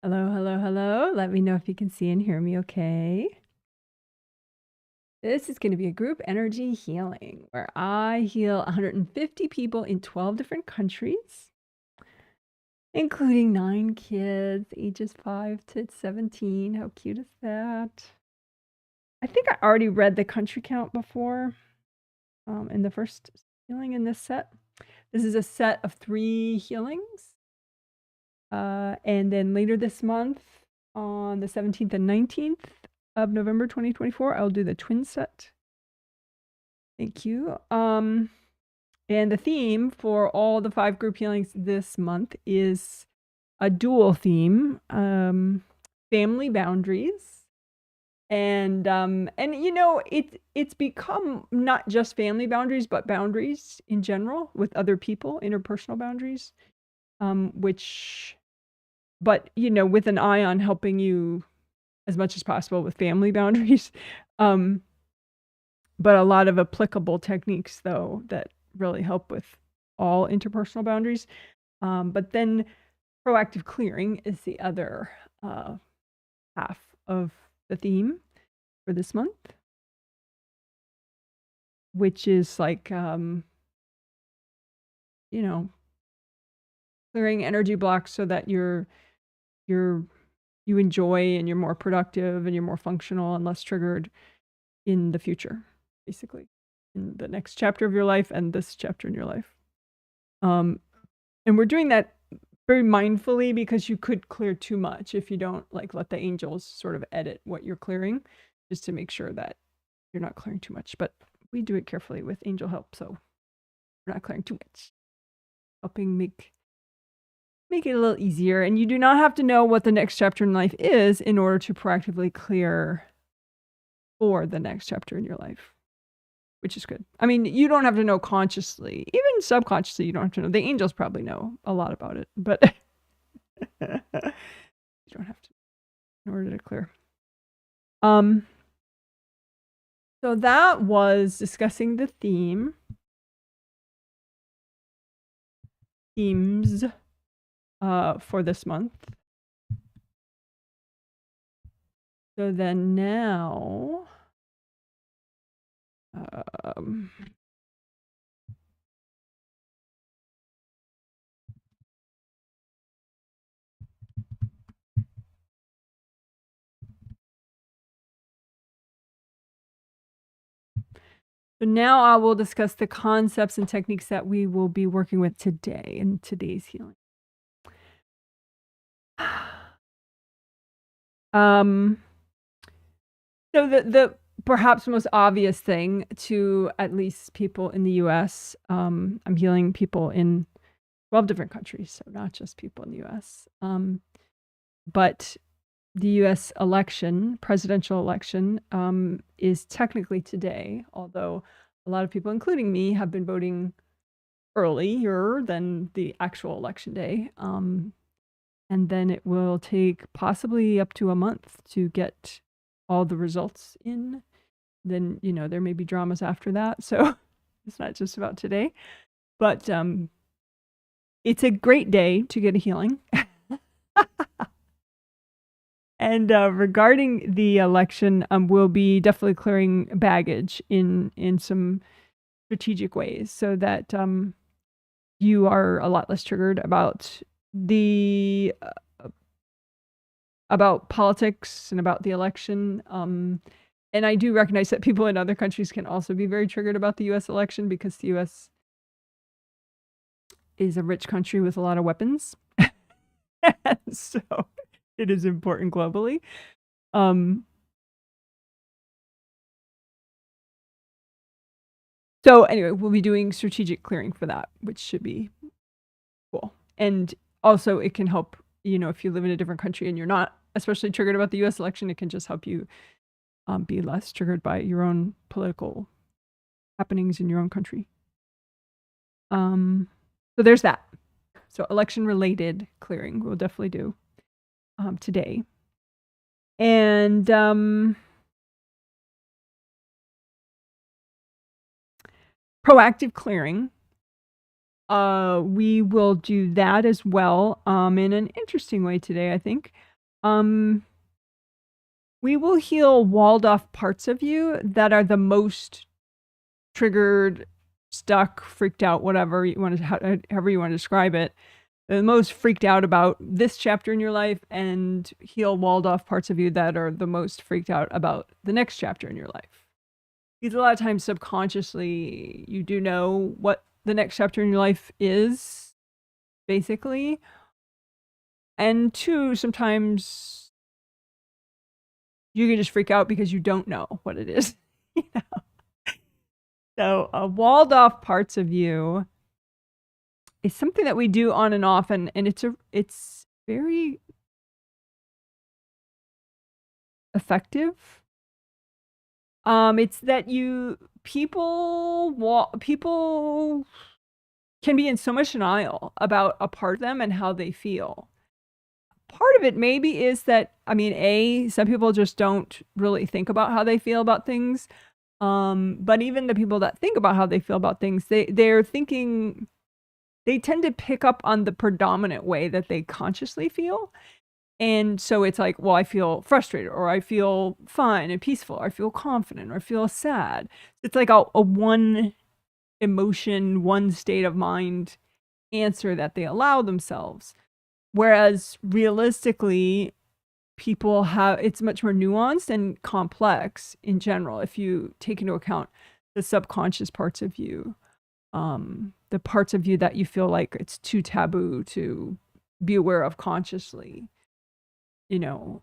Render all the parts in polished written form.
Hello, hello, hello. Let me know if you can see and hear me okay. This is going to be a group energy healing where I heal 150 people in 12 different countries, including 9 kids, ages 5 to 17. How cute is that? I think I already read the country count before in the first healing in this set. This is a set of 3 healings. And then later this month, on the 17th and 19th of November 2024, I'll do the twin set. Thank you. And the theme for all the 5 group healings this month is a dual theme, family boundaries. And you know, it's become not just family boundaries, but boundaries in general with other people, interpersonal boundaries, but you know, with an eye on helping you as much as possible with family boundaries. But a lot of applicable techniques though that really help with all interpersonal boundaries. But then proactive clearing is the other half of the theme for this month, which is like, you know, clearing energy blocks so that you enjoy and you're more productive and you're more functional and less triggered in the future, basically, in the next chapter of your life and this chapter in your life. And we're doing that very mindfully because you could clear too much if you don't like let the angels sort of edit what you're clearing, just to make sure that you're not clearing too much. But we do it carefully with angel help, so we're not clearing too much, helping make it a little easier. And you do not have to know what the next chapter in life is in order to proactively clear for the next chapter in your life, which is good. I mean, you don't have to know consciously, even subconsciously, you don't have to know. The angels probably know a lot about it, but you don't have to in order to clear. So that was discussing the themes for this month. So then now, so now I will discuss the concepts and techniques that we will be working with today in today's healing. So the perhaps most obvious thing to at least people in the US, I'm healing people in 12 different countries, so not just people in the US. But the US election, presidential election, is technically today, although a lot of people, including me, have been voting earlier than the actual election day. And then it will take possibly up to a month to get all the results in. Then, you know, there may be dramas after that. So it's not just about today. But it's a great day to get a healing. And regarding the election, we'll be definitely clearing baggage in some strategic ways so that you are a lot less triggered about about politics and about the election. And I do recognize that people in other countries can also be very triggered about the US election because the US is a rich country with a lot of weapons. So it is important globally. So anyway, we'll be doing strategic clearing for that, which should be cool. And also it can help, you know, if you live in a different country and you're not especially triggered about the US election, it can just help you be less triggered by your own political happenings in your own country. So there's that. So election-related clearing we'll definitely do today. And proactive clearing, we will do that as well in an interesting way today, I think. we will heal walled off parts of you that are the most triggered, stuck, freaked out, whatever you want to, however you want to describe it. The most freaked out about this chapter in your life, and heal walled off parts of you that are the most freaked out about the next chapter in your life. Because a lot of times subconsciously you do know what the next chapter in your life is, basically. And two, sometimes you can just freak out because you don't know what it is. You know? So walled off parts of you is something that we do on and off, and it's very effective. It's that people can be in so much denial about a part of them and how they feel. Part of it maybe is that, I mean, some people just don't really think about how they feel about things. But even the people that think about how they feel about things, they're thinking, they tend to pick up on the predominant way that they consciously feel. And so it's like, well, I feel frustrated, or I feel fine and peaceful, or I feel confident, or I feel sad. It's like a one emotion, one state of mind answer that they allow themselves. Whereas realistically, people have, it's much more nuanced and complex in general if you take into account the subconscious parts of you, the parts of you that you feel like it's too taboo to be aware of consciously. You know,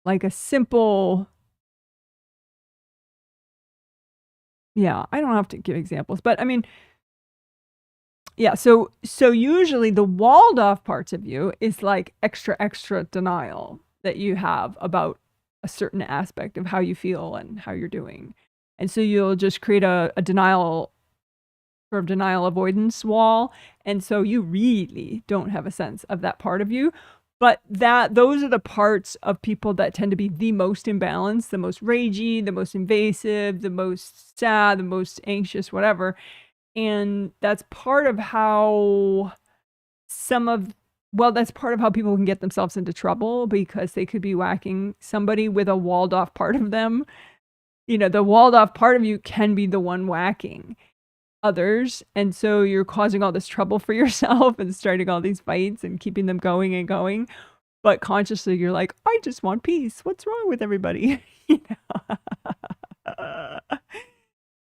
like a simple, yeah, I don't have to give examples, but I mean, yeah, so usually the walled off parts of you is like extra denial that you have about a certain aspect of how you feel and how you're doing. And so you'll just create a denial avoidance wall. And so you really don't have a sense of that part of you. But those are the parts of people that tend to be the most imbalanced, the most ragey, the most invasive, the most sad, the most anxious, whatever. And that's part of how that's part of how people can get themselves into trouble, because they could be whacking somebody with a walled off part of them. You know, the walled off part of you can be the one whacking others. And so you're causing all this trouble for yourself and starting all these fights and keeping them going and going. But consciously, you're like, I just want peace. What's wrong with everybody? You know?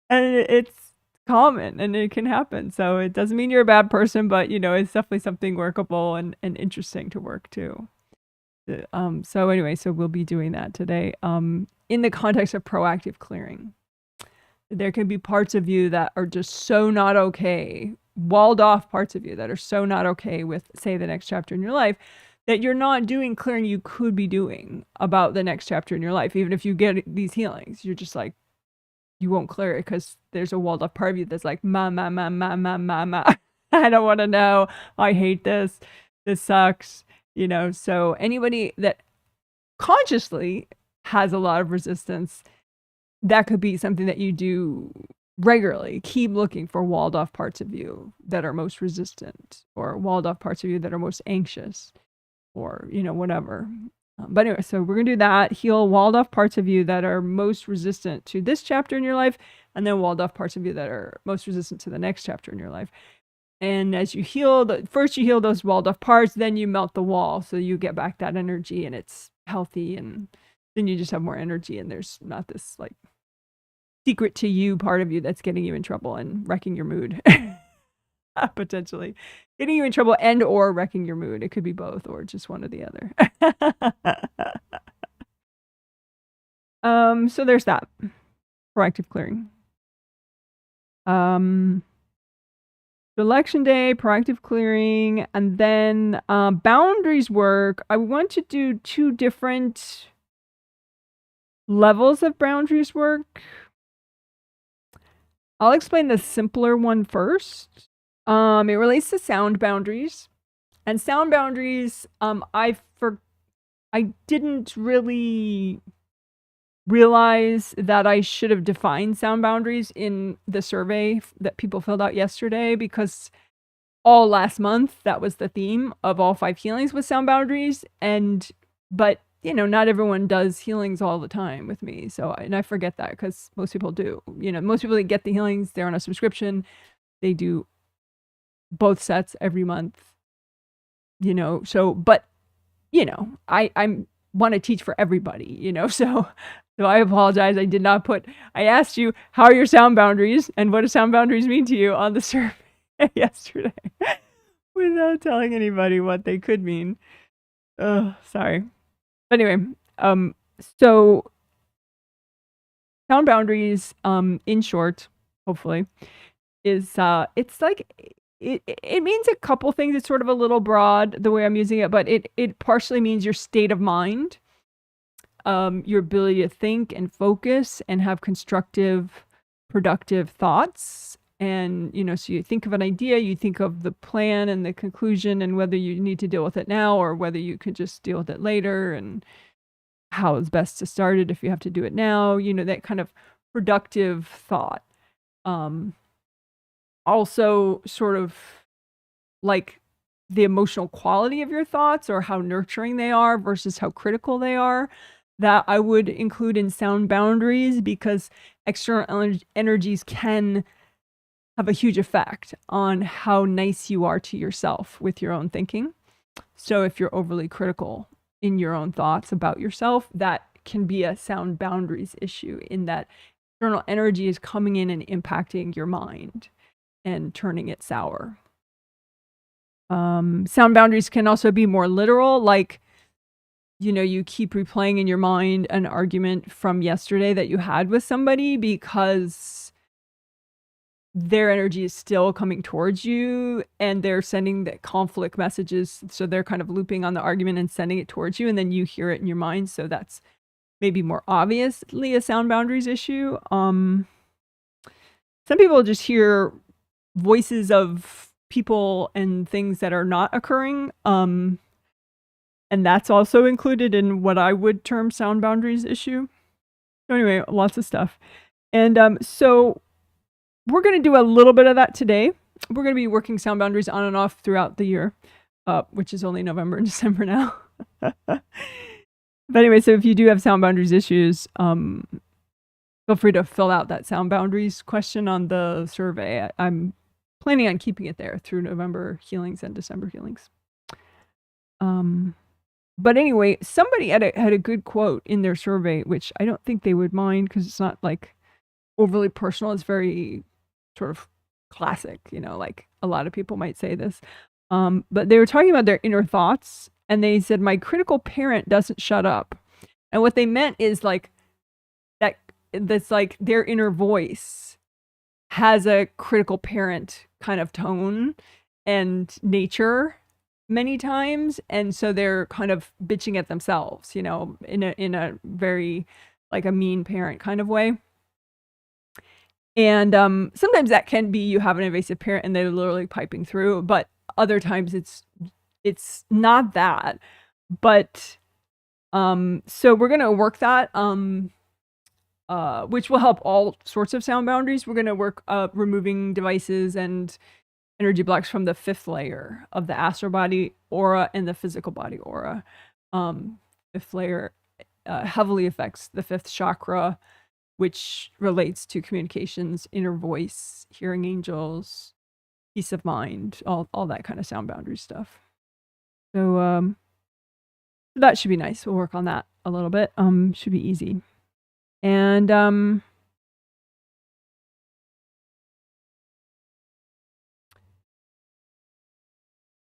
And it's common and it can happen. So it doesn't mean you're a bad person, but you know, it's definitely something workable and interesting to work too. So anyway, so we'll be doing that today. In the context of proactive clearing. There can be parts of you that are just so not okay, walled off parts of you that are so not okay with, say, the next chapter in your life, that you're not doing clearing you could be doing about the next chapter in your life. Even if you get these healings, you're just like, you won't clear it because there's a walled off part of you that's like, ma. I don't want to know. I hate this. This sucks. You know, so anybody that consciously has a lot of resistance, that could be something that you do regularly. Keep looking for walled off parts of you that are most resistant, or walled off parts of you that are most anxious, or, you know, whatever. But anyway, so we're going to do that. Heal walled off parts of you that are most resistant to this chapter in your life, and then walled off parts of you that are most resistant to the next chapter in your life. And as you heal, first you heal those walled off parts, then you melt the wall. So you get back that energy and it's healthy, and then you just have more energy, and there's not this like secret to you part of you that's getting you in trouble and wrecking your mood. Potentially getting you in trouble and or wrecking your mood. It could be both, or just one or the other. So there's that. Proactive clearing. Election day, proactive clearing, and then boundaries work. I want to do 2 different levels of boundaries work. I'll explain the simpler one first. It relates to sound boundaries. And sound boundaries, I didn't really realize that I should have defined sound boundaries in the survey that people filled out yesterday, because all last month, that was the theme of all 5 healings with sound boundaries. But you know, not everyone does healings all the time with me. So, and I forget that because most people do. You know, most people that get the healings, they're on a subscription. They do both sets every month. You know, so but you know, I want to teach for everybody. You know, so I apologize. I did not put. I asked you how are your sound boundaries and what do sound boundaries mean to you on the survey yesterday, without telling anybody what they could mean. Sorry. But anyway, so sound boundaries, in short, hopefully, is it's like it means a couple things. It's sort of a little broad the way I'm using it, but it partially means your state of mind, your ability to think and focus and have constructive, productive thoughts. And you know, so you think of an idea, you think of the plan and the conclusion, and whether you need to deal with it now or whether you could just deal with it later, and how it's best to start it if you have to do it now, you know, that kind of productive thought. Also sort of like the emotional quality of your thoughts or how nurturing they are versus how critical they are, that I would include in sound boundaries, because external energies can have a huge effect on how nice you are to yourself with your own thinking. So if you're overly critical in your own thoughts about yourself, that can be a sound boundaries issue, in that external energy is coming in and impacting your mind and turning it sour. Sound boundaries can also be more literal, like, you know, you keep replaying in your mind an argument from yesterday that you had with somebody because their energy is still coming towards you and they're sending the conflict messages. So they're kind of looping on the argument and sending it towards you, and then you hear it in your mind. So that's maybe more obviously a sound boundaries issue. Some people just hear voices of people and things that are not occurring. And that's also included in what I would term sound boundaries issue. So anyway, lots of stuff. And so we're going to do a little bit of that today. We're going to be working sound boundaries on and off throughout the year, which is only November and December now. But anyway, so if you do have sound boundaries issues, feel free to fill out that sound boundaries question on the survey. I'm planning on keeping it there through November healings and December healings. But anyway, somebody had a good quote in their survey, which I don't think they would mind because it's not like overly personal. It's very sort of classic, you know, like a lot of people might say this. But they were talking about their inner thoughts, and they said, my critical parent doesn't shut up. And what they meant is like that's like their inner voice has a critical parent kind of tone and nature many times, and so they're kind of bitching at themselves, you know, in a very like a mean parent kind of way. And sometimes that can be you have an invasive parent and they're literally piping through, but other times it's not that. But so we're gonna work that, which will help all sorts of sound boundaries. We're gonna work removing devices and energy blocks from the 5th layer of the astral body aura and the physical body aura. 5th layer heavily affects the 5th chakra, which relates to communications, inner voice, hearing angels, peace of mind, all that kind of sound boundary stuff. So that should be nice. We'll work on that a little bit. Should be easy. And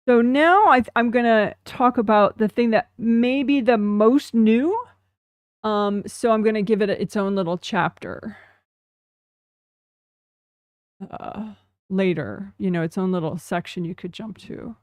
so now I'm gonna talk about the thing that may be the most new. So I'm gonna give it its own little chapter later. You know, its own little section you could jump to.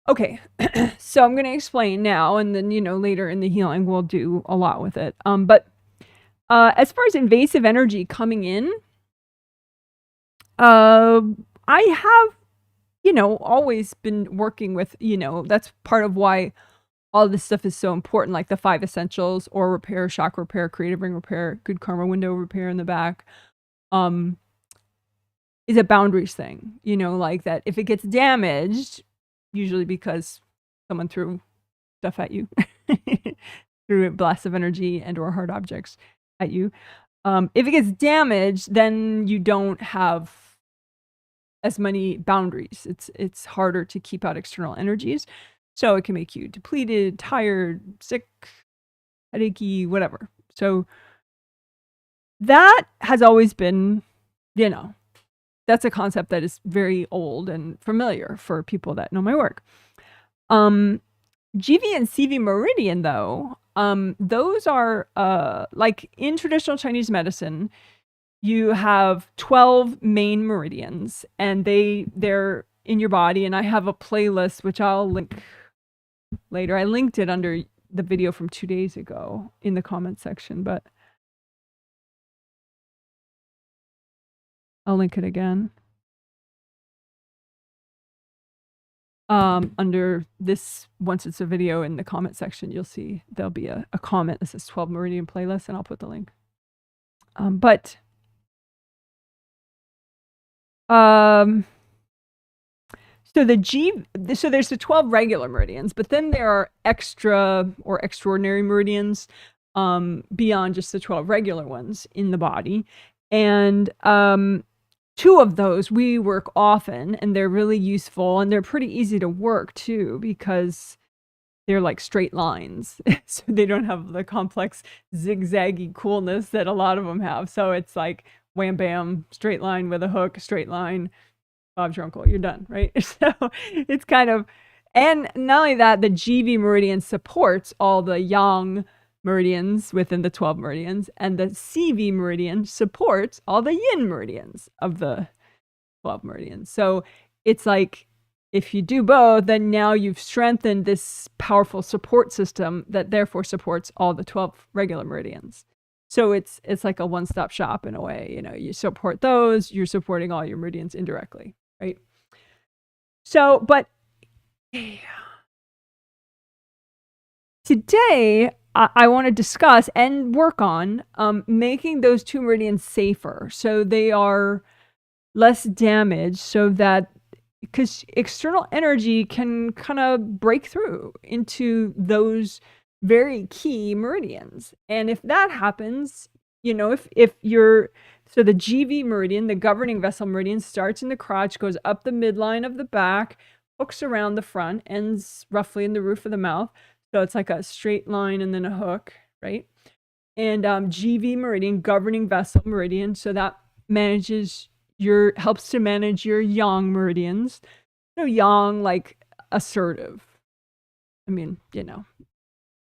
Okay, so I'm going to explain now, and then, later in the healing, we'll do a lot with it. But as far as invasive energy coming in, I have, always been working with, that's part of why all this stuff is so important, like the 5 essentials, or repair, chakra repair, creative ring repair, good karma window repair in the back, is a boundaries thing, like that if it gets damaged, usually because someone threw stuff at you, threw blasts of energy and or hard objects at you. If it gets damaged, then you don't have as many boundaries. It's harder to keep out external energies. So it can make you depleted, tired, sick, headachy, whatever. So that has always been, that's a concept that is very old and familiar for people that know my work. GV and CV meridian, though, those are like in traditional Chinese medicine, you have 12 main meridians, and they're in your body. And I have a playlist which I'll link later. I linked it under the video from 2 days ago in the comment section, but I'll link it again. Under this, once it's a video in the comment section, you'll see there'll be a comment that says 12 meridian playlist, and I'll put the link. So there's the 12 regular meridians, but then there are extra or extraordinary meridians beyond just the 12 regular ones in the body. And 2 of those we work often, and they're really useful, and they're pretty easy to work too, because they're like straight lines. So they don't have the complex zigzaggy coolness that a lot of them have. So it's like wham bam, straight line with a hook, straight line, Bob's your uncle, you're done, right? So it's kind of, and not only that, the GV meridian supports all the yang meridians within the 12 meridians, and the CV meridian supports all the yin meridians of the 12 meridians. So it's like, if you do both, then now you've strengthened this powerful support system that therefore supports all the 12 regular meridians. So it's like a one-stop shop in a way. You support those, you're supporting all your meridians indirectly, right? So, but today I want to discuss and work on making those 2 meridians safer, so they are less damaged, so that, because external energy can kind of break through into those very key meridians. And if that happens, if you're, so the GV meridian, the governing vessel meridian, starts in the crotch, goes up the midline of the back, hooks around the front, ends roughly in the roof of the mouth. So it's like a straight line and then a hook, right? And GV meridian, governing vessel meridian, so that helps to manage your yang meridians. So yang, like assertive. I mean,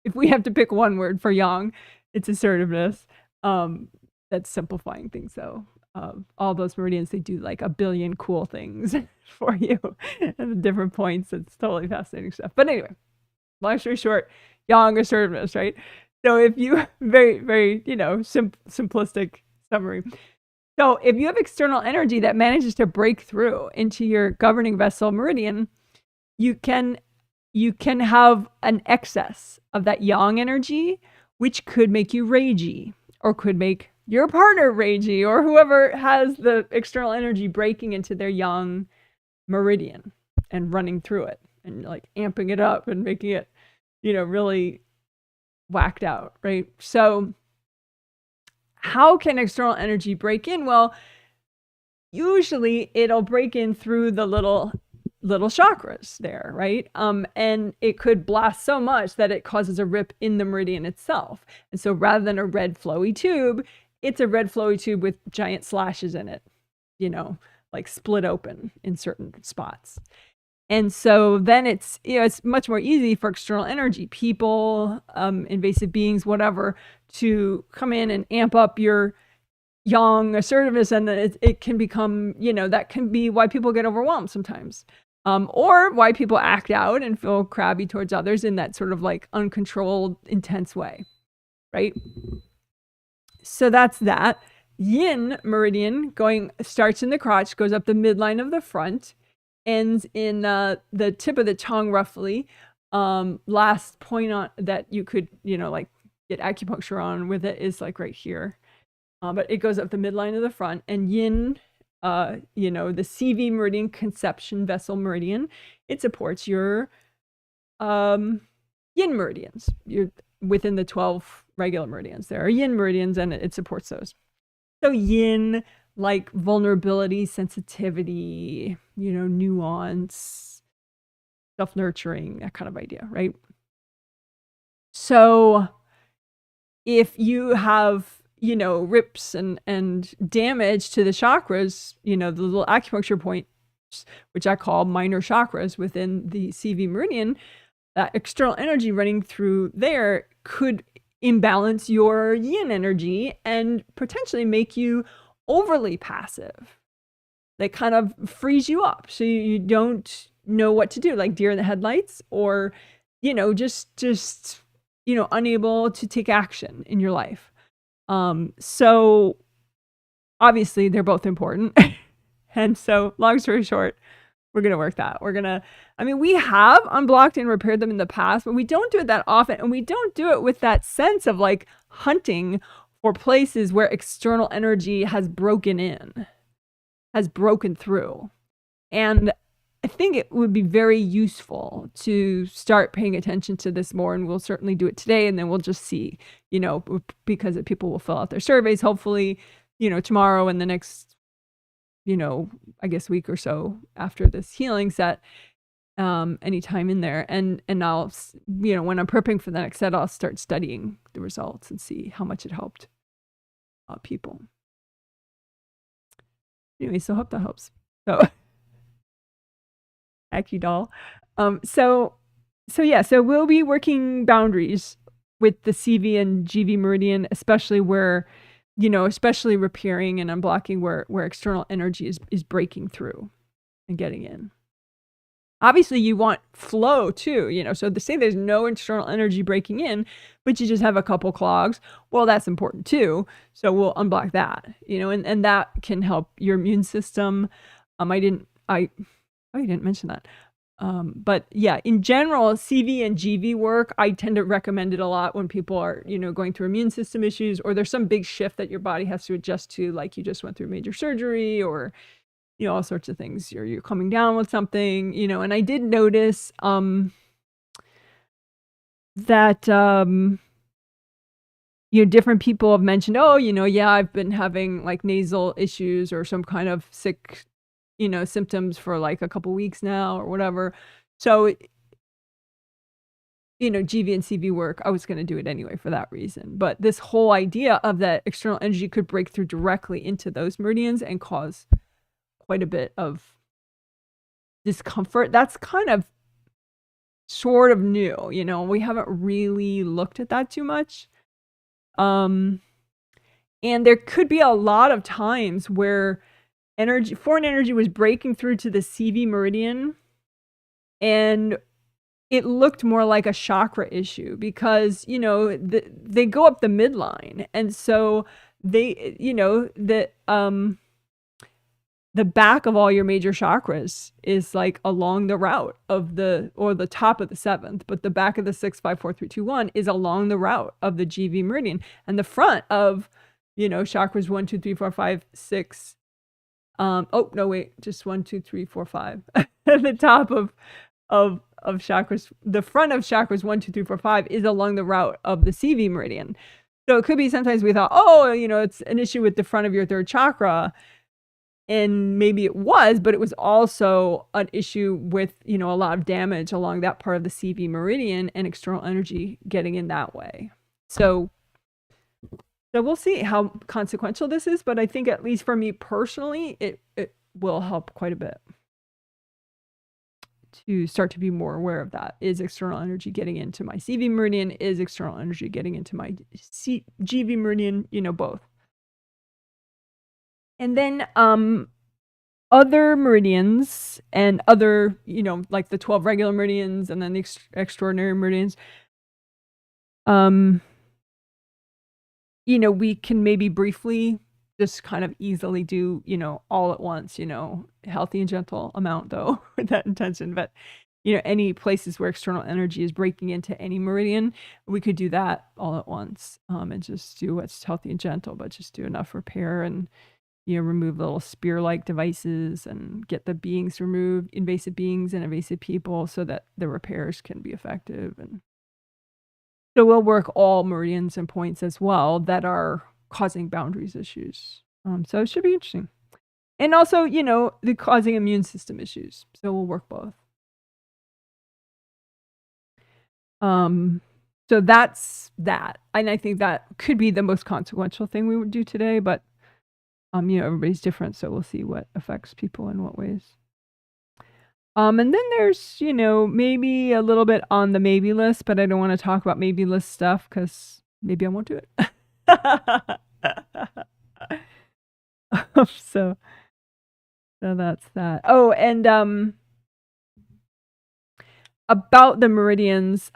if we have to pick one word for yang, it's assertiveness. That's simplifying things, though. All those meridians, they do like a billion cool things for you at different points. It's totally fascinating stuff. But anyway, long story short, yang assertiveness, right? So if you, very, very, simplistic summary. So if you have external energy that manages to break through into your governing vessel meridian, you can have an excess of that yang energy, which could make you ragey, or could make your partner ragey, or whoever has the external energy breaking into their yang meridian and running through it and like amping it up and making it, really whacked out, right? So how can external energy break in? Well, usually it'll break in through the little chakras there, right? And it could blast so much that it causes a rip in the meridian itself. And so rather than a red flowy tube, it's a red flowy tube with giant slashes in it, like split open in certain spots. And so then it's, it's much more easy for external energy, people, invasive beings, whatever, to come in and amp up your yang assertiveness. And then it can become, that can be why people get overwhelmed sometimes. or why people act out and feel crabby towards others in that sort of like uncontrolled, intense way, right? So that's that. Yin meridian starts in the crotch, goes up the midline of the front, ends in the tip of the tongue roughly. Last point on that you could, like get acupuncture on with it is like right here. But it goes up the midline of the front. And yin, the CV meridian, conception vessel meridian, it supports your yin meridians. You're within the 12 regular meridians. There are yin meridians and it supports those. So yin, like vulnerability, sensitivity, nuance, self-nurturing, that kind of idea, right? So if you have, rips and damage to the chakras, the little acupuncture points, which I call minor chakras within the CV meridian, that external energy running through there could imbalance your yin energy and potentially make you overly passive. That kind of frees you up so you don't know what to do, like deer in the headlights, or just unable to take action in your life. So obviously they're both important. And so long story short, we're going to work that. We have unblocked and repaired them in the past, but we don't do it that often. And we don't do it with that sense of like hunting for places where external energy has broken through. And I think it would be very useful to start paying attention to this more. And we'll certainly do it today. And then we'll just see, because people will fill out their surveys, hopefully, tomorrow and the next, I guess week or so after this healing set, anytime in there. And I'll, when I'm prepping for the next set, I'll start studying the results and see how much it helped people. Anyway, so hope that helps. So AccuDoll. So we'll be working boundaries with the CV and GV meridian, especially where, especially repairing and unblocking where external energy is breaking through and getting in. Obviously, you want flow too, so to say there's no external energy breaking in, but you just have a couple clogs, well, that's important too. So we'll unblock that, and that can help your immune system. I didn't mention that. But yeah, in general, CV and GV work, I tend to recommend it a lot when people are, going through immune system issues, or there's some big shift that your body has to adjust to, like you just went through major surgery, or all sorts of things, or you're coming down with something, and I did notice that different people have mentioned, I've been having like nasal issues or some kind of sick symptoms for like a couple weeks now or whatever. So GV and CV work, I was going to do it anyway for that reason. But this whole idea of that external energy could break through directly into those meridians and cause quite a bit of discomfort. That's kind of sort of new, we haven't really looked at that too much. And there could be a lot of times where foreign energy was breaking through to the CV meridian, and it looked more like a chakra issue because, they go up the midline. And so they, the back of all your major chakras is like along the route of the top of the 7th, but the back of the 6, 5, 4, 3, 2, 1 is along the route of the GV meridian, and the front of, chakras 1, 2, 3, 4, 5, 6. Just 1, 2, 3, 4, 5. The top of chakras, the front of chakras 1, 2, 3, 4, 5 is along the route of the CV meridian. So it could be sometimes we thought, it's an issue with the front of your 3rd chakra. And maybe it was, but it was also an issue with, a lot of damage along that part of the CV meridian and external energy getting in that way. So we'll see how consequential this is, but I think at least for me personally, it will help quite a bit to start to be more aware of that. Is external energy getting into my CV meridian? Is external energy getting into my GV meridian? Both. And then other meridians and other, you know, like the 12 regular meridians and then the extraordinary meridians, you know, we can maybe briefly just kind of easily do, you know, all at once, you know, healthy and gentle amount though, with that intention. But, you know, any places where external energy is breaking into any meridian, we could do that all at once, and just do what's healthy and gentle, but just do enough repair and, you know, remove little spear-like devices and get the beings removed, invasive beings and invasive people, so that the repairs can be effective. And so we'll work all meridians and points as well that are causing boundaries issues. So it should be interesting. And also, you know, the causing immune system issues. So we'll work both. So that's that. And I think that could be the most consequential thing we would do today, but you know, everybody's different, so we'll see what affects people in what ways. And then there's, you know, maybe a little bit on the maybe list, but I don't want to talk about maybe list stuff because maybe I won't do it. So that's that. Oh, and about the meridians,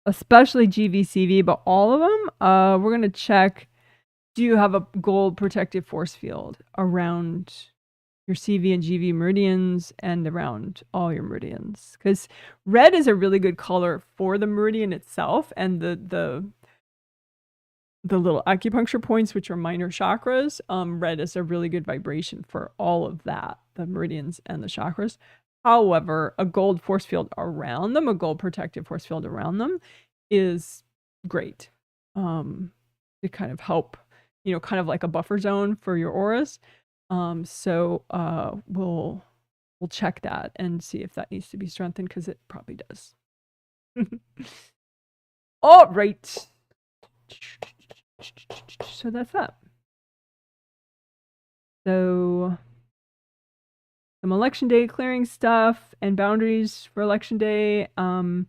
especially GVCV, but all of them, we're gonna check. Do you have a gold protective force field around your CV and GV meridians and around all your meridians? Because red is a really good color for the meridian itself, and the little acupuncture points, which are minor chakras. Red is a really good vibration for all of that, the meridians and the chakras. However, a gold force field around them, a gold protective force field around them, is great to kind of help, you know, kind of like a buffer zone for your auras. So we'll check that and see if that needs to be strengthened, because it probably does. All right. So that's that. So some election day clearing stuff and boundaries for election day, some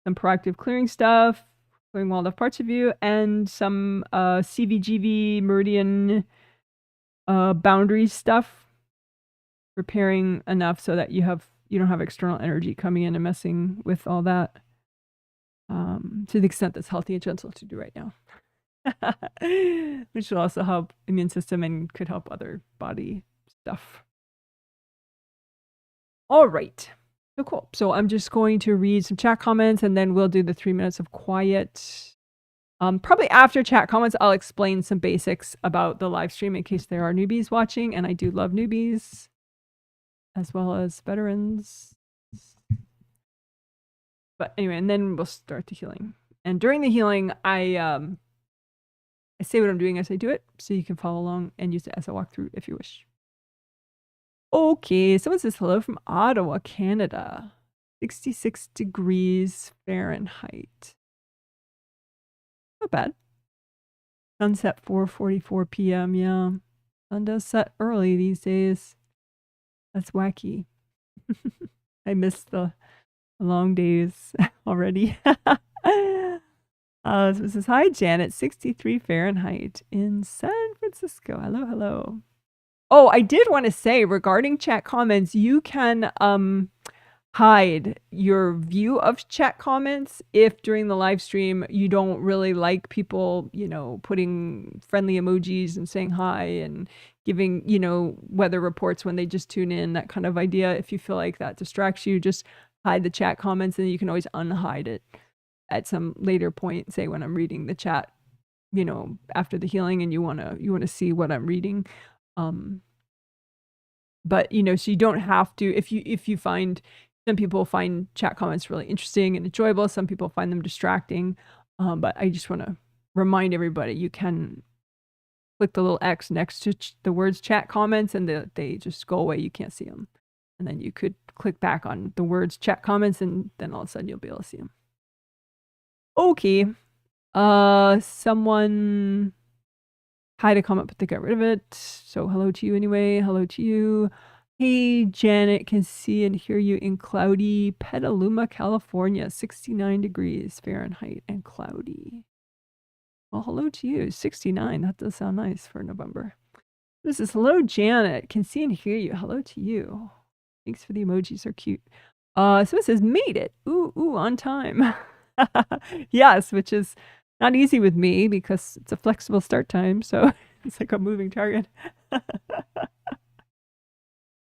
proactive clearing stuff, clearing walled off parts of you, and some CVGV meridian boundary stuff, repairing enough so that you don't have external energy coming in and messing with all that, to the extent that's healthy and gentle to do right now. Which will also help immune system and could help other body stuff. All right. So cool. So I'm just going to read some chat comments and then we'll do the 3 minutes of quiet. Probably after chat comments, I'll explain some basics about the live stream in case there are newbies watching, and I do love newbies as well as veterans. But anyway, and then we'll start the healing. And during the healing, I say what I'm doing as I do it, so you can follow along and use it as I walk through if you wish. Okay, someone says hello from Ottawa, Canada. 66 degrees Fahrenheit. Not bad. Sunset 4:44 p.m. Yeah, sun does set early these days. That's wacky. I missed the long days already. So it says, hi, Janet, 63 Fahrenheit in San Francisco. Hello, hello. Oh, I did want to say regarding chat comments, you can hide your view of chat comments if during the live stream you don't really like people, you know, putting friendly emojis and saying hi and giving, you know, weather reports when they just tune in, that kind of idea. If you feel like that distracts you, just hide the chat comments, and you can always unhide it at some later point, say when I'm reading the chat, you know, after the healing, and you want to see what I'm reading. But you know, so you don't have to, if you find, some people find chat comments really interesting and enjoyable, some people find them distracting, but I just want to remind everybody, you can click the little X next to the words chat comments, and they just go away, you can't see them, and then you could click back on the words chat comments, and then all of a sudden you'll be able to see them. Okay, someone hide a comment, but they got rid of it. So hello to you anyway. Hello to you. Hey, Janet, can see and hear you in cloudy Petaluma, California, 69 degrees Fahrenheit and cloudy. Well, hello to you. 69. That does sound nice for November. This is hello, Janet. Can see and hear you. Hello to you. Thanks for the emojis. They're cute. So it says made it. Ooh, on time. Yes, which is not easy with me because it's a flexible start time. So it's like a moving target.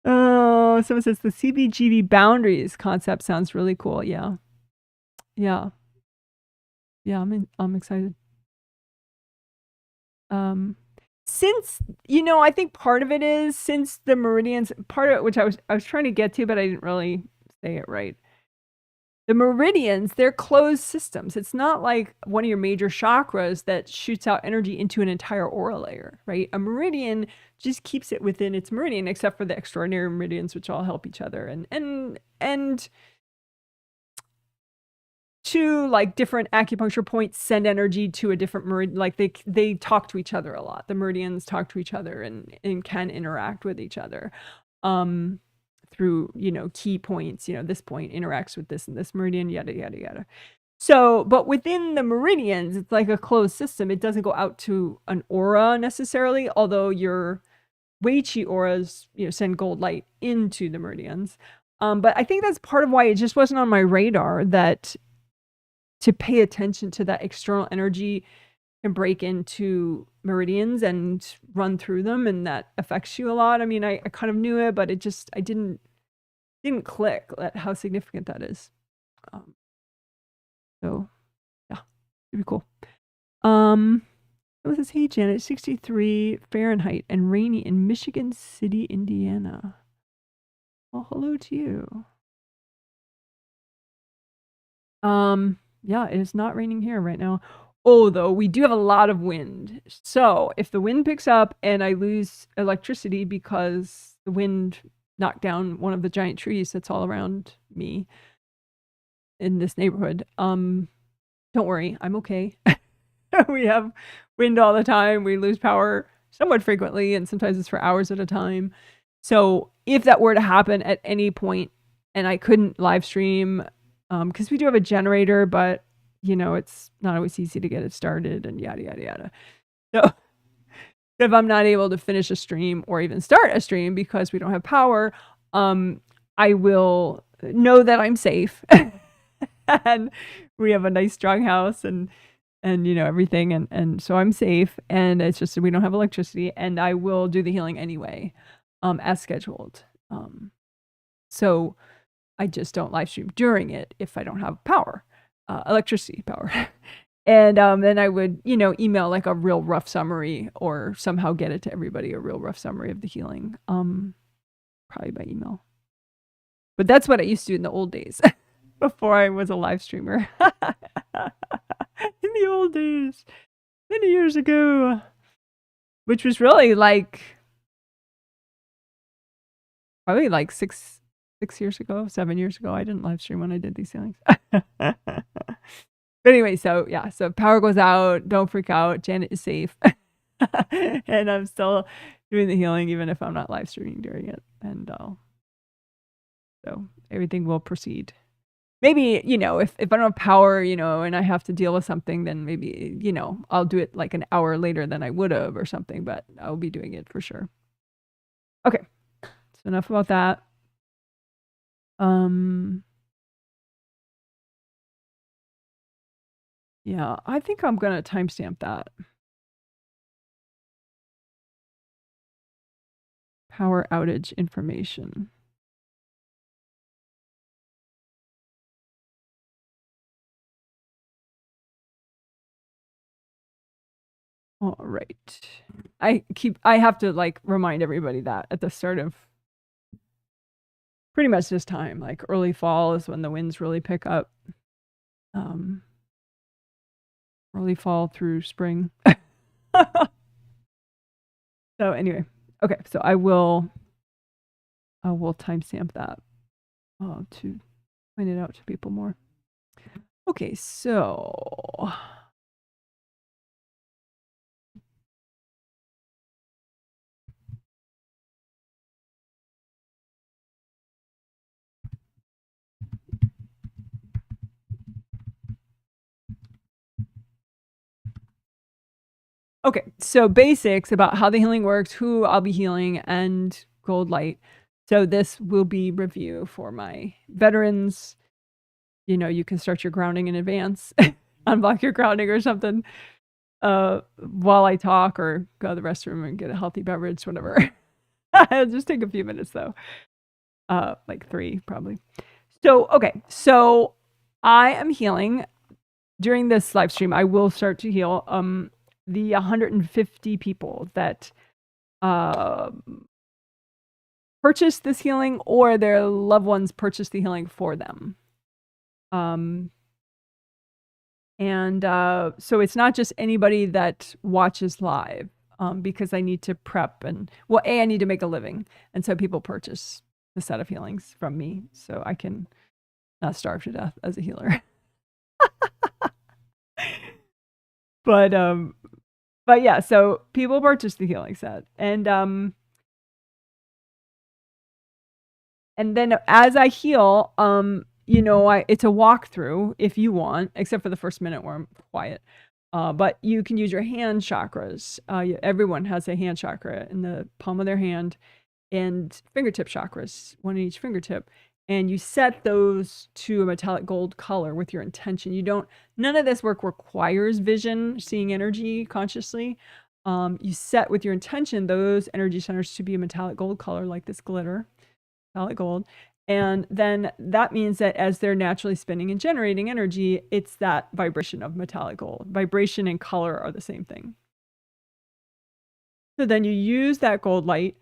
Oh, someone says the CBGB boundaries concept sounds really cool. Yeah. I'm excited. Since I think part of it is since the meridians, part of it, which I was trying to get to, but I didn't really say it right. The meridians, they're closed systems. It's not like one of your major chakras that shoots out energy into an entire aura layer, right? A meridian just keeps it within its meridian, except for the extraordinary meridians, which all help each other. And two like different acupuncture points send energy to a different meridian. Like they talk to each other a lot. The meridians talk to each other and can interact with each other. Through key points, this point interacts with this and this meridian, yada yada yada. So, but within the meridians, it's like a closed system. It doesn't go out to an aura necessarily, although your Wei Chi auras, send gold light into the meridians. But I think that's part of why it just wasn't on my radar that to pay attention to that external energy and break into meridians and run through them, and that affects you a lot. I mean, I kind of knew it, but I didn't click at how significant that is. So yeah, it'd be cool. What says, hey Janet, 63 Fahrenheit and rainy in Michigan City, Indiana. Well, hello to you. Yeah, it is not raining here right now. Oh, though, we do have a lot of wind. So if the wind picks up and I lose electricity because the wind knocked down one of the giant trees that's all around me in this neighborhood, don't worry, I'm okay. We have wind all the time. We lose power somewhat frequently, and sometimes it's for hours at a time. So if that were to happen at any point and I couldn't live stream, because we do have a generator, but it's not always easy to get it started and yada yada yada. So if I'm not able to finish a stream or even start a stream because we don't have power, I will know that I'm safe and we have a nice strong house and everything, and so I'm safe, and it's just that we don't have electricity, and I will do the healing anyway, as scheduled. So I just don't live stream during it if I don't have power, electricity power. And then I would, email like a real rough summary or somehow get it to everybody, a real rough summary of the healing, probably by email. But that's what I used to do in the old days before I was a live streamer. In the old days, many years ago, which was really like probably like 7 years ago. I didn't live stream when I did these healings. But anyway, so yeah, so power goes out, don't freak out. Janet is safe. And I'm still doing the healing even if I'm not live streaming during it. And so everything will proceed. Maybe, if I don't have power, and I have to deal with something, then maybe, I'll do it like an hour later than I would have or something, but I'll be doing it for sure. Okay. So enough about that. Yeah, I think I'm going to timestamp that. Power outage information. All right. I have to like remind everybody that at the start of pretty much this time, like early fall is when the winds really pick up. Early fall through spring. So anyway, okay, so I will timestamp that to point it out to people more. Okay, so Okay, so basics about how the healing works, who I'll be healing, and gold light. So this will be review for my veterans. You know, you can start your grounding in advance, unblock your grounding or something while I talk, or go to the restroom and get a healthy beverage, whatever. It'll just take a few minutes though, like 3 probably. So, okay, so I am healing during this live stream. I will start to heal the 150 people that purchase this healing, or their loved ones purchase the healing for them. So it's not just anybody that watches live, because I need to prep and, well, I need to make a living. And so people purchase the set of healings from me so I can not starve to death as a healer. But yeah, so people purchase the healing set. And then as I heal, you know, it's a walkthrough if you want, except for the first minute where I'm quiet. But you can use your hand chakras. Everyone has a hand chakra in the palm of their hand, and fingertip chakras, one in each fingertip. And you set those to a metallic gold color with your intention. None of this work requires vision, seeing energy consciously. You set with your intention those energy centers to be a metallic gold color, like this glitter, metallic gold. And then that means that as they're naturally spinning and generating energy, it's that vibration of metallic gold. Vibration and color are the same thing. So then you use that gold light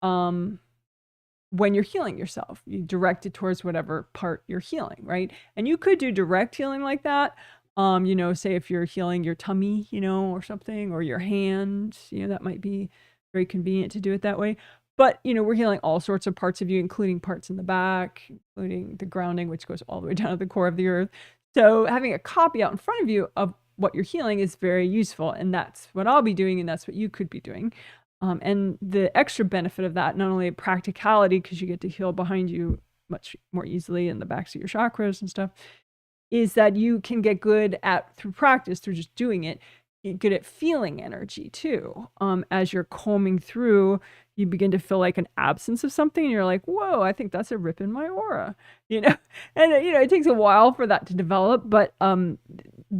when you're healing yourself. You direct it towards whatever part you're healing, right? And you could do direct healing like that. You know, say if you're healing your tummy, you know, or something, or your hand, you know, that might be very convenient to do it that way. But, you know, we're healing all sorts of parts of you, including parts in the back, including the grounding, which goes all the way down to the core of the earth. So having a copy out in front of you of what you're healing is very useful. And that's what I'll be doing, and that's what you could be doing. And the extra benefit of that, not only practicality, because you get to heal behind you much more easily in the backs of your chakras and stuff, is that you can get good at, through practice, through just doing it, get good at feeling energy too. As you're combing through, you begin to feel like an absence of something, and you're like, whoa, I think that's a rip in my aura, you know? And, you know, it takes a while for that to develop, but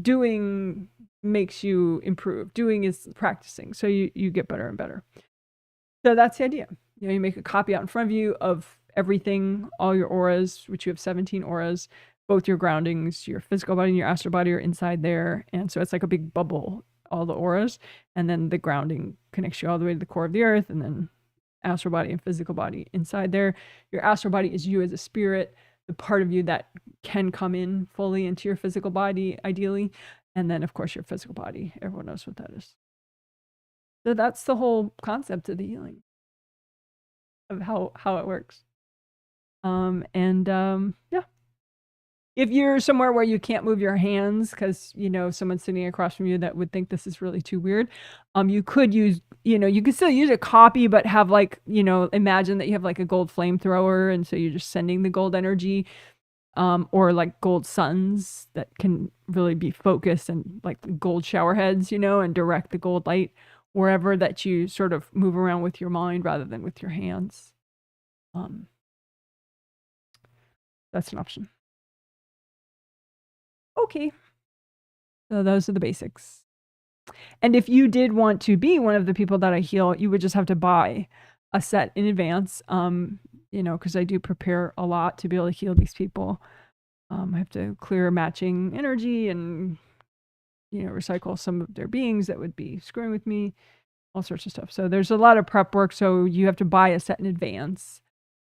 doing makes you improve. Doing is practicing, so you get better and better. So that's the idea. You know, you make a copy out in front of you of everything, all your auras, which you have 17 auras, both your groundings, your physical body and your astral body are inside there. And so it's like a big bubble, all the auras. And then the grounding connects you all the way to the core of the earth, and then astral body and physical body inside there. Your astral body is you as a spirit, the part of you that can come in fully into your physical body, ideally. And then, of course, your physical body. Everyone knows what that is. So that's the whole concept of the healing, of how it works. Yeah. If you're somewhere where you can't move your hands because, you know, someone's sitting across from you that would think this is really too weird, you could use, you know, you could still use a copy, but have, like, you know, imagine that you have like a gold flamethrower, and so you're just sending the gold energy, or like gold suns that can really be focused, and like gold shower heads, you know, and direct the gold light wherever that you sort of move around with your mind rather than with your hands. That's an option. Okay. So those are the basics. And if you did want to be one of the people that I heal, you would just have to buy a set in advance, you know, because I do prepare a lot to be able to heal these people. I have to clear matching energy and, you know, recycle some of their beings that would be screwing with me, all sorts of stuff. So there's a lot of prep work, so you have to buy a set in advance.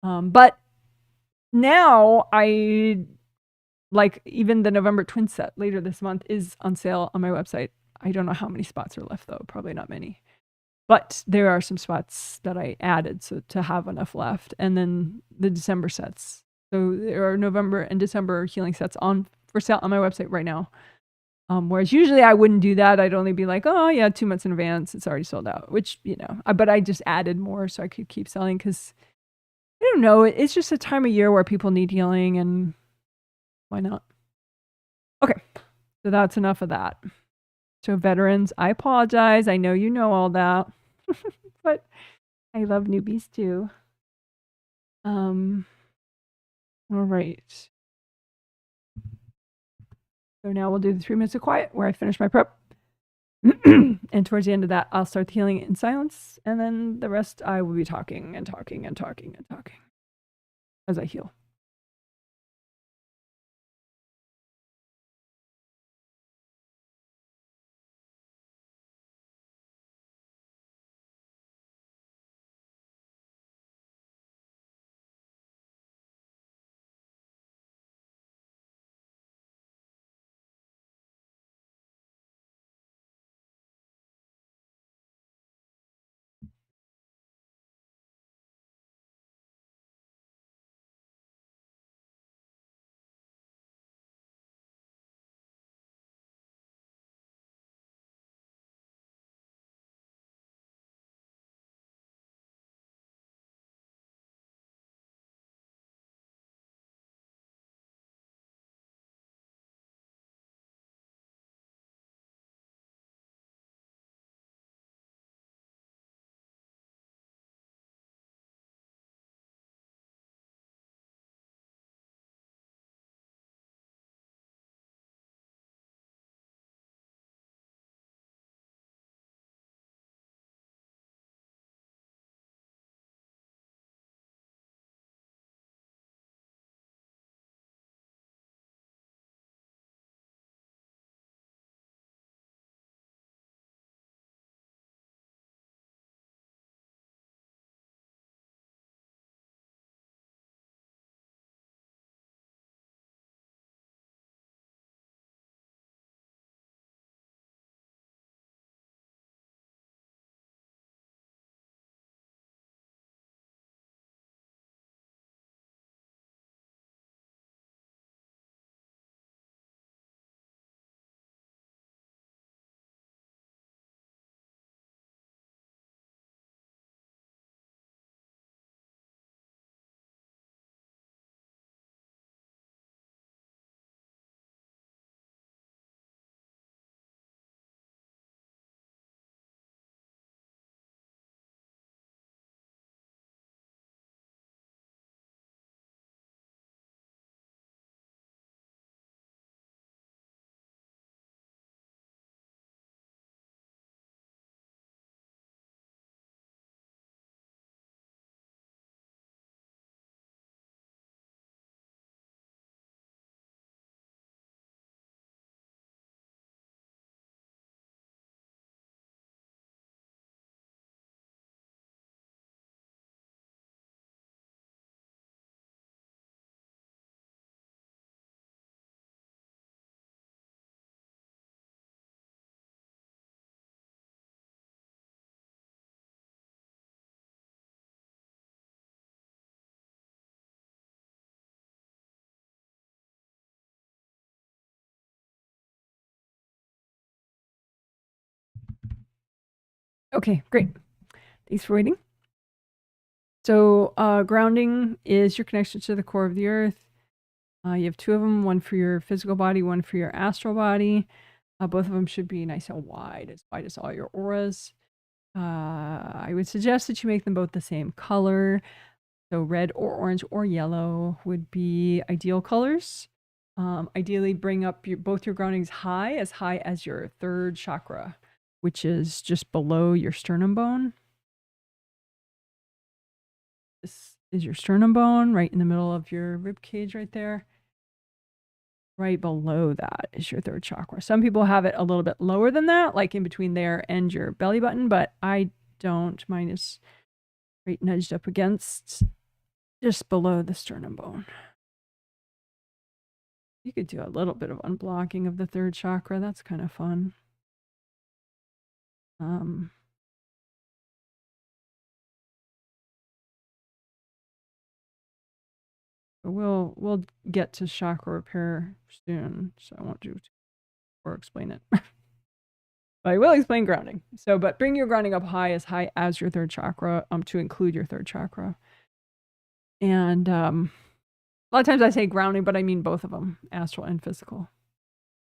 But now like, even the November twin set later this month is on sale on my website. I don't know how many spots are left though, probably not many. But there are some spots that I added so to have enough left. And then the December sets. So there are November and December healing sets on for sale on my website right now. Whereas usually I wouldn't do that. I'd only be like, oh yeah, 2 months in advance, it's already sold out, which, you know, but I just added more so I could keep selling, because I don't know, it's just a time of year where people need healing, and why not? Okay, so that's enough of that. So veterans, I apologize. I know you know all that, but I love newbies too. All right. So now we'll do the 3 minutes of quiet where I finish my prep. And towards the end of that, I'll start the healing in silence. And then the rest, I will be talking and talking and talking and talking as I heal. Okay, great. Thanks for waiting. So grounding is your connection to the core of the earth. You have 2 of them, one for your physical body, one for your astral body. Both of them should be nice and wide as all your auras. I would suggest that you make them both the same color. So red or orange or yellow would be ideal colors. Ideally, bring up both your groundings high as your 3rd chakra, which is just below your sternum bone. This is your sternum bone, right in the middle of your rib cage right there. Right below that is your 3rd chakra. Some people have it a little bit lower than that, like in between there and your belly button, but I don't. Mine is right nudged up against just below the sternum bone. You could do a little bit of unblocking of the 3rd chakra. That's kind of fun. We'll get to chakra repair soon, so I won't do or explain it. But I will explain grounding. So, but bring your grounding up high as your 3rd chakra, to include your 3rd chakra. And a lot of times I say grounding, but I mean both of them, astral and physical.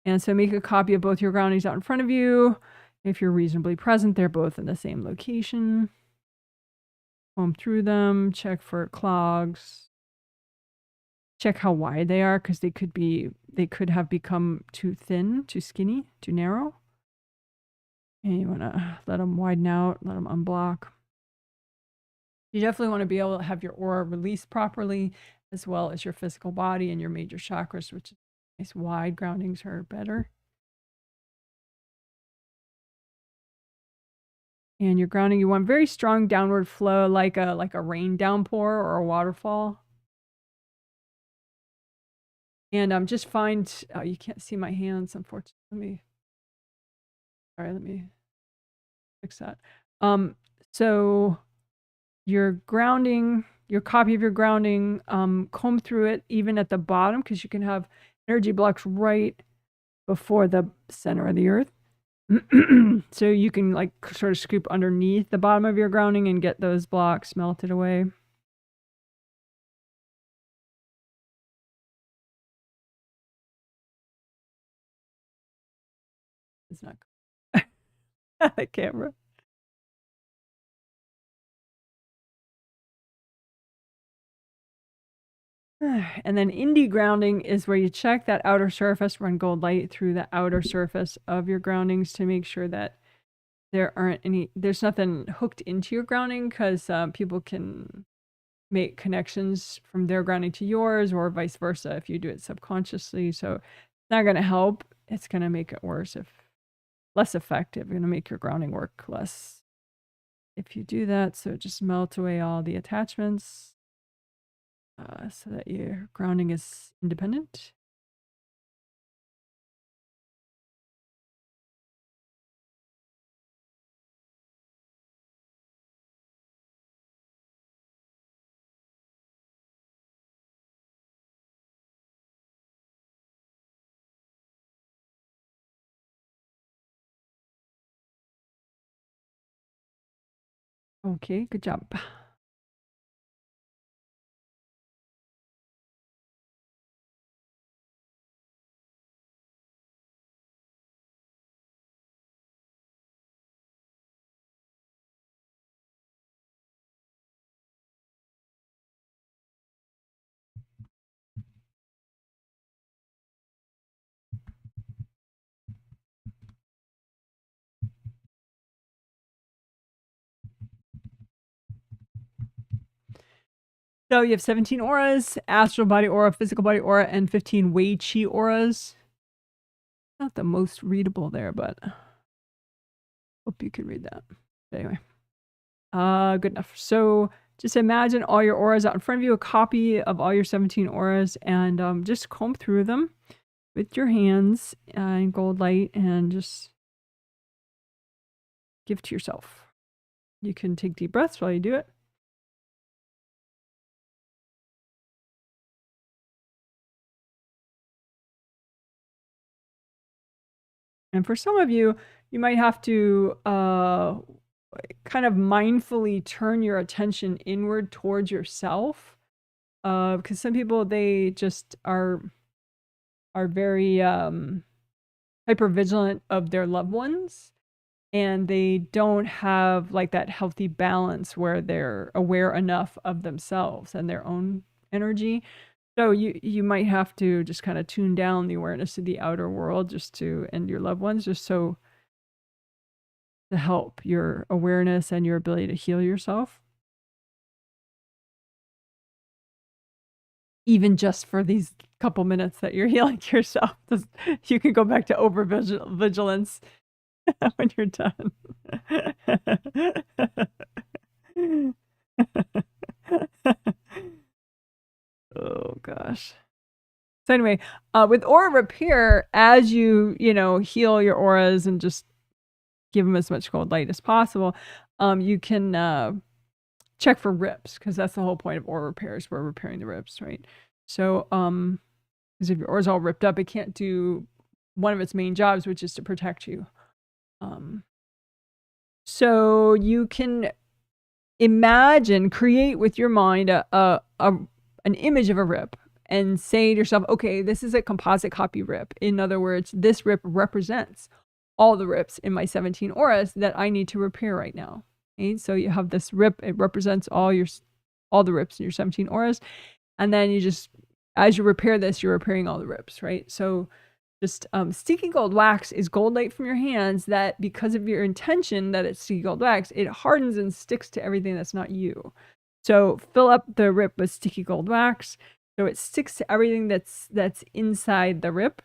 And so make a copy of both your groundings out in front of you. If you're reasonably present, they're both in the same location. Comb through them, check for clogs. Check how wide they are, because they could have become too thin, too skinny, too narrow. And you want to let them widen out, let them unblock. You definitely want to be able to have your aura released properly, as well as your physical body and your major chakras, which is nice wide groundings are better. And your grounding, you want very strong downward flow, like a rain downpour or a waterfall. And just find, oh, you can't see my hands, unfortunately. Let me fix that. So your grounding, your copy of your grounding, comb through it even at the bottom, because you can have energy blocks right before the center of the earth. So you can like sort of scoop underneath the bottom of your grounding and get those blocks melted away. It's not the camera. And then indie grounding is where you check that outer surface, run gold light through the outer surface of your groundings to make sure that there's nothing hooked into your grounding, because people can make connections from their grounding to yours or vice versa if you do it subconsciously. So it's not going to help. It's going to make it worse, if less effective. Going to make your grounding work less if you do that. So just melt away all the attachments so that your grounding is independent. Okay, good job. So you have 17 auras, astral body aura, physical body aura, and 15 Wei Chi auras. Not the most readable there, but hope you can read that. Anyway, good enough. So just imagine all your auras out in front of you, a copy of all your 17 auras, and just comb through them with your hands in gold light and just give to yourself. You can take deep breaths while you do it. And for some of you, you might have to kind of mindfully turn your attention inward towards yourself. Because some people, they just are very hyper vigilant of their loved ones, and they don't have like that healthy balance where they're aware enough of themselves and their own energy. So you might have to just kind of tune down the awareness of the outer world and your loved ones, just so to help your awareness and your ability to heal yourself. Even just for these couple minutes that you're healing yourself, you can go back to over vigilance when you're done. Oh gosh. So anyway, with aura repair, as you heal your auras and just give them as much gold light as possible, you can check for rips, because that's the whole point of aura repair, is we're repairing the rips, right? So because if your aura's all ripped up, it can't do one of its main jobs, which is to protect you. So you can create with your mind an image of a rip. and say to yourself, okay, this is a composite copy rip. In other words, this rip represents all the rips in my 17 auras that I need to repair right now. Okay? So you have this rip, it represents all the rips in your 17 auras. And then you just, as you repair this, you're repairing all the rips, right? So just sticky gold wax is gold light from your hands that, because of your intention that it's sticky gold wax, it hardens and sticks to everything that's not you. So fill up the rip with sticky gold wax, so it sticks to everything that's inside the rip.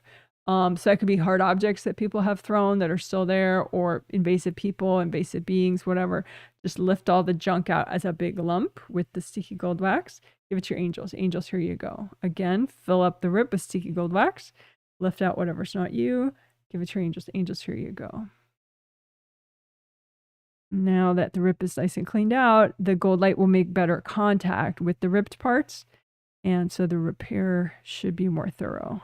So that could be hard objects that people have thrown that are still there, or invasive people, invasive beings, whatever. Just lift all the junk out as a big lump with the sticky gold wax. Give it to your angels. Angels, here you go. Again, fill up the rip with sticky gold wax. Lift out whatever's not you. Give it to your angels. Angels, here you go. Now that the rip is nice and cleaned out, the gold light will make better contact with the ripped parts. And so the repair should be more thorough.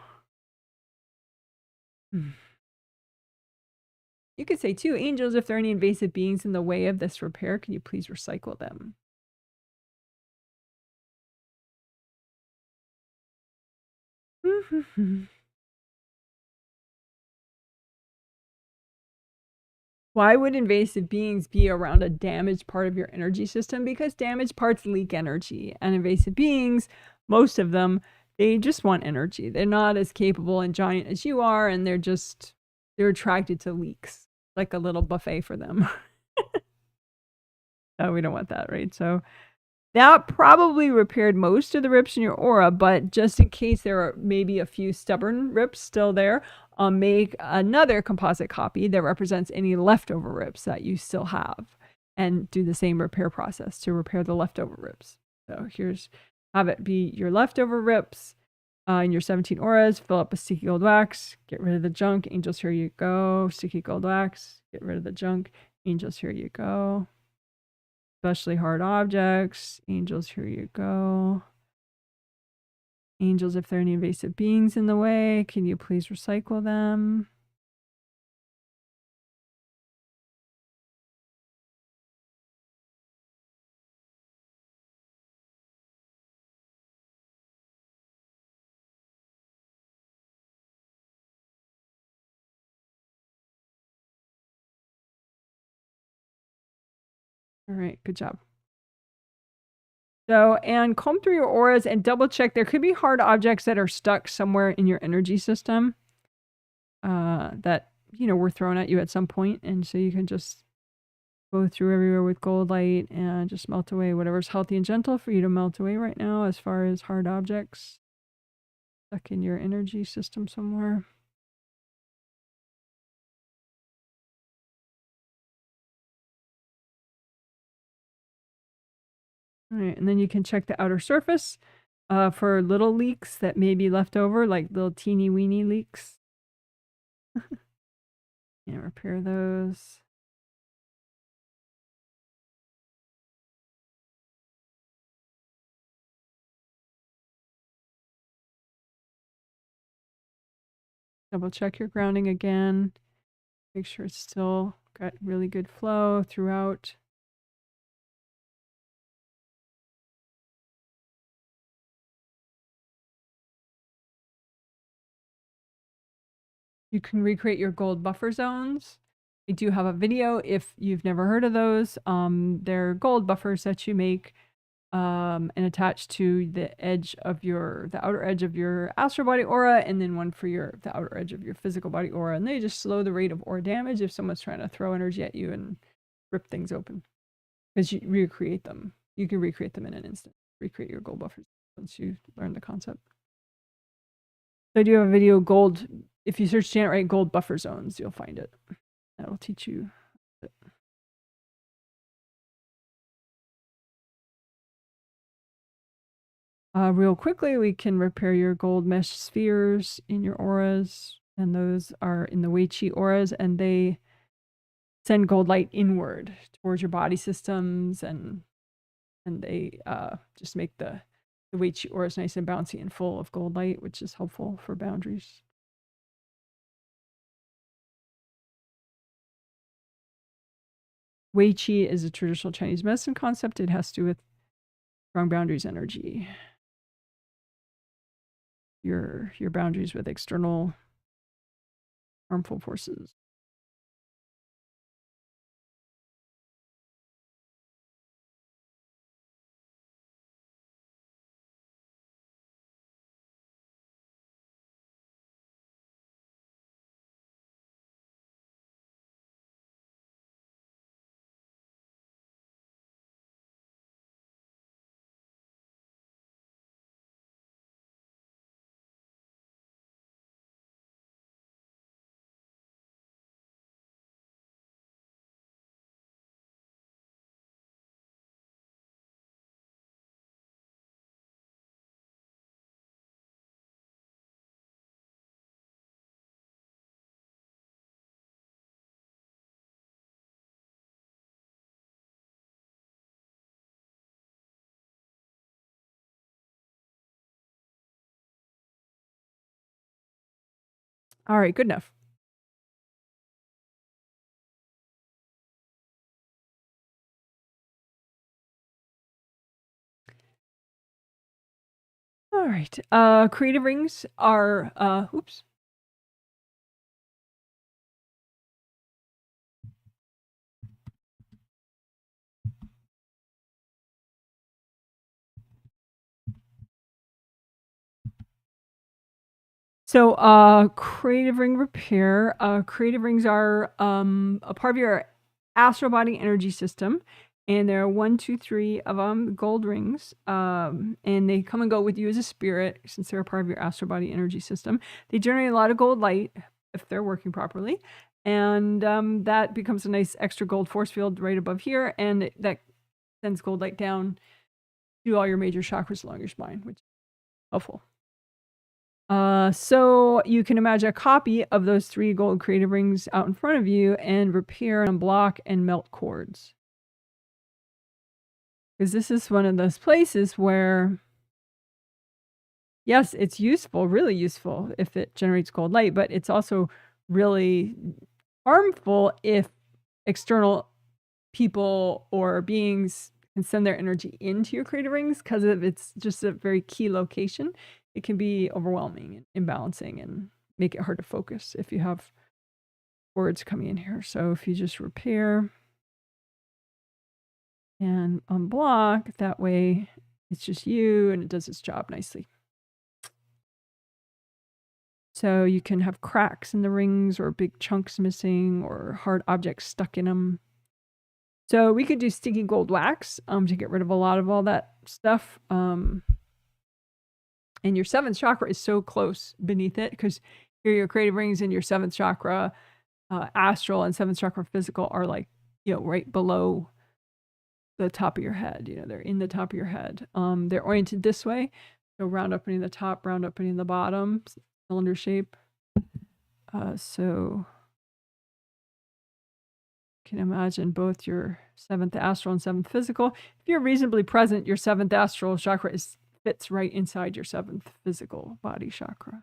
You could say too, angels, if there are any invasive beings in the way of this repair, can you please recycle them? Why would invasive beings be around a damaged part of your energy system? Because damaged parts leak energy, and invasive beings, most of them, they just want energy. They're not as capable and giant as you are, and they're attracted to leaks, like a little buffet for them. Oh, we don't want that, right? So that probably repaired most of the rips in your aura, but just in case there are maybe a few stubborn rips still there, make another composite copy that represents any leftover rips that you still have, and do the same repair process to repair the leftover rips. So have it be your leftover rips in your 17 auras. Fill up with sticky gold wax. Get rid of the junk. Angels, here you go. Sticky gold wax. Get rid of the junk. Angels, here you go. Especially hard objects. Angels, here you go. Angels, if there are any invasive beings in the way, can you please recycle them? All right, good job. So, and comb through your auras and double check. There could be hard objects that are stuck somewhere in your energy system that, were thrown at you at some point. And so you can just go through everywhere with gold light and just melt away whatever's healthy and gentle for you to melt away right now as far as hard objects stuck in your energy system somewhere. All right, and then you can check the outer surface for little leaks that may be left over, like little teeny weeny leaks. Yeah, repair those. Double check your grounding again. Make sure it's still got really good flow throughout. You can recreate your gold buffer zones. I do have a video if you've never heard of those. They're gold buffers that you make and attach to the outer edge of your astral body aura, and then one for the outer edge of your physical body aura. And they just slow the rate of aura damage if someone's trying to throw energy at you and rip things open. Because you recreate them. You can recreate them in an instant. Recreate your gold buffers once you learn the concept. So I do have a video, gold. If you search Janet Wright gold buffer zones, you'll find it. That'll teach you. Real quickly, we can repair your gold mesh spheres in your auras, and those are in the Wei Qi auras, and they send gold light inward towards your body systems, and they just make the Wei Qi auras nice and bouncy and full of gold light, which is helpful for boundaries. Wei Qi is a traditional Chinese medicine concept. It has to do with strong boundaries energy. your boundaries with external harmful forces. All right, good enough. All right. Creative rings are oops. So creative ring repair. Creative rings are a part of your astral body energy system. And there are 1, 2, 3 of them, gold rings. And they come and go with you as a spirit since they're a part of your astral body energy system. They generate a lot of gold light if they're working properly. And that becomes a nice extra gold force field right above here. And that sends gold light down to all your major chakras along your spine, which is helpful. So you can imagine a copy of those 3 gold creative rings out in front of you and repair and unblock and melt cords. Because this is one of those places where, yes, it's useful, really useful if it generates gold light, but it's also really harmful if external people or beings can send their energy into your creative rings because it's just a very key location. It can be overwhelming and imbalancing and make it hard to focus if you have words coming in here. So if you just repair and unblock, that way it's just you and it does its job nicely. So you can have cracks in the rings or big chunks missing or hard objects stuck in them. So we could do sticky gold wax to get rid of a lot of all that stuff. And your 7th chakra is so close beneath it because here your creative rings and your 7th chakra astral and 7th chakra physical are like, right below the top of your head. They're in the top of your head. They're oriented this way. So round opening the top, round opening the bottom, cylinder shape. So you can imagine both your 7th astral and 7th physical. If you're reasonably present, your 7th astral chakra fits right inside your 7th physical body chakra.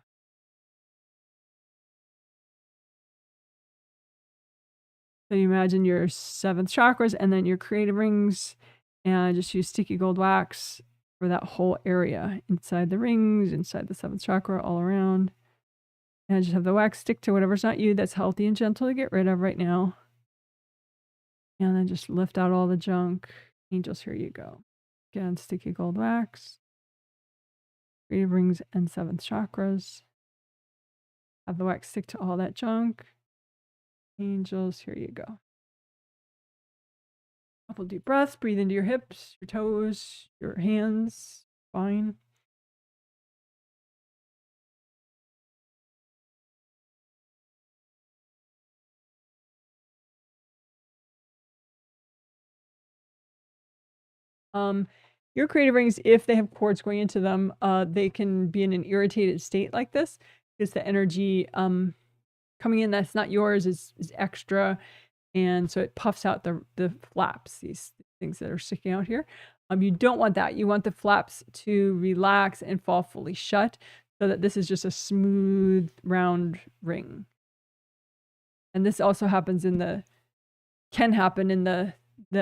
So you imagine your 7th chakras and then your creative rings, and just use sticky gold wax for that whole area inside the rings, inside the 7th chakra, all around. And just have the wax stick to whatever's not you that's healthy and gentle to get rid of right now. And then just lift out all the junk. Angels, here you go. Again, sticky gold wax, creative rings, and 7th chakras. Have the wax stick to all that junk. Angels, here you go. Couple deep breaths. Breathe into your hips, your toes, your hands. Fine. Your creative rings, if they have cords going into them, they can be in an irritated state like this because the energy coming in that's not yours is extra, and so it puffs out the flaps, these things that are sticking out here. You don't want that. You want the flaps to relax and fall fully shut so that this is just a smooth, round ring. And this also happens can happen in the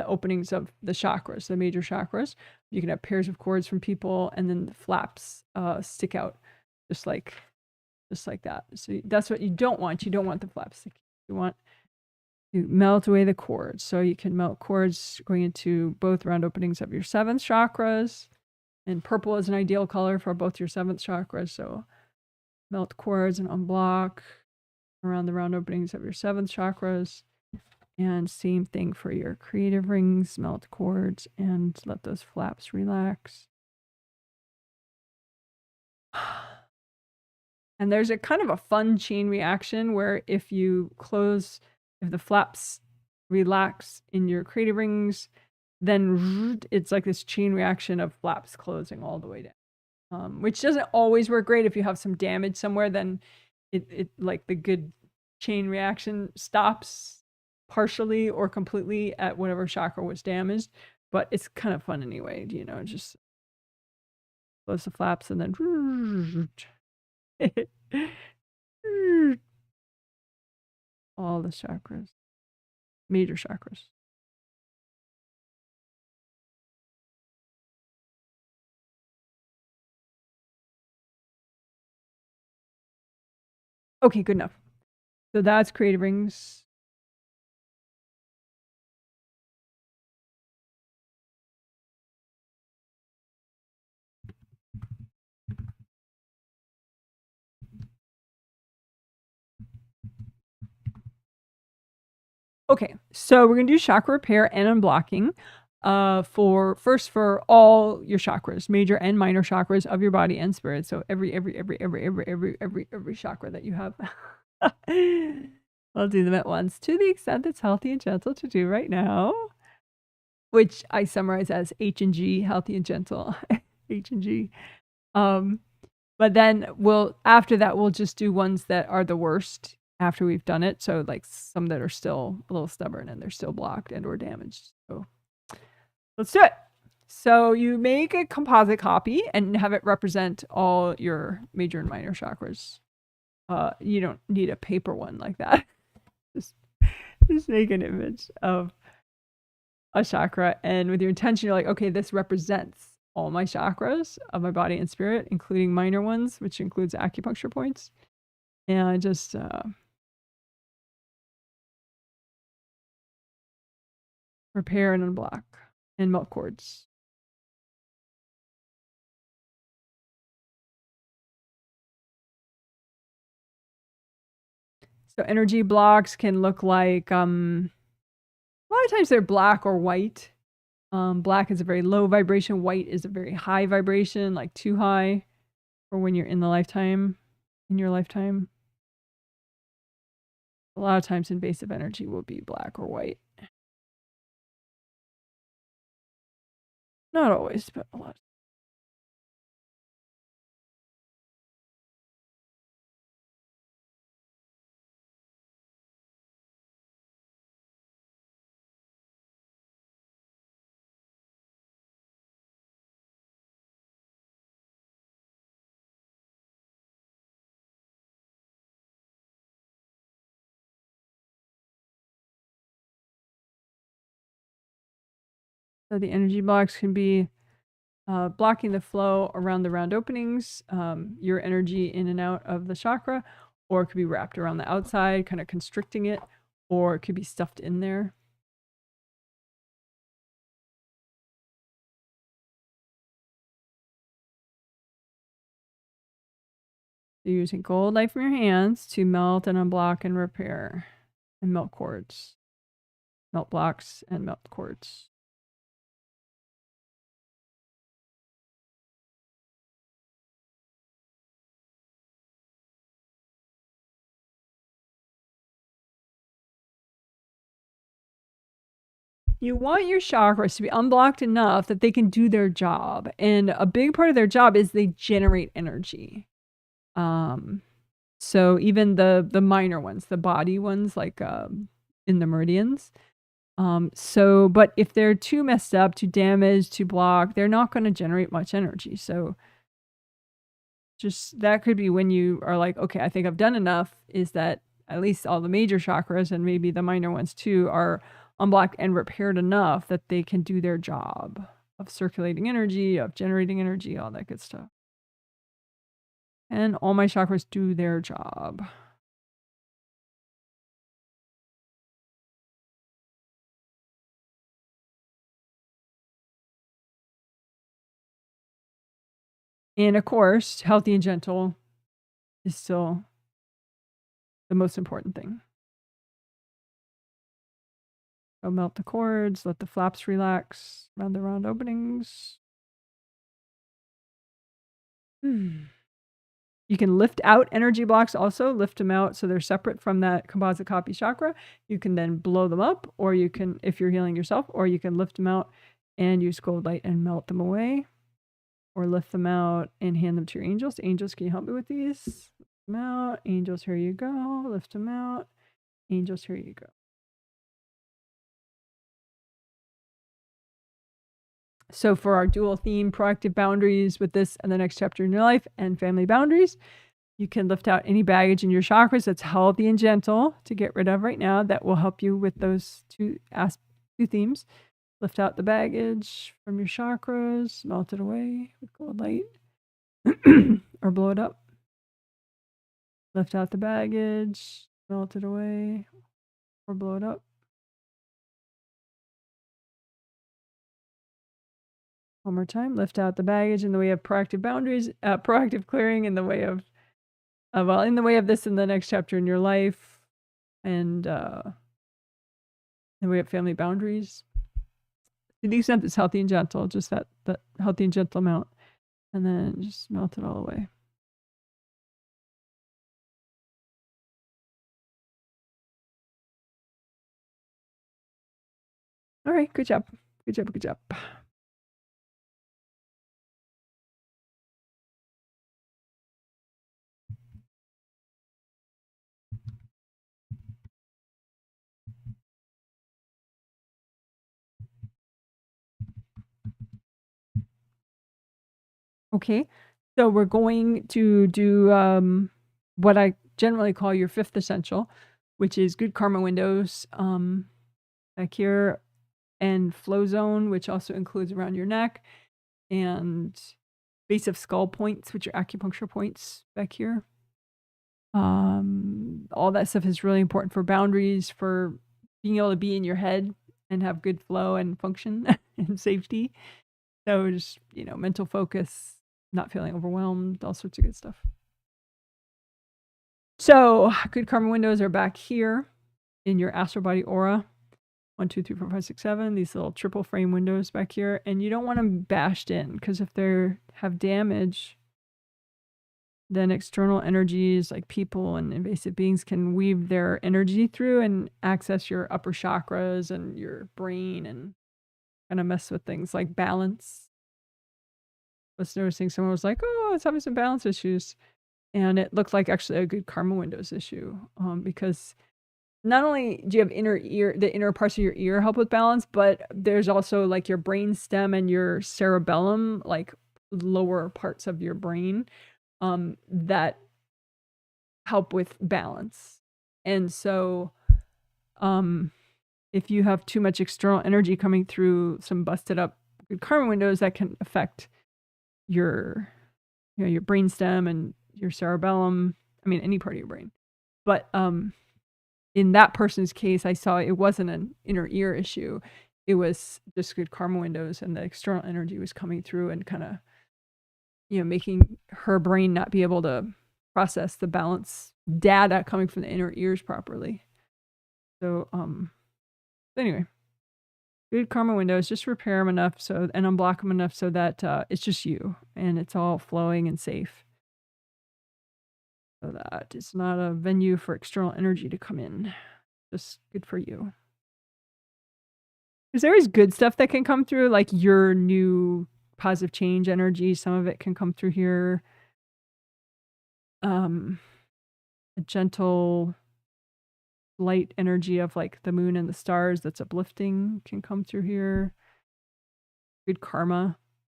openings of the chakras, the major chakras. You can have pairs of cords from people and then the flaps stick out just like that. So that's what you don't want. You don't want the flaps. You want to melt away the cords. So you can melt cords going into both round openings of your 7th chakras. And purple is an ideal color for both your 7th chakras. So melt cords and unblock around the round openings of your 7th chakras. And same thing for your creative rings, melt cords, and let those flaps relax. And there's a kind of a fun chain reaction where if the flaps relax in your creative rings, then it's like this chain reaction of flaps closing all the way down, which doesn't always work great. If you have some damage somewhere, then it like the good chain reaction stops partially or completely at whatever chakra was damaged. But it's kind of fun anyway, just close the flaps and then all the chakras, major chakras. Okay, good enough. So that's creative rings. Okay, so we're gonna do chakra repair and unblocking for all your chakras, major and minor chakras of your body and spirit. So every chakra that you have. I'll do them at once to the extent that's healthy and gentle to do right now, which I summarize as H and G, healthy and gentle. H and G. But then after that we'll just do ones that are the worst after we've done it. So like some that are still a little stubborn and they're still blocked and or damaged. So let's do it. So you make a composite copy and have it represent all your major and minor chakras. You don't need a paper one like that. Just make an image of a chakra, and with your intention, you're like, okay, this represents all my chakras of my body and spirit, including minor ones, which includes acupuncture points. And I just repair and unblock and melt cords. So energy blocks can look like a lot of times they're black or white. Black is a very low vibration. White is a very high vibration, like too high for when you're in your lifetime. A lot of times invasive energy will be black or white. Not always, but a lot. So the energy blocks can be blocking the flow around the round openings, your energy in and out of the chakra, or it could be wrapped around the outside, kind of constricting it, or it could be stuffed in there. So you're using gold light from your hands to melt and unblock and repair and melt cords. Melt blocks and melt cords. You want your chakras to be unblocked enough that they can do their job. And a big part of their job is they generate energy. So even the minor ones, the body ones, like in the meridians. But if they're too messed up, too damaged, too blocked, they're not going to generate much energy. So just that could be when you are like, okay, I think I've done enough, is that at least all the major chakras and maybe the minor ones too are unblocked and repaired enough that they can do their job of circulating energy, of generating energy, all that good stuff. Can all my chakras do their job? And of course, healthy and gentle is still the most important thing. So melt the cords, let the flaps relax around the round openings. You can lift out energy blocks also, lift them out so they're separate from that composite copy chakra. You can then blow them up, or you can, if you're healing yourself, or you can lift them out and use gold light and melt them away, or lift them out and hand them to your angels. Angels, can you help me with these? Lift them out. Angels, here you go. Lift them out. Angels, here you go. So for our dual theme, proactive boundaries with this and the next chapter in your life, and family boundaries, you can lift out any baggage in your chakras that's healthy and gentle to get rid of right now. That will help you with those two themes. Lift out the baggage from your chakras, melt it away with gold light, or blow it up. Lift out the baggage, melt it away, or blow it up. One more time. Lift out the baggage in the way of proactive boundaries, proactive clearing in the way of, in the way of this in the next chapter in your life, and in the way of family boundaries. To the extent it's healthy and gentle, just that healthy and gentle amount, and then just melt it all away. All right, good job. Good job, good job. Okay, so we're going to do what I generally call your fifth essential, which is good karma windows back here, and flow zone, which also includes around your neck, and base of skull points, which are acupuncture points back here. All that stuff is really important for boundaries, for being able to be in your head and have good flow and function and safety. So just, mental focus, not feeling overwhelmed, all sorts of good stuff. So good karma windows are back here in your astral body aura. 1, 2, 3, 4, 5, 6, 7. These little triple frame windows back here. And you don't want them bashed in, because if they have damage, then external energies like people and invasive beings can weave their energy through and access your upper chakras and your brain and kind of mess with things like balance. I was noticing someone was like, oh, I was having some balance issues. And it looked like actually a good karma windows issue, because not only do you have the inner parts of your ear help with balance, but there's also like your brain stem and your cerebellum, like lower parts of your brain, that help with balance. And so if you have too much external energy coming through some busted up good karma windows, that can affect your your brain stem and your cerebellum. I mean, any part of your brain. But in that person's case, I saw it wasn't an inner ear issue. It was just good karma windows, and the external energy was coming through and kind of, making her brain not be able to process the balance data coming from the inner ears properly. So, anyway, good karma windows, just repair them enough and unblock them enough so that it's just you and it's all flowing and safe. So that it's not a venue for external energy to come in. Just good for you. Because there is good stuff that can come through, like your new positive change energy. Some of it can come through here. A gentle light energy of like the moon and the stars that's uplifting can come through here. Good karma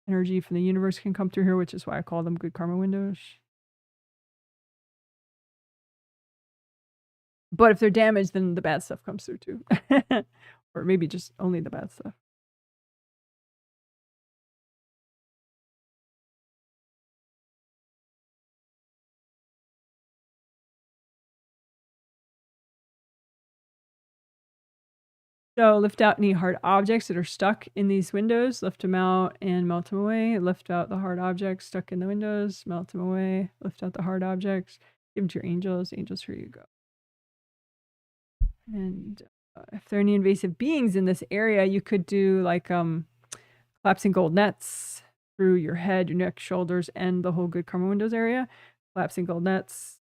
energy from the universe can come through here, which is why I call them good karma windows. But if they're damaged, then the bad stuff comes through too. Or maybe just only the bad stuff. So lift out any hard objects that are stuck in these windows, lift them out and melt them away. Lift out the hard objects stuck in the windows, melt them away. Lift out the hard objects, give them to your angels. Angels, here you go. And if there are any invasive beings in this area, you could do like collapsing gold nets through your head, your neck, shoulders, and the whole good karma windows area. Collapsing gold nets.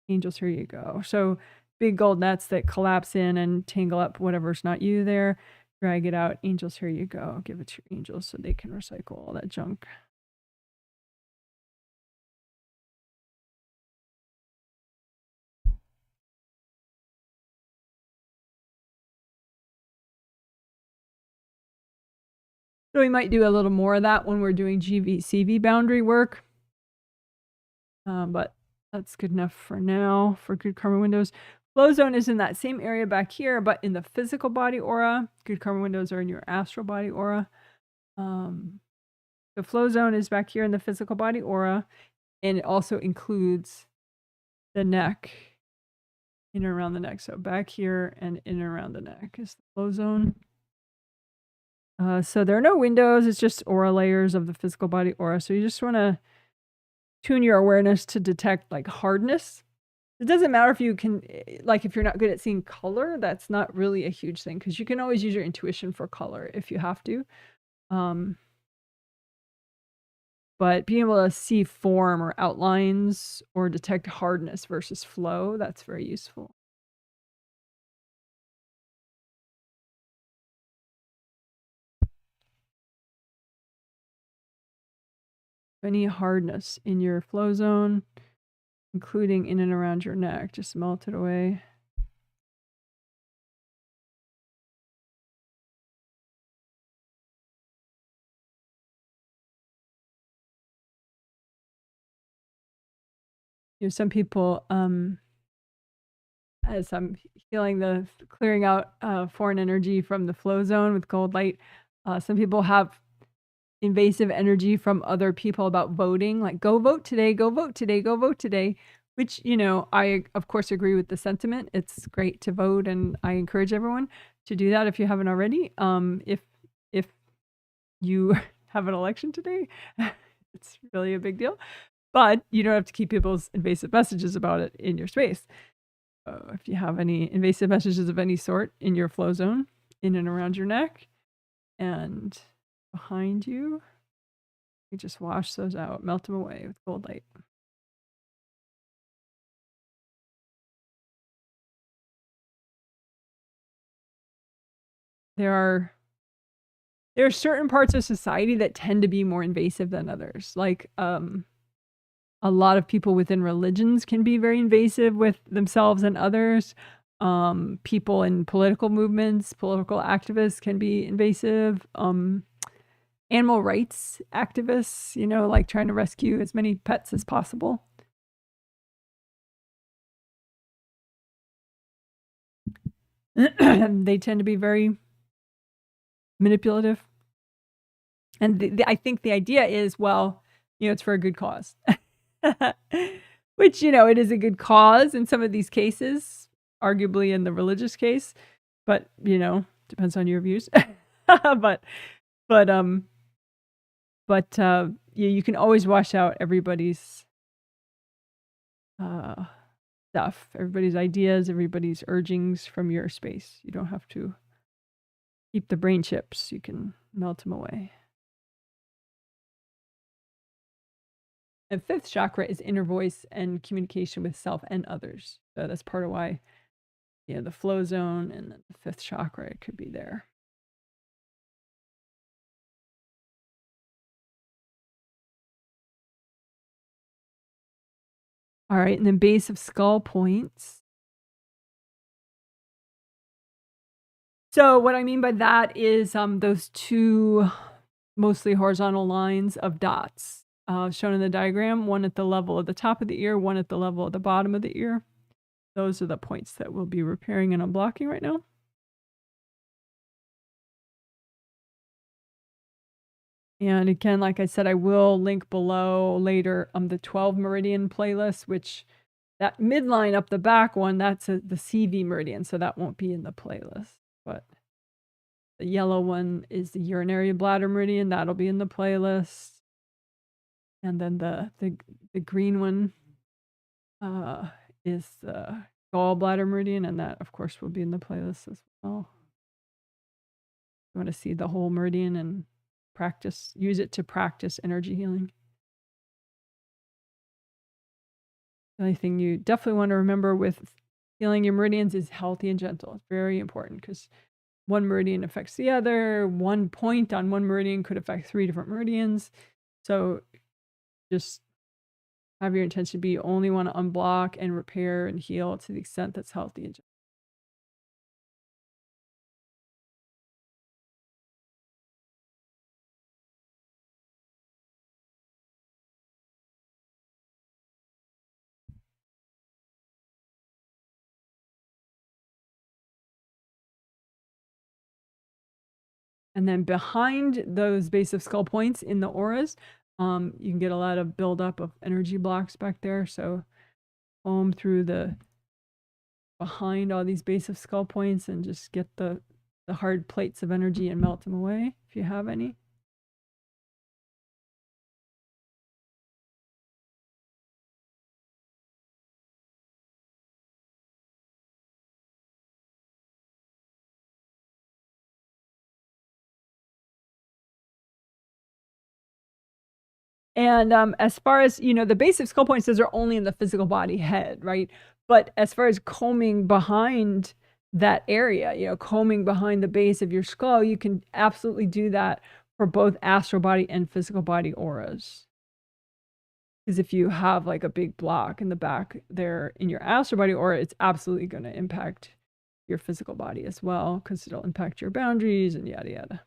Angels, here you go. So big gold nets that collapse in and tangle up whatever's not you there. Drag it out. Angels, here you go. Give it to your angels so they can recycle all that junk. So we might do a little more of that when we're doing GV-CV boundary work. But that's good enough for now for good karma windows. Flow zone is in that same area back here, but in the physical body aura. Good karma windows are in your astral body aura. The flow zone is back here in the physical body aura, and it also includes the neck, in and around the neck. So back here and in and around the neck is the flow zone. So there are no windows. It's just aura layers of the physical body aura. So you just want to tune your awareness to detect like hardness. It doesn't matter if you can, like if you're not good at seeing color, that's not really a huge thing because you can always use your intuition for color if you have to. But being able to see form or outlines or detect hardness versus flow, that's very useful. Any hardness in your flow zone, including in and around your neck, just melt it away. You know, some people, as I'm healing clearing out foreign energy from the flow zone with gold light, some people have invasive energy from other people about voting, like go vote today, go vote today, go vote today, which, you know, I of course agree with the sentiment. It's great to vote, and I encourage everyone to do that if you haven't already. If you have an election today, it's really a big deal, but you don't have to keep people's invasive messages about it in your space. If you have any invasive messages of any sort in your flow zone, in and around your neck and behind you, you just wash those out, melt them away with gold light. There are certain parts of society that tend to be more invasive than others. Like a lot of people within religions can be very invasive with themselves and others. People in political movements, political activists can be invasive. Animal rights activists, you know, like trying to rescue as many pets as possible. They tend to be very manipulative. And I think the idea is, well, you know, it's for a good cause. Which, you know, it is a good cause in some of these cases, arguably in the religious case, but, you know, depends on your views. but you can always wash out everybody's stuff, everybody's ideas, everybody's urgings from your space. You don't have to keep the brain chips. You can melt them away. And fifth chakra is inner voice and communication with self and others. So that's part of why, you know, the flow zone and the fifth chakra, it could be there. All right, and then base of skull points. So what I mean by that is those two mostly horizontal lines of dots shown in the diagram, one at the level of the top of the ear, one at the level of the bottom of the ear. Those are the points that we'll be repairing and unblocking right now. And again, like I said, I will link below later the 12 meridian playlist, which that midline up the back one, that's the CV meridian, so that won't be in the playlist. But The yellow one is the urinary bladder meridian. That'll be in the playlist. And then the green one is the gallbladder meridian, and that, of course, will be in the playlist as well. You want to see the whole meridian and use it to practice energy healing. The only thing you definitely want to remember with healing your meridians is healthy and gentle. It's very important because one meridian affects the other. One point on one meridian could affect 3 different meridians. So just have your intention be you only want to unblock and repair and heal to the extent that's healthy and gentle. And then behind those base of skull points in the auras, you can get a lot of buildup of energy blocks back there. So comb through behind all these base of skull points and just get the hard plates of energy and melt them away if you have any. And as far as, the base of skull points, those are only in the physical body head, right? But as far as combing behind that area, combing behind the base of your skull, you can absolutely do that for both astral body and physical body auras. Because if you have like a big block in the back there in your astral body aura, it's absolutely going to impact your physical body as well, because it'll impact your boundaries and yada yada.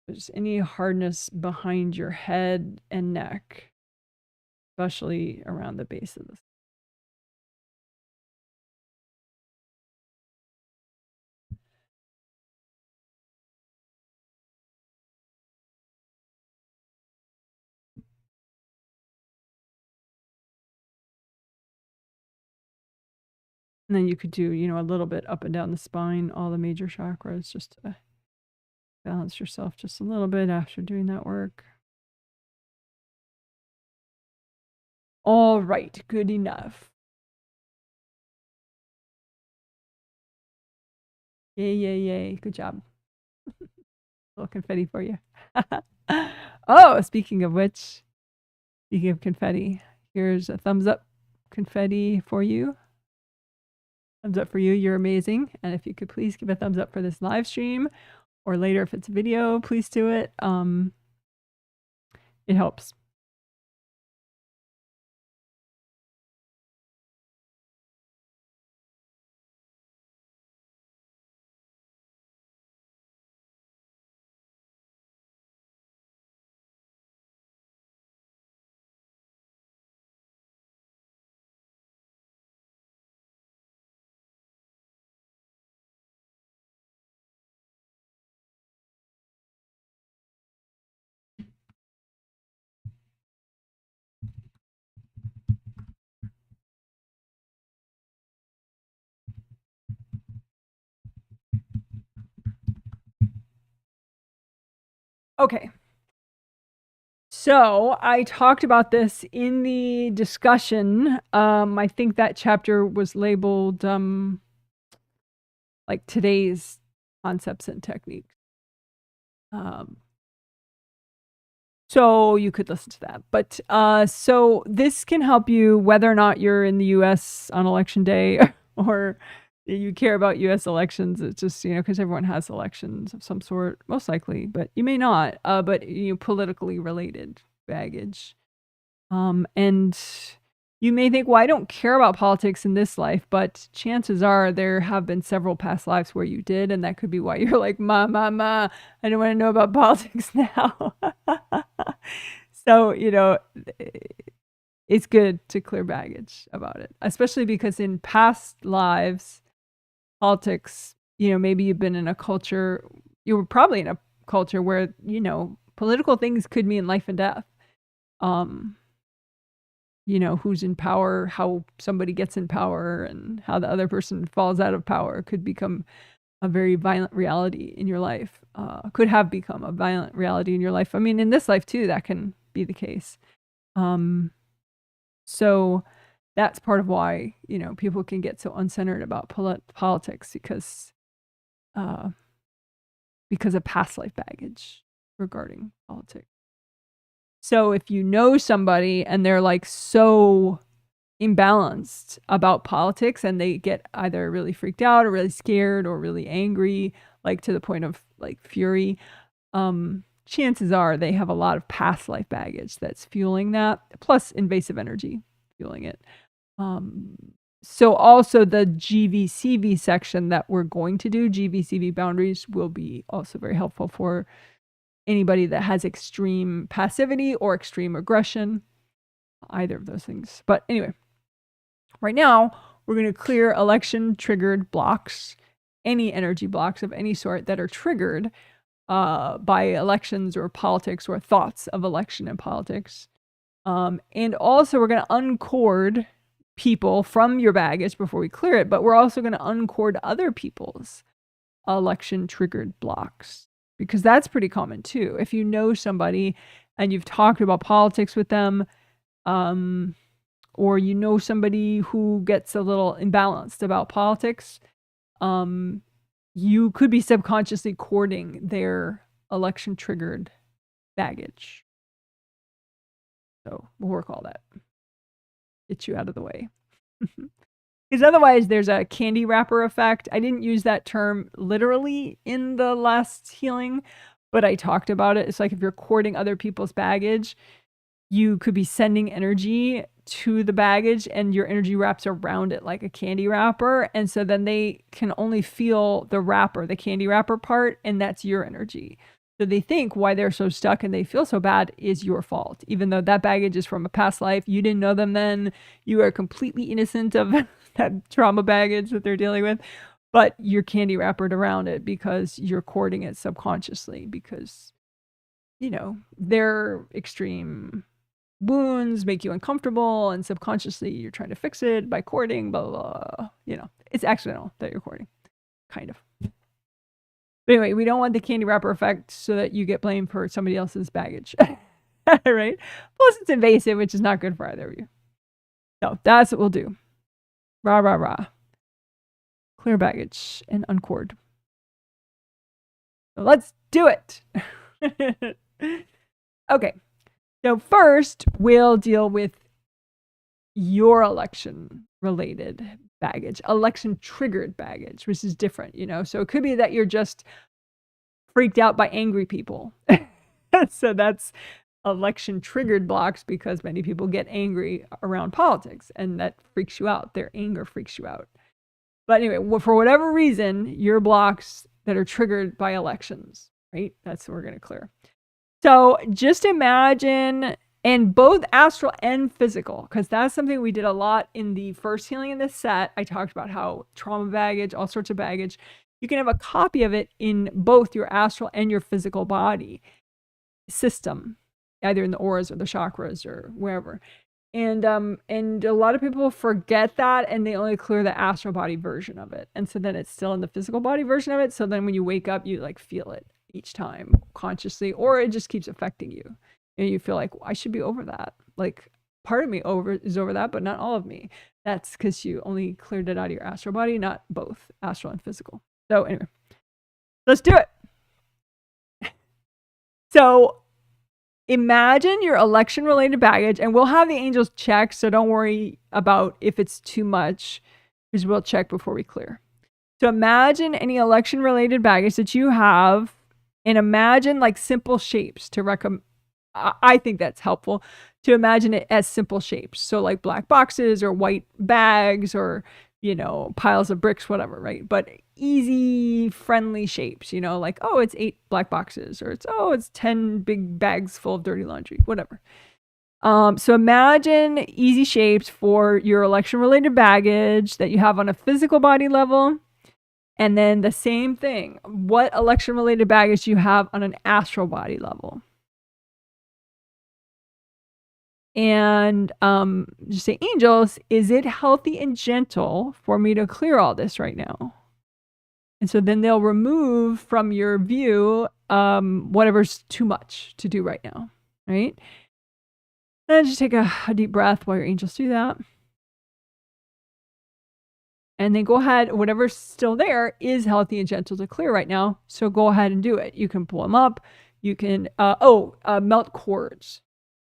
Just any hardness behind your head and neck, especially around the base of this. And then you could do, a little bit up and down the spine, all the major chakras, just to balance yourself just a little bit after doing that work. All right, good enough. Yay, yay, yay. Good job. A little confetti for you. Oh, speaking of which, speaking of confetti, here's a thumbs up confetti for you. Thumbs up for you. You're amazing. And if you could please give a thumbs up for this live stream, or later if it's a video, please do it. It helps. Okay. So I talked about this in the discussion. I think that chapter was labeled like today's concepts and techniques. So you could listen to that. But so this can help you whether or not you're in the US on election day or you care about US elections. It's just, because everyone has elections of some sort, most likely, but you may not, but politically related baggage. And you may think, well, I don't care about politics in this life, but chances are there have been several past lives where you did, and that could be why you're like, ma, I don't want to know about politics now. So, it's good to clear baggage about it, especially because in past lives, politics, maybe you've been in a culture, you were probably in a culture where, political things could mean life and death. Who's in power, how somebody gets in power, and how the other person falls out of power could become a very violent reality in your life, could have become a violent reality in your life. I mean, in this life too, that can be the case. So that's part of why, you know, people can get so uncentered about politics because of past life baggage regarding politics. So if you know somebody and they're like so imbalanced about politics and they get either really freaked out or really scared or really angry, like to the point of like fury, chances are they have a lot of past life baggage that's fueling that, plus invasive energy fueling it. So also the GVCV section that we're going to do, GVCV boundaries, will be also very helpful for anybody that has extreme passivity or extreme aggression, either of those things. But anyway, right now we're going to clear election triggered blocks, any energy blocks of any sort that are triggered by elections or politics or thoughts of election and politics. And also we're going to uncord people from your baggage before we clear it, but we're also going to uncord other people's election triggered blocks, because that's pretty common too. If you know somebody and you've talked about politics with them, or you know somebody who gets a little imbalanced about politics, you could be subconsciously cording their election triggered baggage. So we'll work all that. Get you out of the way. Because otherwise there's a candy wrapper effect. I didn't use that term literally in the last healing, but I talked about it. It's like if you're cording other people's baggage, you could be sending energy to the baggage and your energy wraps around it like a candy wrapper. And so then they can only feel the wrapper, the candy wrapper part, and that's your energy. So they think why they're so stuck and they feel so bad is your fault, even though that baggage is from a past life. You didn't know them then. You are completely innocent of that trauma baggage that they're dealing with, but you're candy wrappered around it because you're cording it subconsciously because, you know, their extreme wounds make you uncomfortable and subconsciously you're trying to fix it by cording, blah, blah, blah. You know, it's accidental that you're cording, kind of. But anyway, we don't want the candy wrapper effect so that you get blamed for somebody else's baggage, right? Plus it's invasive, which is not good for either of you. So that's what we'll do. Rah, rah, rah. Clear baggage and uncord. So let's do it. Okay. So first, we'll deal with your election-related baggage, election-triggered baggage, which is different, you know? So it could be that you're just freaked out by angry people. So that's election-triggered blocks because many people get angry around politics, and that freaks you out. Their anger freaks you out. But anyway, for whatever reason, your blocks that are triggered by elections, right? That's what we're going to clear. So just imagine, and both astral and physical, because that's something we did a lot in the first healing in this set. I talked about how trauma baggage, all sorts of baggage, you can have a copy of it in both your astral and your physical body system, either in the auras or the chakras or wherever. And a lot of people forget that and they only clear the astral body version of it. And so then it's still in the physical body version of it. So then when you wake up, you like feel it each time consciously, or it just keeps affecting you. And you feel like, well, I should be over that. Like part of me is over that, but not all of me. That's because you only cleared it out of your astral body, not both astral and physical. So anyway, let's do it. So imagine your election-related baggage, and we'll have the angels check, so don't worry about if it's too much, because we'll check before we clear. So imagine any election-related baggage that you have, and imagine like simple shapes to recommend. I think that's helpful to imagine it as simple shapes. So like black boxes or white bags or, you know, piles of bricks, whatever, right? But easy, friendly shapes, you know, like, oh, it's 8 black boxes, or it's 10 big bags full of dirty laundry, whatever. So imagine easy shapes for your election-related baggage that you have on a physical body level. And then the same thing, what election-related baggage you have on an astral body level. And just say, angels, is it healthy and gentle for me to clear all this right now? And so then they'll remove from your view whatever's too much to do right now, right? And just take a deep breath while your angels do that. And then go ahead, whatever's still there is healthy and gentle to clear right now. So go ahead and do it. You can pull them up. You can, melt cords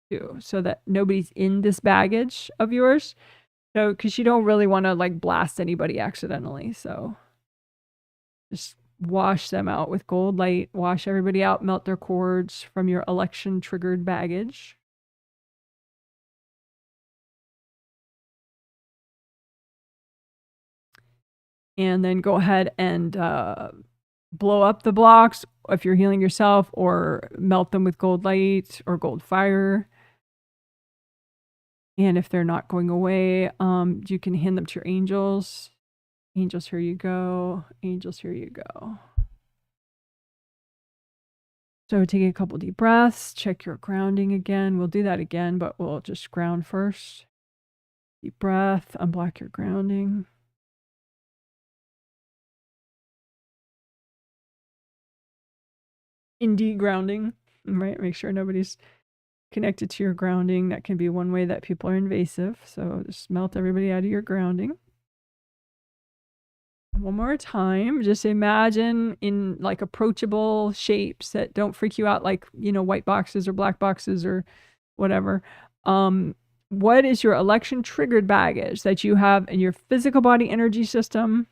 too, so that nobody's in this baggage of yours. So, because you don't really want to like blast anybody accidentally. So just wash them out with gold light, wash everybody out, melt their cords from your election triggered baggage. And then go ahead and blow up the blocks if you're healing yourself, or melt them with gold light or gold fire. And if they're not going away, you can hand them to your angels. Angels, here you go. Angels, here you go. So take a couple deep breaths, check your grounding again. We'll do that again, but we'll just ground first. Deep breath, unblock your grounding. In de-grounding, right? Make sure nobody's connected to your grounding. That can be one way that people are invasive. So just melt everybody out of your grounding. One more time, just imagine in like approachable shapes that don't freak you out, like, you know, white boxes or black boxes or whatever. What is your election triggered baggage that you have in your physical body energy system?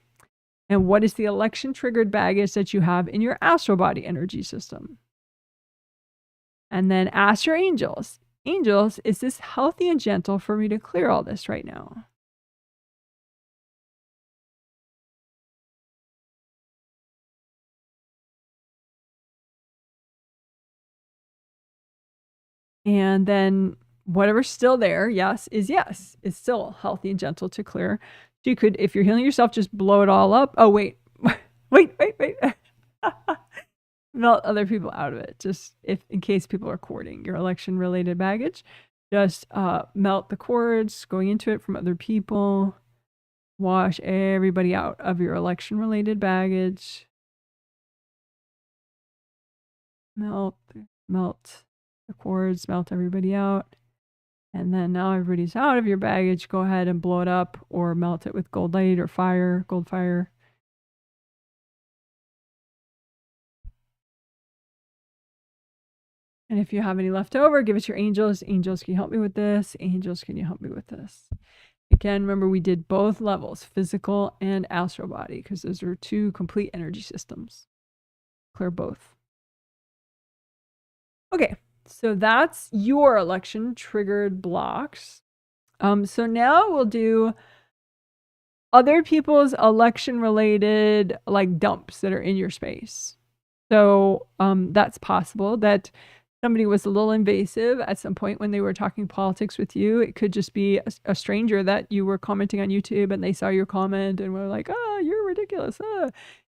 And what is the election triggered baggage that you have in your astral body energy system? And then ask your angels, angels, is this healthy and gentle for me to clear all this right now? And then whatever's still there, yes, is still healthy and gentle to clear. So you could, if you're healing yourself, just blow it all up. Oh, wait. wait. Melt other people out of it. Just in case people are courting your election related baggage, just melt the cords going into it from other people. Wash everybody out of your election related baggage. Melt the cords, melt everybody out. And then now everybody's out of your baggage, go ahead and blow it up or melt it with gold light or fire, gold fire. And if you have any left over, give it to your angels. Angels, can you help me with this? Angels, can you help me with this? Again, remember we did both levels, physical and astral body, because those are two complete energy systems. Clear both. Okay, so that's your election triggered blocks. So now we'll do other people's election related like dumps that are in your space. So that's possible that somebody was a little invasive at some point when they were talking politics with you. It could just be a stranger that you were commenting on YouTube and they saw your comment and were like, oh, you're ridiculous.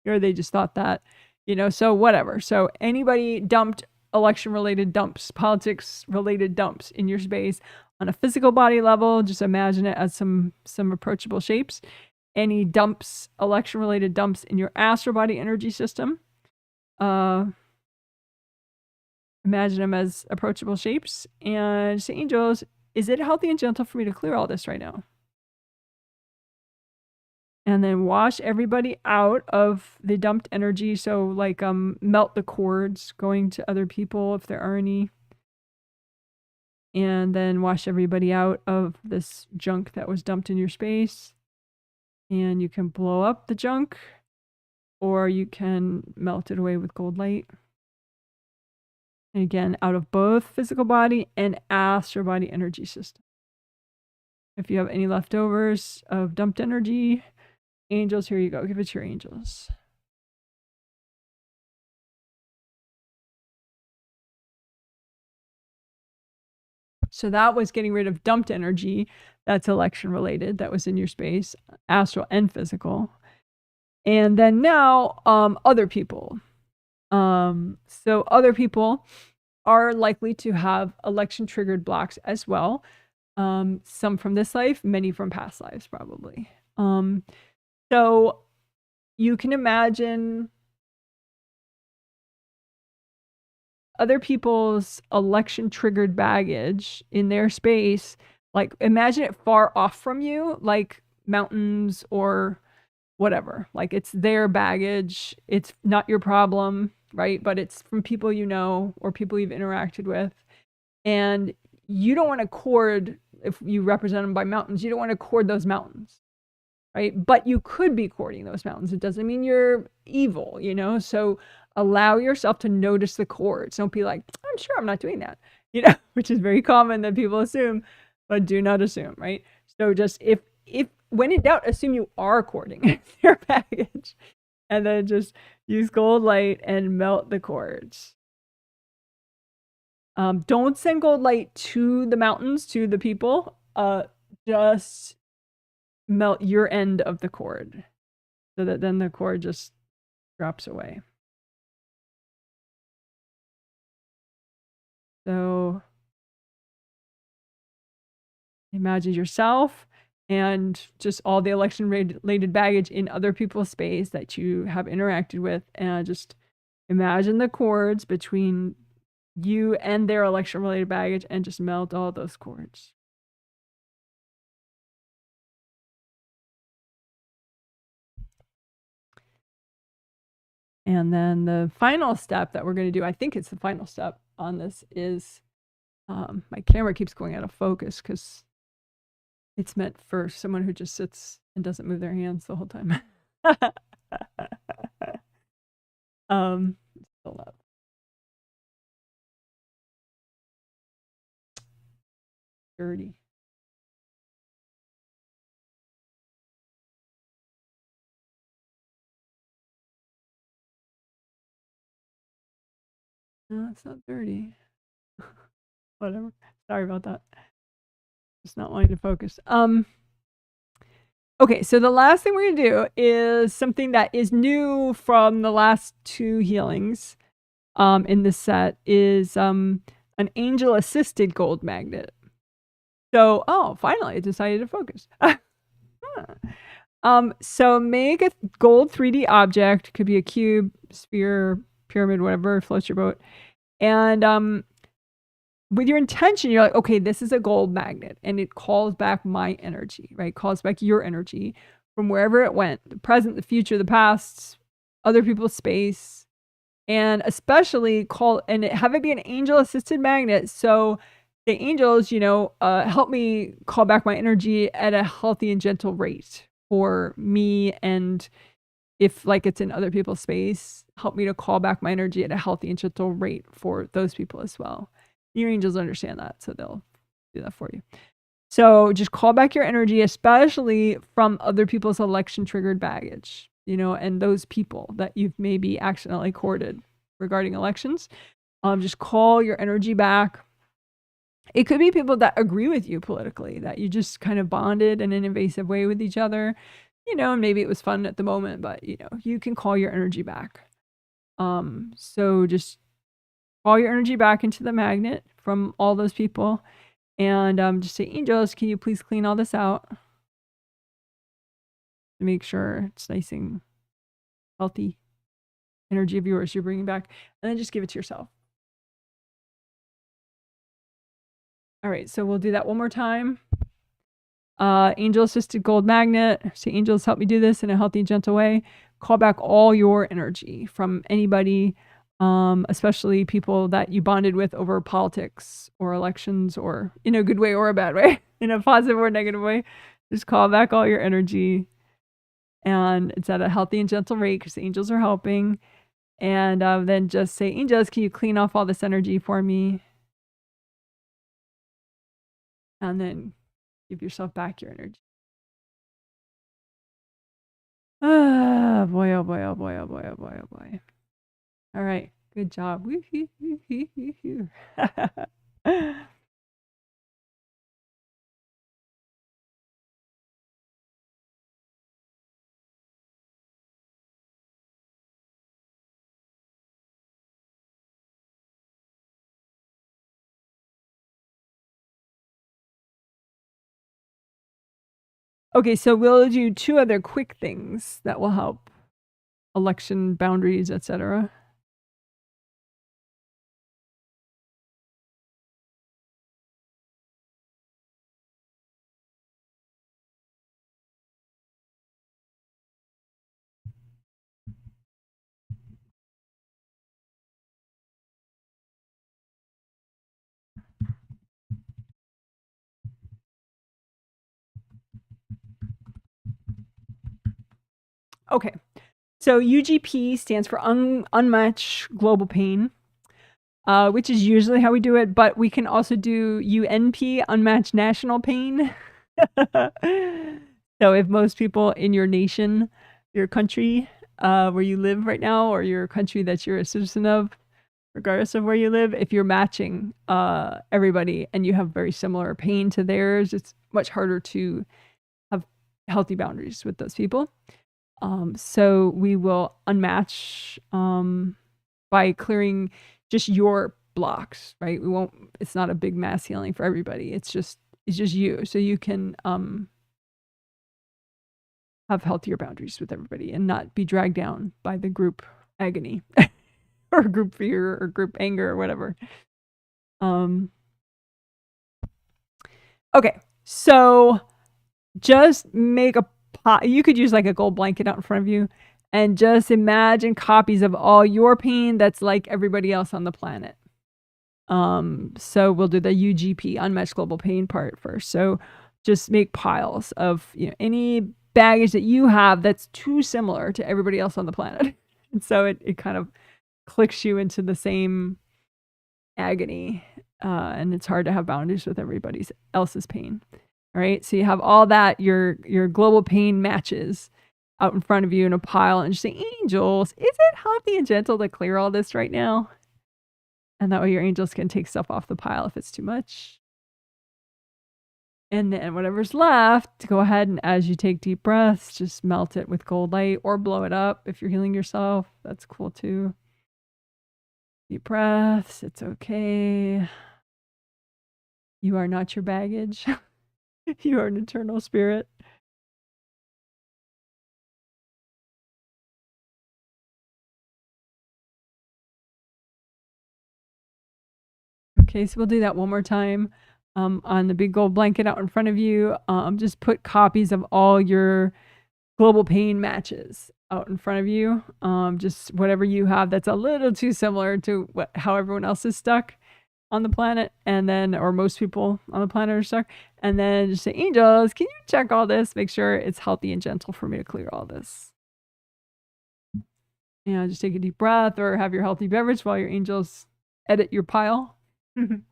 Or they just thought that, you know, so whatever. So anybody dumped election related dumps, politics related dumps in your space on a physical body level, just imagine it as some approachable shapes. Any dumps, election related dumps in your astral body energy system, imagine them as approachable shapes and say, angels, is it healthy and gentle for me to clear all this right now? And then wash everybody out of the dumped energy. So like melt the cords going to other people if there are any. And then wash everybody out of this junk that was dumped in your space. And you can blow up the junk or you can melt it away with gold light. And again, out of both physical body and astral body energy system. If you have any leftovers of dumped energy, angels, here you go. Give it to your angels. So that was getting rid of dumped energy. That's election related. That was in your space, astral and physical. And then now, other people. So other people are likely to have election triggered blocks as well. Some from this life, many from past lives, probably. So you can imagine other people's election-triggered baggage in their space. Like, imagine it far off from you, like mountains or whatever. Like, it's their baggage. It's not your problem, right? But it's from people you know or people you've interacted with. And you don't want to cord, if you represent them by mountains, you don't want to cord those mountains, right? But you could be cording those mountains. It doesn't mean you're evil, you know? So allow yourself to notice the cords. Don't be like, I'm sure I'm not doing that, you know, which is very common that people assume, but do not assume, right? So just if when in doubt, assume you are cording their baggage, and then just use gold light and melt the cords. Don't send gold light to the mountains, to the people. Just melt your end of the cord so that then the cord just drops away. So imagine yourself and just all the election-related baggage in other people's space that you have interacted with, and just imagine the cords between you and their election-related baggage, and just melt all those cords. And then the final step that we're going to do, I think it's the final step on this, is my camera keeps going out of focus because it's meant for someone who just sits and doesn't move their hands the whole time. Still up. Dirty. No, it's not dirty. Whatever. Sorry about that. Just not wanting to focus. Okay, so the last thing we're gonna do is something that is new from the last two healings in this set, is an angel-assisted gold magnet. So, finally, I decided to focus. So make a gold 3D object. Could be a cube, sphere, pyramid, whatever floats your boat. And with your intention, you're like, okay, this is a gold magnet, and it calls back my energy, right? Calls back your energy from wherever it went, the present, the future, the past, other people's space, and especially have it be an angel-assisted magnet. So the angels, help me call back my energy at a healthy and gentle rate for me, and if like it's in other people's space, help me to call back my energy at a healthy and gentle rate for those people as well. Your angels understand that, so they'll do that for you. So just call back your energy, especially from other people's election-triggered baggage, and those people that you've maybe accidentally courted regarding elections. Just call your energy back. It could be people that agree with you politically, that you just kind of bonded in an invasive way with each other, and maybe it was fun at the moment, but, you can call your energy back. So just call your energy back into the magnet from all those people, and just say, angels, can you please clean all this out to make sure it's nice and healthy energy of yours you're bringing back, and then just give it to yourself. All right, so we'll do that one more time. Angel-assisted gold magnet. Say, angels, help me do this in a healthy, gentle way. Call back all your energy from anybody, especially people that you bonded with over politics or elections, or in a good way or a bad way, in a positive or negative way. Just call back all your energy. And it's at a healthy and gentle rate because the angels are helping. And then just say, angels, can you clean off all this energy for me? And then give yourself back your energy. Ah, boy, oh boy, oh boy, oh boy, oh boy, oh boy. All right, good job. Okay, so we'll do two other quick things that will help election boundaries, etc. Okay, so UGP stands for Unmatch Global Pain, which is usually how we do it, but we can also do UNP Unmatched National Pain. So if most people in your nation, your country, where you live right now, or your country that you're a citizen of, regardless of where you live, if you're matching everybody and you have very similar pain to theirs, it's much harder to have healthy boundaries with those people. So we will unmatch by clearing just your blocks, right? It's not a big mass healing for everybody. It's just you. So you can have healthier boundaries with everybody and not be dragged down by the group agony or group fear or group anger or whatever. Okay, so just make a pot. You could use like a gold blanket out in front of you and just imagine copies of all your pain that's like everybody else on the planet. So we'll do the UGP, unmatched global pain part first. So just make piles of any baggage that you have that's too similar to everybody else on the planet. And so it kind of clicks you into the same agony. And it's hard to have boundaries with everybody else's pain. All right. So you have all that, your global pain matches out in front of you in a pile, and just say, angels, is it healthy and gentle to clear all this right now? And that way your angels can take stuff off the pile if it's too much. And then whatever's left, go ahead and as you take deep breaths, just melt it with gold light or blow it up if you're healing yourself. That's cool too. Deep breaths. It's okay. You are not your baggage. You are an eternal spirit. Okay, so we'll do that one more time. On the big gold blanket out in front of you, just put copies of all your global pain matches out in front of you. Just whatever you have that's a little too similar to how everyone else is stuck on the planet, and then, or most people on the planet are stuck. And then just say, angels, can you check all this? Make sure it's healthy and gentle for me to clear all this. Just take a deep breath or have your healthy beverage while your angels edit your pile. And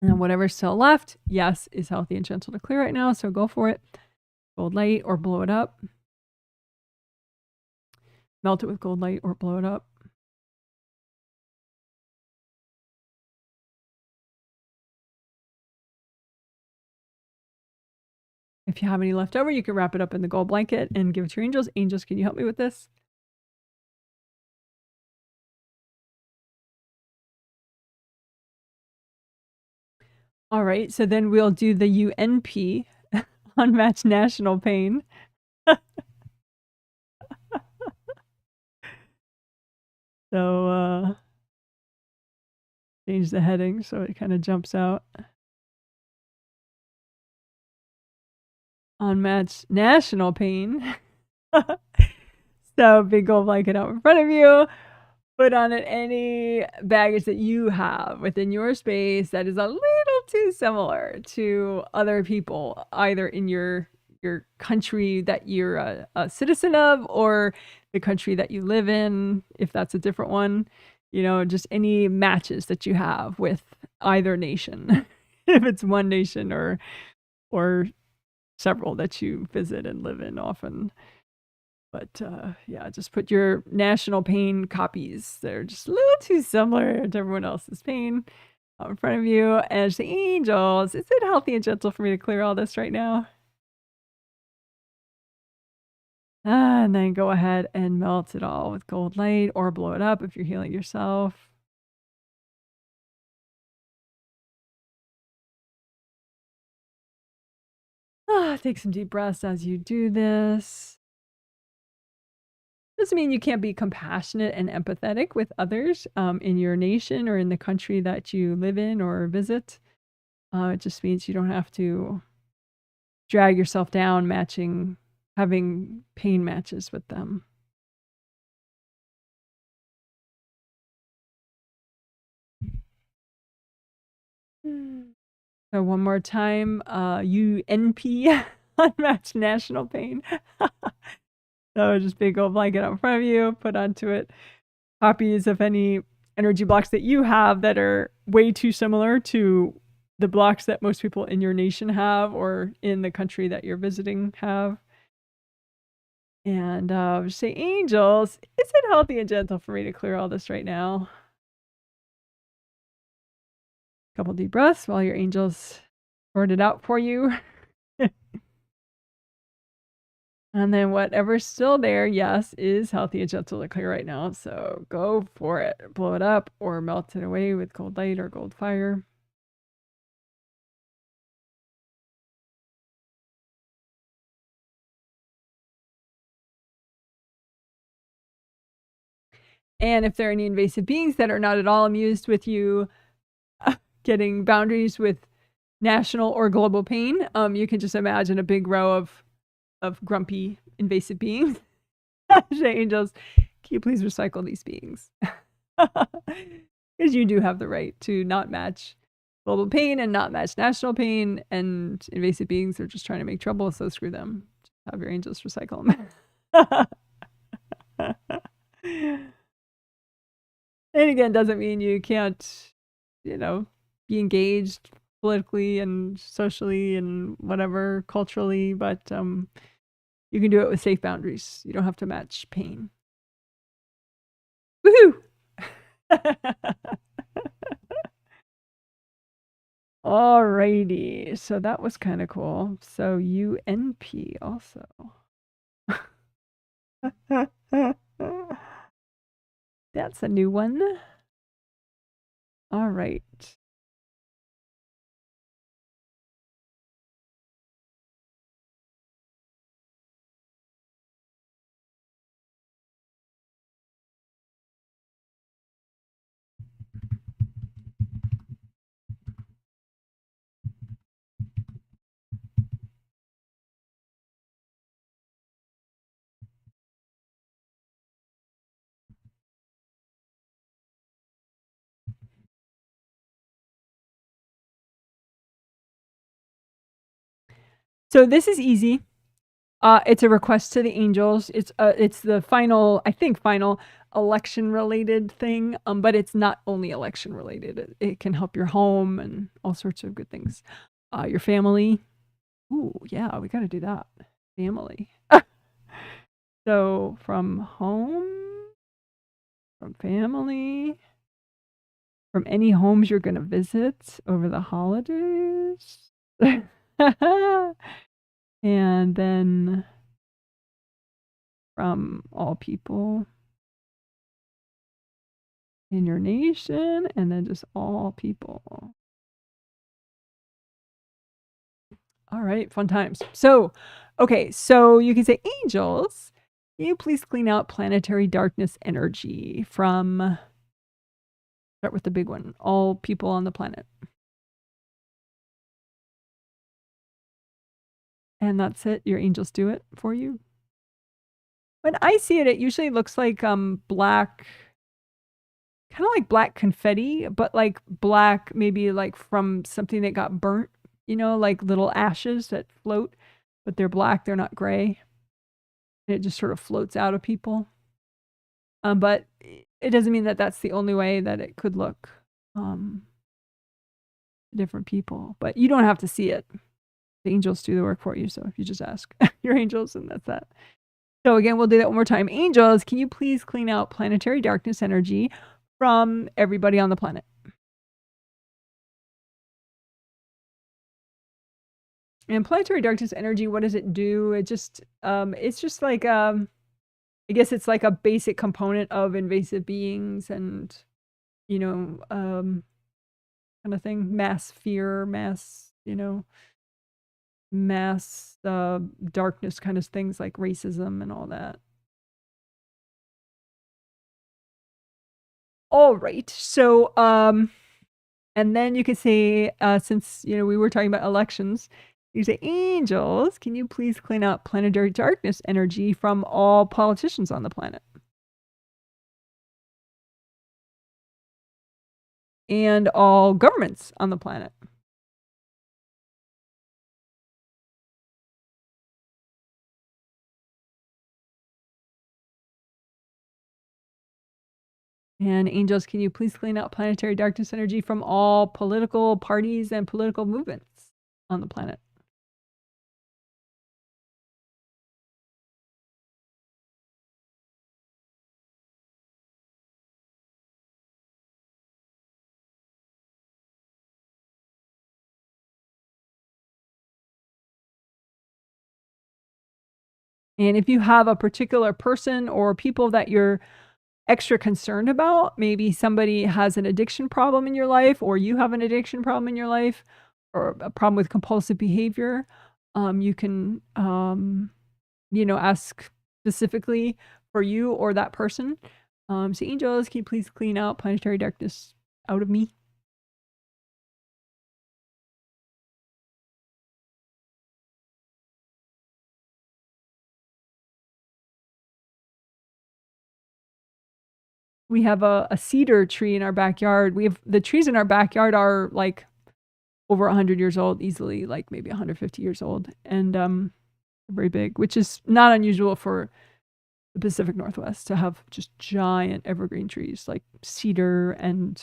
whatever's still left, yes, is healthy and gentle to clear right now. So go for it. Gold light or blow it up. Melt it with gold light or blow it up. If you have any left over, you can wrap it up in the gold blanket and give it to your angels. Angels, can you help me with this? All right, so then we'll do the UNP, Unmatched National Pain. So change the heading so it kind of jumps out. Unmatched National Pain. So big gold blanket out in front of you. Put on it any baggage that you have within your space that is a little too similar to other people, either in your country that you're a citizen of, or the country that you live in, if that's a different one. Just any matches that you have with either nation, if it's one nation or several that you visit and live in often. But yeah, just put your national pain copies. They're just a little too similar to everyone else's pain out in front of you. And say, angels, is it healthy and gentle for me to clear all this right now? And then go ahead and melt it all with gold light or blow it up if you're healing yourself. Take some deep breaths as you do this. Doesn't mean you can't be compassionate and empathetic with others in your nation or in the country that you live in or visit. It just means you don't have to drag yourself down having pain matches with them. So one more time, UNP Unmatch National Pain. So just big old blanket out in front of you, put onto it copies of any energy blocks that you have that are way too similar to the blocks that most people in your nation have or in the country that you're visiting have. And just say, angels, is it healthy and gentle for me to clear all this right now? Couple deep breaths while your angels sort it out for you. And then whatever's still there, yes, is healthy and gentle to clear right now. So go for it. Blow it up or melt it away with cold light or cold fire. And if there are any invasive beings that are not at all amused with you getting boundaries with national or global pain, you can just imagine a big row of grumpy invasive beings. Angels, can you please recycle these beings? Because you do have the right to not match global pain and not match national pain, and invasive beings are just trying to make trouble, so screw them. Just have your angels recycle them. And again, doesn't mean you can't, be engaged politically and socially and whatever, culturally, but you can do it with safe boundaries. You don't have to match pain. Woohoo! Alrighty, so that was kind of cool. So UNP also. That's a new one. All right. So this is easy. It's a request to the angels. It's the final election-related thing, but it's not only election-related. It can help your home and all sorts of good things. Your family. Ooh, yeah, we got to do that. Family. So from home, from family, from any homes you're going to visit over the holidays. And then from all people in your nation, and then just all people. All right, fun times. So, okay, so you can say, angels, can you please clean out planetary darkness energy from, start with the big one, all people on the planet. And that's it. Your angels do it for you. When I see it, it usually looks like black, kind of like black confetti, but like black, maybe like from something that got burnt, like little ashes that float, but they're black, they're not gray. And it just sort of floats out of people. But it doesn't mean that that's the only way that it could look. Different people, but you don't have to see it. The angels do the work for you. So if you just ask your angels, and that's that. So again, we'll do that one more time. Angels, can you please clean out planetary darkness energy from everybody on the planet? And planetary darkness energy, what does it do? It just, it's just like, I guess it's like a basic component of invasive beings and, kind of thing, mass fear, mass, mass darkness kind of things like racism and all that. All right. So, and then you could say, since, you know, we were talking about elections, you say, angels, can you please clean up planetary darkness energy from all politicians on the planet? And all governments on the planet. And angels, can you please clean out planetary darkness energy from all political parties and political movements on the planet? And if you have a particular person or people that you're extra concerned about, maybe somebody has an addiction problem in your life, or you have an addiction problem in your life, or a problem with compulsive behavior, you can, you know, ask specifically for you or that person. So angels, can you please clean out planetary darkness out of me? We have a cedar tree in our backyard. We have the trees in our backyard are like over 100 years old, easily, like maybe 150 years old, and very big, which is not unusual for the Pacific Northwest to have just giant evergreen trees like cedar and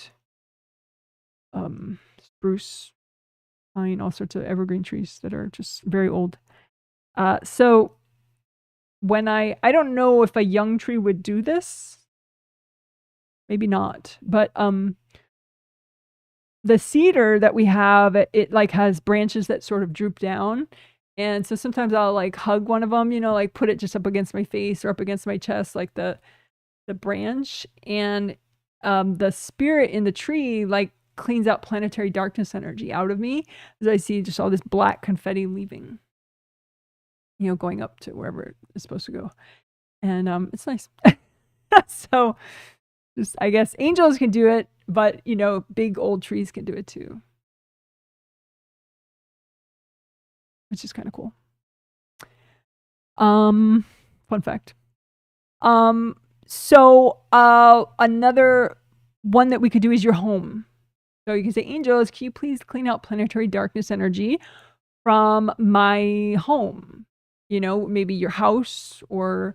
spruce, pine, all sorts of evergreen trees that are just very old. So when I don't know if a young tree would do this, maybe not, but the cedar that we have, it like has branches that sort of droop down. And so sometimes I'll like hug one of them, you know, like put it just up against my face or up against my chest, like the branch. And the spirit in the tree like cleans out planetary darkness energy out of me as I see just all this black confetti leaving, you know, going up to wherever it's supposed to go. And it's nice. So just, I guess angels can do it, but you know, big old trees can do it too, which is kind of cool. Fun fact. So another one that we could do is your home. So you can say, angels, can you please clean out planetary darkness energy from my home? You know, maybe your house, or,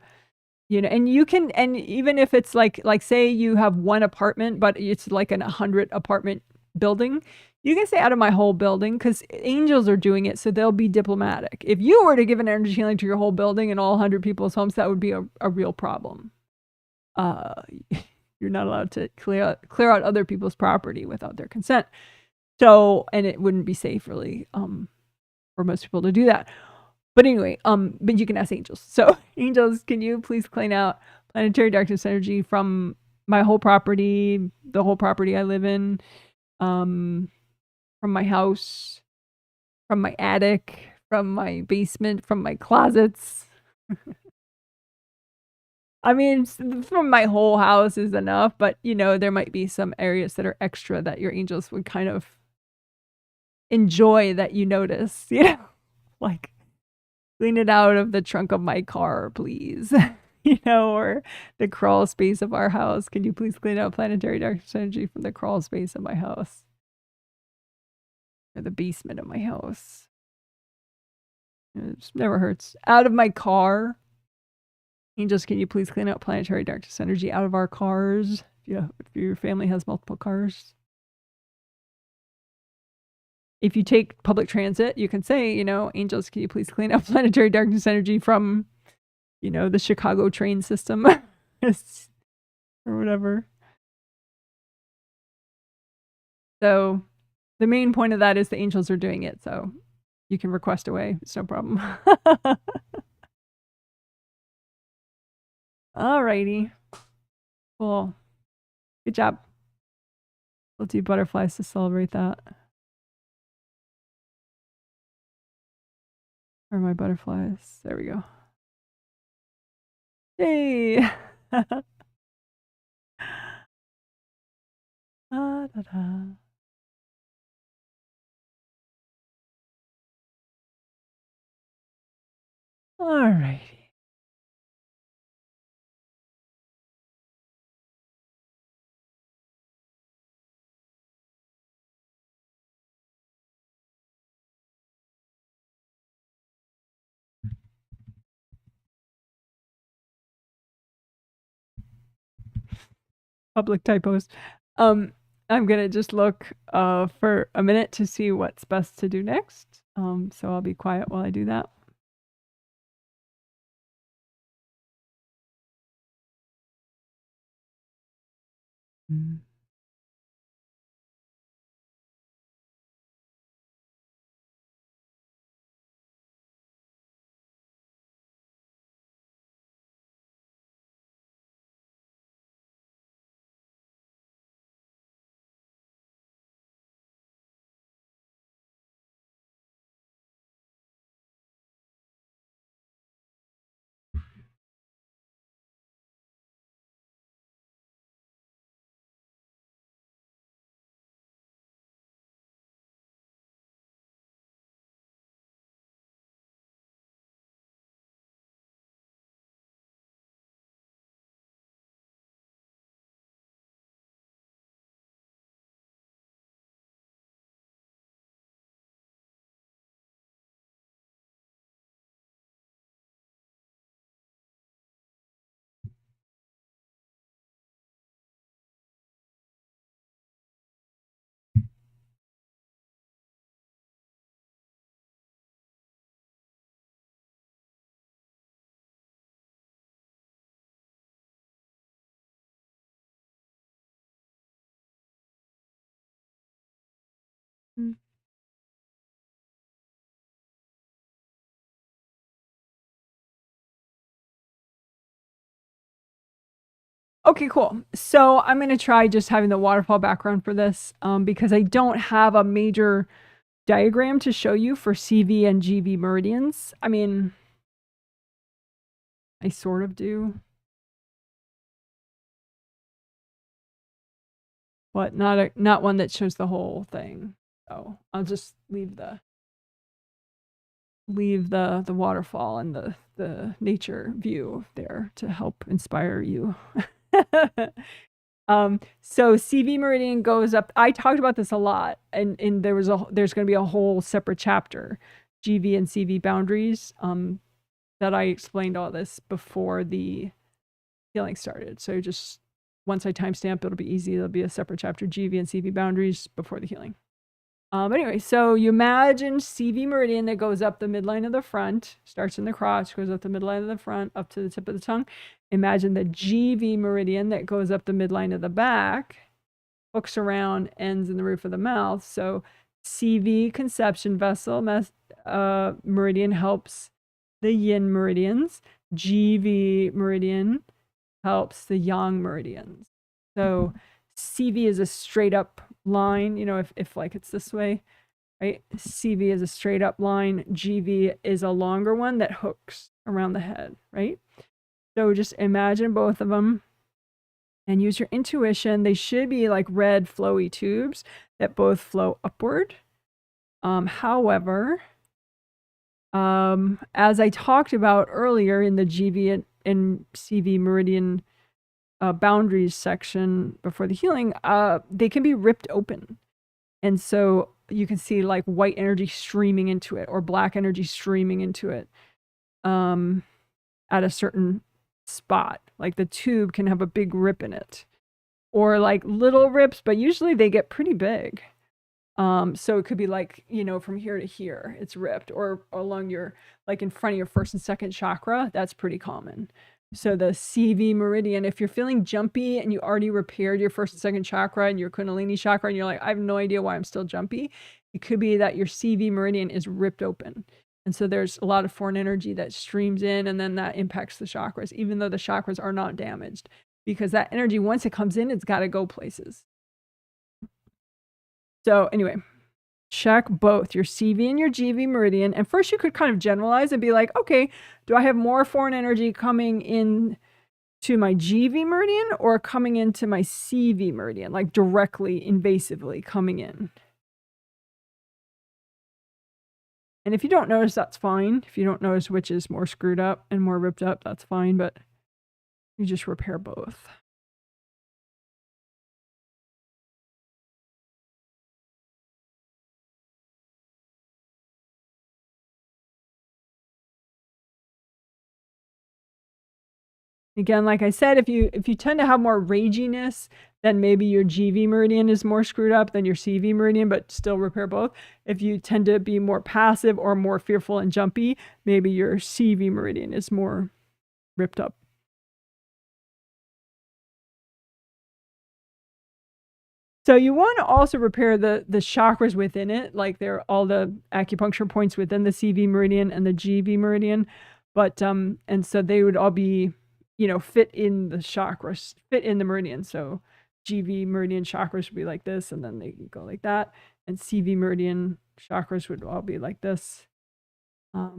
you know, and you can, and even if it's like say you have one apartment, but it's like an 100 apartment building, you can say out of my whole building, because angels are doing it, so they'll be diplomatic. If you were to give an energy healing to your whole building and all 100 people's homes, that would be a real problem. You're not allowed to clear out other people's property without their consent. So, and it wouldn't be safe really for most people to do that. But anyway, but you can ask angels. So angels, can you please clean out planetary darkness energy from my whole property, the whole property I live in, from my house, from my attic, from my basement, from my closets. I mean, from my whole house is enough, but you know, there might be some areas that are extra that your angels would kind of enjoy that you notice, you know, like clean it out of the trunk of my car, please. You know, or the crawl space of our house. Can you please clean out planetary darkness energy from the crawl space of my house? Or the basement of my house. It just never hurts. Out of my car. Angels, can you please clean out planetary darkness energy out of our cars? If your family has multiple cars. If you take public transit, you can say, you know, angels, can you please clean out planetary darkness energy from, you know, the Chicago train system or whatever. So the main point of that is the angels are doing it. So you can request away. It's no problem. Alrighty. Cool. Good job. We'll do butterflies to celebrate that. Where are my butterflies? There we go. Hey! Da, da, da. All righty. Public typos. I'm gonna just look for a minute to see what's best to do next. So I'll be quiet while I do that. Mm. Mm. Okay, cool. So I'm going to try just having the waterfall background for this because I don't have a major diagram to show you for CV and GV meridians. I mean, I sort of do, but not one that shows the whole thing. So I'll just leave the waterfall and the nature view there to help inspire you. So CV meridian goes up. I talked about this a lot, and there's going to be a whole separate chapter, GV and CV boundaries, that I explained all this before the healing started. So just once I timestamp, it'll be easy. There'll be a separate chapter, GV and CV boundaries before the healing. Anyway, so you imagine CV meridian that goes up the midline of the front, starts in the crotch, goes up the midline of the front, up to the tip of the tongue. Imagine the GV meridian that goes up the midline of the back, hooks around, ends in the roof of the mouth. So CV conception vessel meridian helps the yin meridians. GV meridian helps the yang meridians. So CV is a straight up line, you know, if like it's this way, right? CV is a straight up line. GV is a longer one that hooks around the head, right? So just imagine both of them and use your intuition. They should be like red flowy tubes that both flow upward. However, as I talked about earlier in the GV and CV meridian boundaries section before the healing, they can be ripped open. And so you can see like white energy streaming into it or black energy streaming into it at a certain spot. Like the tube can have a big rip in it or like little rips, but usually they get pretty big. So it could be like, you know, from here to here, it's ripped or along your, like in front of your first and second chakra. That's pretty common. So the CV meridian, if you're feeling jumpy and you already repaired your first and second chakra and your Kundalini chakra, and you're like, I have no idea why I'm still jumpy, it could be that your CV meridian is ripped open. And so there's a lot of foreign energy that streams in, and then that impacts the chakras, even though the chakras are not damaged, because that energy, once it comes in, it's got to go places. So anyway, check both your CV and your GV meridian. And first you could kind of generalize and be like, okay, do I have more foreign energy coming in to my GV meridian or coming into my CV meridian, like directly, invasively coming in? And if you don't notice, that's fine. If you don't notice which is more screwed up and more ripped up, that's fine, but you just repair both. Again, like I said, if you tend to have more raginess, then maybe your GV meridian is more screwed up than your CV meridian, but still repair both. If you tend to be more passive or more fearful and jumpy, maybe your CV meridian is more ripped up. So you want to also repair the chakras within it, like they're all the acupuncture points within the CV meridian and the GV meridian. But and so they would all be, fit in the chakras, fit in the meridian. So GV meridian chakras would be like this, and then they can go like that. And CV meridian chakras would all be like this. So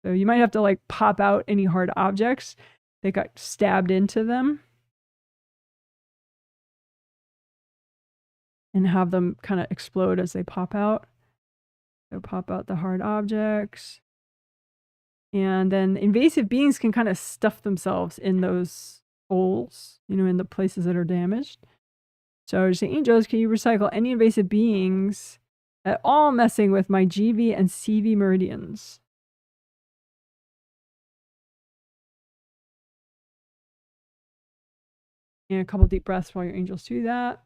you might have to like pop out any hard objects that got stabbed into them and have them kind of explode as they pop out. So pop out the hard objects. And then invasive beings can kind of stuff themselves in those holes, in the places that are damaged. So just say, angels, can you recycle any invasive beings at all messing with my GV and CV meridians? And a couple deep breaths while your angels do that.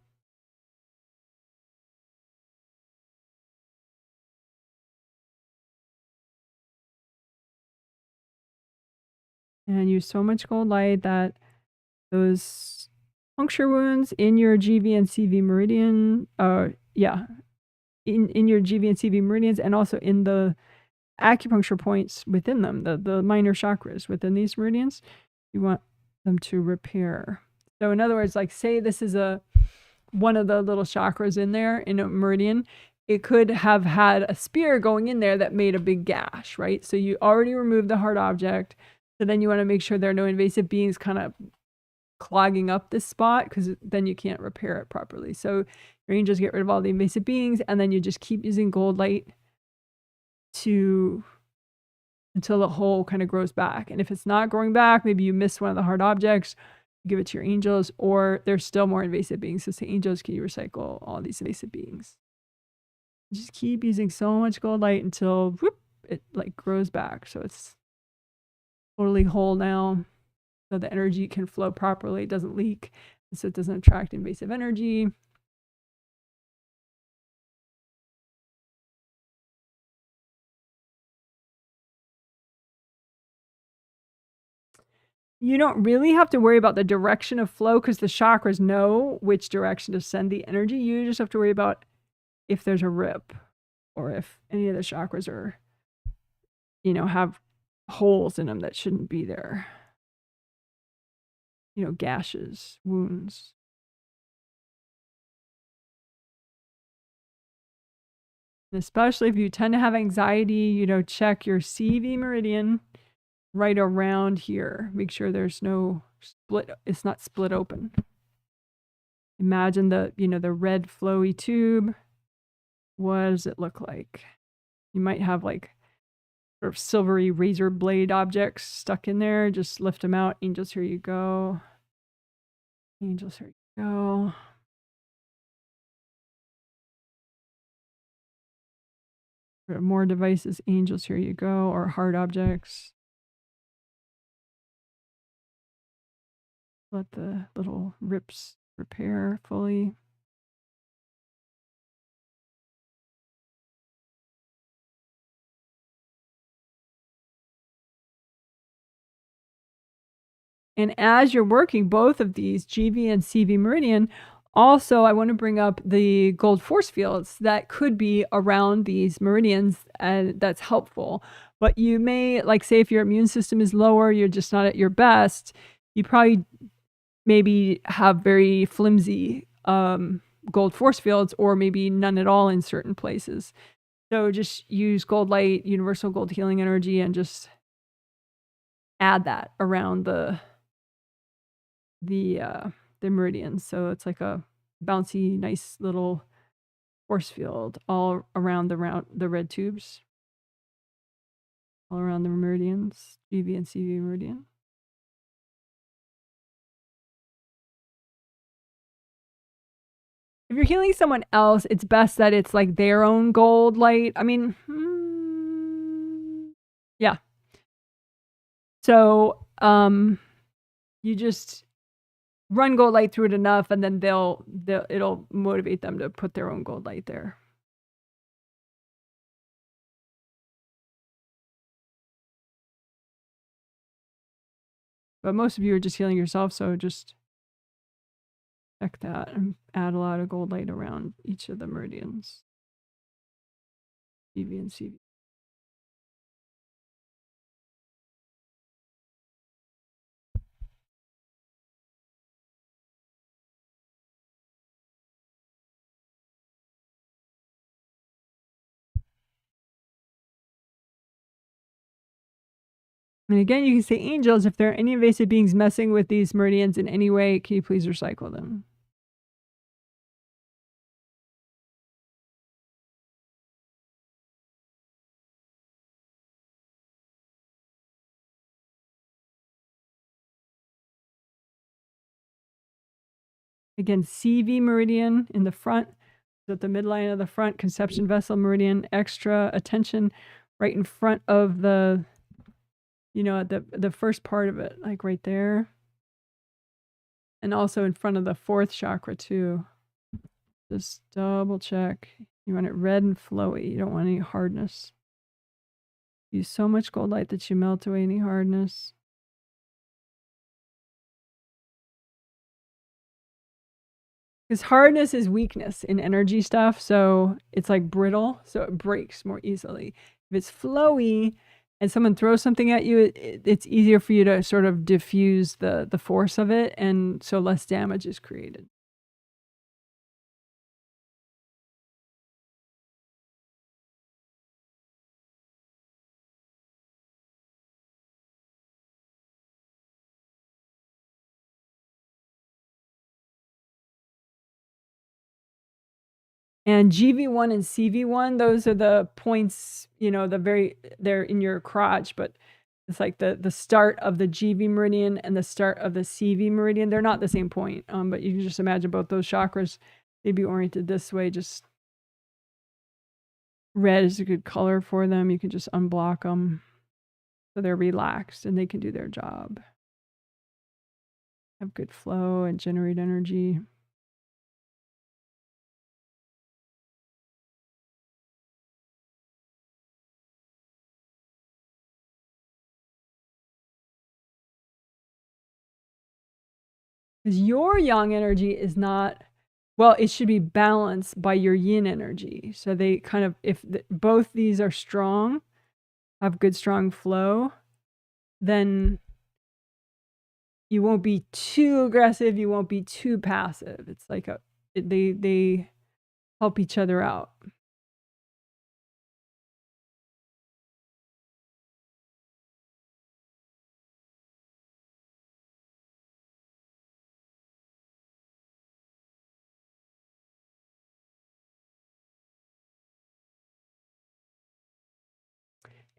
And use so much gold light that those puncture wounds in your GV and CV meridian, in your GV and CV meridians, and also in the acupuncture points within them, the minor chakras within these meridians, you want them to repair. So in other words, like say this is one of the little chakras in there in a meridian, it could have had a spear going in there that made a big gash, right? So you already removed the hard object. So then you want to make sure there are no invasive beings kind of clogging up this spot, because then you can't repair it properly. So your angels get rid of all the invasive beings, and then you just keep using gold light until the hole kind of grows back. And if it's not growing back, maybe you miss one of the hard objects, give it to your angels, or there's still more invasive beings. So say, angels, can you recycle all these invasive beings? Just keep using so much gold light until it like grows back. So it's totally whole now. So the energy can flow properly, it doesn't leak, so it doesn't attract invasive energy. You don't really have to worry about the direction of flow because the chakras know which direction to send the energy. You just have to worry about if there's a rip or if any of the chakras are, have holes in them that shouldn't be there. Gashes, wounds. And especially if you tend to have anxiety, check your CV meridian right around here. Make sure there's no split, it's not split open. Imagine the red flowy tube. What does it look like? You might have like sort of silvery razor blade objects stuck in there. Just lift them out. Angels, here you go. Angels, here you go. More devices, angels, here you go, or hard objects. Let the little rips repair fully. And as you're working both of these, GV and CV meridian, also I want to bring up the gold force fields that could be around these meridians, and that's helpful. But you may, like say if your immune system is lower, you're just not at your best, you probably maybe have very flimsy gold force fields, or maybe none at all in certain places. So just use gold light, universal gold healing energy, and just add that around the meridians. So it's like a bouncy, nice little force field all around the red tubes, all around the meridians, GV and CV meridian. If you're healing someone else, it's best that it's like their own gold light. I mean, yeah. So, you just run gold light through it enough, and then it'll motivate them to put their own gold light there. But most of you are just healing yourself, so just check that and add a lot of gold light around each of the meridians, EV and CV. And again, you can say, angels, if there are any invasive beings messing with these meridians in any way, can you please recycle them? Again, CV meridian in the front, at the midline of the front, conception vessel meridian, extra attention right in front of the, the first part of it, like right there. And also in front of the fourth chakra too. Just double check. You want it red and flowy. You don't want any hardness. Use so much gold light that you melt away any hardness. Because hardness is weakness in energy stuff, so it's like brittle, so it breaks more easily. If it's flowy and someone throws something at you, it's easier for you to sort of diffuse the force of it, and so less damage is created. And GV1 and CV1, those are the points, they're in your crotch, but it's like the start of the GV meridian and the start of the CV meridian. They're not the same point, but you can just imagine both those chakras, they'd be oriented this way. Just red is a good color for them. You can just unblock them so they're relaxed and they can do their job. Have good flow and generate energy. Because your yang energy is not, well, it should be balanced by your yin energy. So they kind of, if both these are strong, have good strong flow, then you won't be too aggressive, you won't be too passive. It's like they help each other out.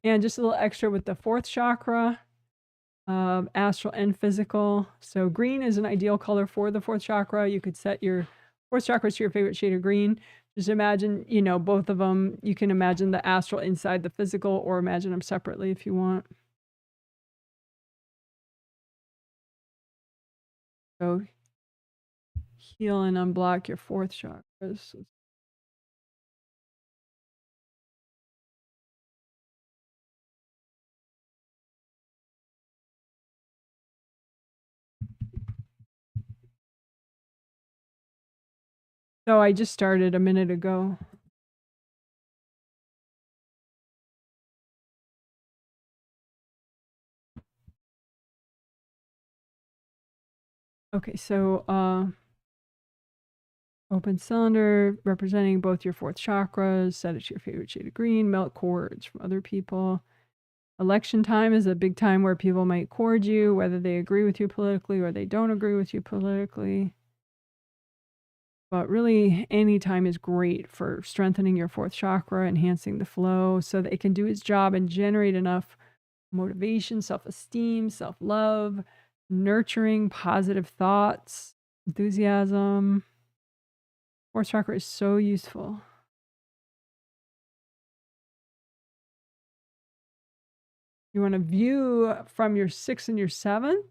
And just a little extra with the fourth chakra, astral and physical. So green is an ideal color for the fourth chakra. You could set your fourth chakra to your favorite shade of green. Just imagine, both of them. You can imagine the astral inside the physical, or imagine them separately if you want. So heal and unblock your fourth chakras. So I just started a minute ago. Okay, so Open cylinder representing both your 4th chakras. Set it to your favorite shade of green. Melt cords from other people. Election time is a big time where people might cord you, whether they agree with you politically or they don't agree with you politically. But really, any time is great for strengthening your 4th chakra, enhancing the flow so that it can do its job and generate enough motivation, self-esteem, self-love, nurturing positive thoughts, enthusiasm. 4th chakra is so useful. You want to view from your 6th and your 7th.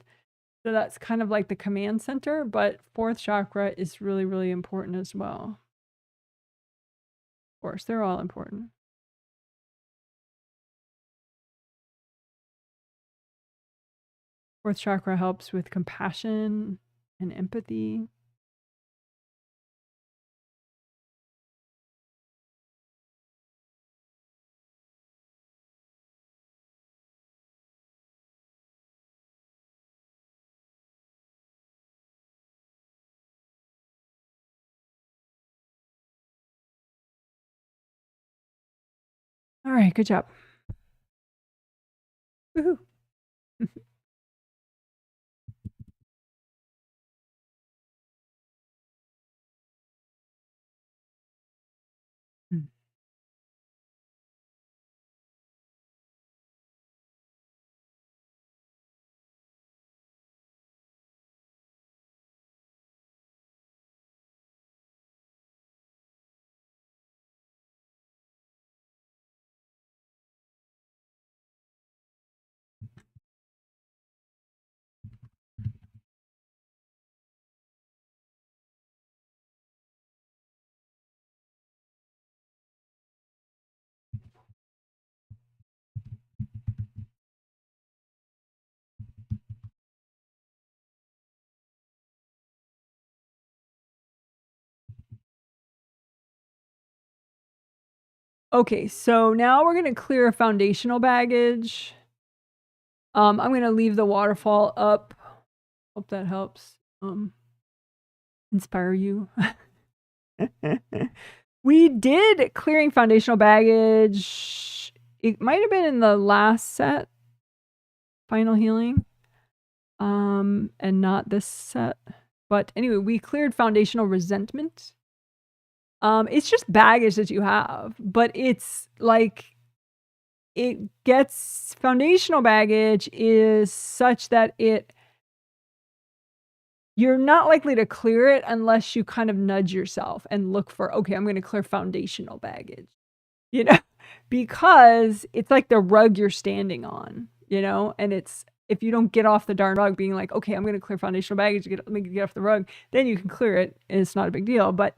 So that's kind of like the command center, but 4th chakra is really, really important as well. Of course, they're all important. 4th chakra helps with compassion and empathy. All right, good job. Woohoo. Okay, so now we're going to clear foundational baggage. I'm going to leave the waterfall up. Hope that helps inspire you. We did clearing foundational baggage. It might have been in the last set, final healing, and not this set. But anyway, we cleared foundational resentment. It's just baggage that you have, but it's like foundational baggage is such that you're not likely to clear it unless you kind of nudge yourself and look for, okay, I'm going to clear foundational baggage, because it's like the rug you're standing on, and if you don't get off the darn rug being like, okay, I'm going to clear foundational baggage, let me get off the rug, then you can clear it and it's not a big deal. But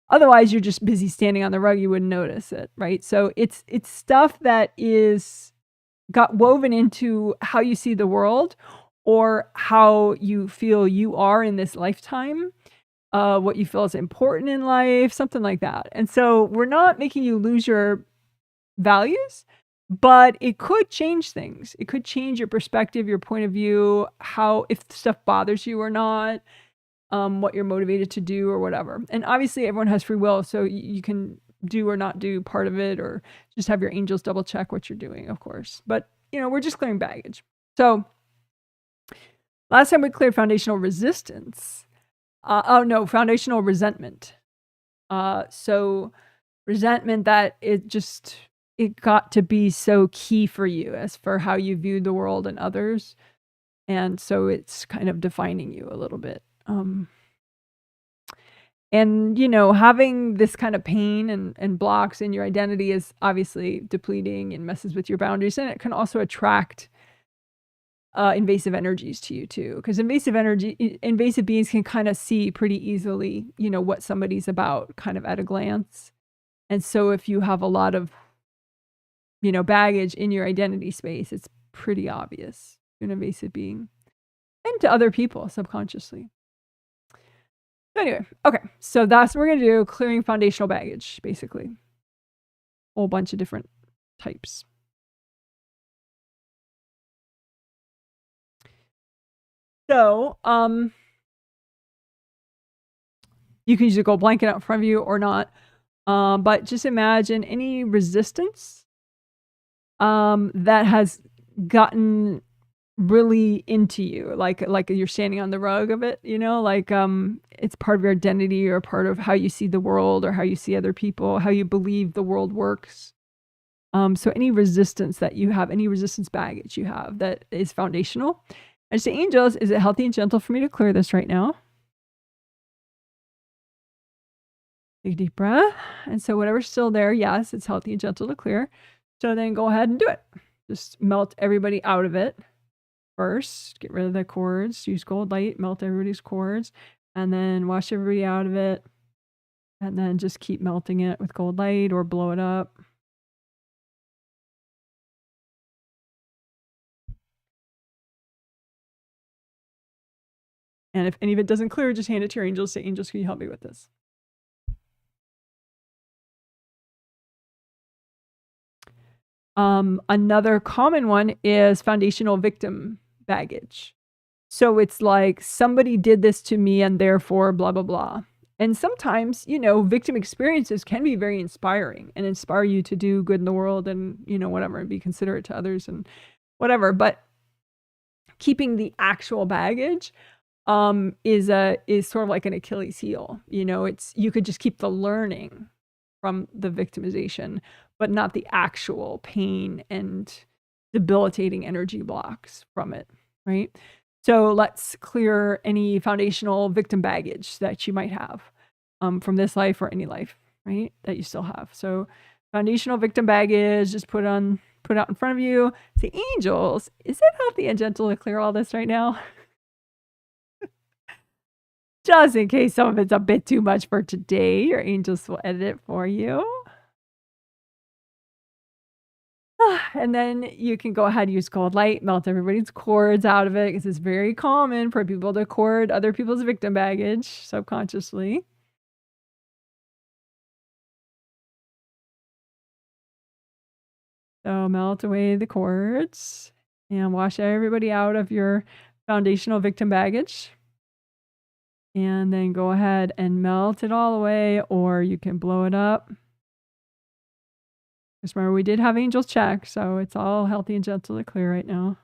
otherwise, you're just busy standing on the rug. You wouldn't notice it, right? So it's stuff that got woven into how you see the world or how you feel you are in this lifetime, what you feel is important in life, something like that. And so we're not making you lose your values, but it could change things. It could change your perspective, your point of view, if stuff bothers you or not. What you're motivated to do or whatever. And obviously everyone has free will, so you can do or not do part of it, or just have your angels double check what you're doing, of course. But, we're just clearing baggage. So last time we cleared foundational resistance. Foundational resentment. So resentment that it got to be so key for you as for how you viewed the world and others. And so it's kind of defining you a little bit. And, having this kind of pain and blocks in your identity is obviously depleting and messes with your boundaries. And it can also attract invasive energies to you too. Because invasive beings can kind of see pretty easily, what somebody's about kind of at a glance. And so if you have a lot of, baggage in your identity space, it's pretty obvious you're an invasive being. And to other people subconsciously. Anyway, okay, so that's what we're going to do, clearing foundational baggage, basically. Whole bunch of different types. So, You can use a gold blanket out in front of you or not. But just imagine any resistance that has gotten really into you, like you're standing on the rug of it, you know, like it's part of your identity or part of how you see the world or how you see other people, how you believe the world works. So any resistance that you have, any resistance baggage you have that is foundational. I say, angels, is it healthy and gentle for me to clear this right now? Take a deep breath. And so whatever's still there, yes, it's healthy and gentle to clear. So then go ahead and do it. Just melt everybody out of it first. Get rid of the cords. Use gold light, melt everybody's cords, and then wash everybody out of it. And then just keep melting it with gold light or blow it up. And if any of it doesn't clear, just hand it to your angels. Say, angels, can you help me with this? Another common one is foundational victim baggage. So it's like somebody did this to me and therefore blah, blah, blah. And sometimes, you know, victim experiences can be very inspiring and inspire you to do good in the world and, you know, whatever, and be considerate to others and whatever. But keeping the actual baggage is sort of like an Achilles heel. You know, you could just keep the learning from the victimization, but not the actual pain and debilitating energy blocks from it, right? So let's clear any foundational victim baggage that you might have from this life or any life, right? That you still have. So foundational victim baggage, just put out in front of you. Say, angels, is it healthy and gentle to clear all this right now? Just in case some of it's a bit too much for today, your angels will edit it for you. And then you can go ahead and use gold light, melt everybody's cords out of it, because it's very common for people to cord other people's victim baggage subconsciously. So melt away the cords and wash everybody out of your foundational victim baggage. And then go ahead and melt it all away, or you can blow it up. Just remember, we did have angels check, so it's all healthy and gentle to clear right now.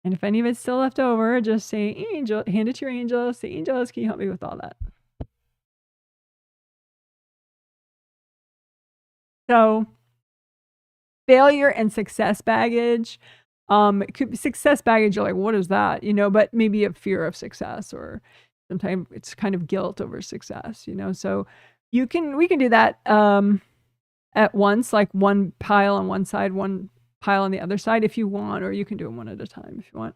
And if any of it's still left over, just say, angel, hand it to your angels. Say, angels, can you help me with all that? So failure and success baggage. It could be success baggage. You're like, what is that? You know, but maybe a fear of success, or sometimes it's kind of guilt over success, you know? So we can do that at once, like one pile on one side, one pile on the other side if you want, or you can do them one at a time if you want.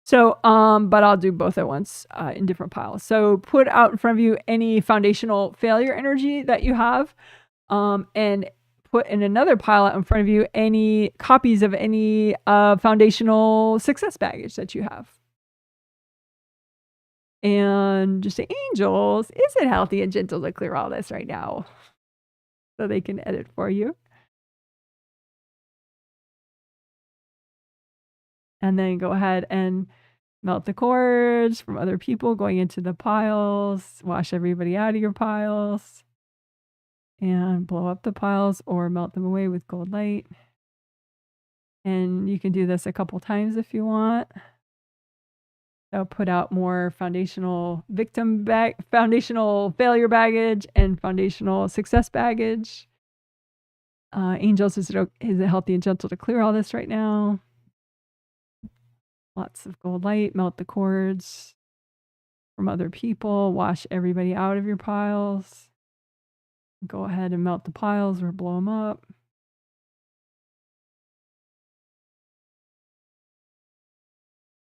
So, but I'll do both at once in different piles. So put out in front of you any foundational failure energy that you have, and put in another pile out in front of you any copies of any foundational success baggage that you have. And just say, angels, is it healthy and gentle to clear all this right now? So they can edit for you. And then go ahead and melt the cords from other people going into the piles. Wash everybody out of your piles. And blow up the piles or melt them away with gold light. And you can do this a couple times if you want. So put out more foundational foundational failure baggage and foundational success baggage. Angels, is it healthy and gentle to clear all this right now? Lots of gold light, melt the cords from other people, wash everybody out of your piles. Go ahead and melt the piles or blow them up.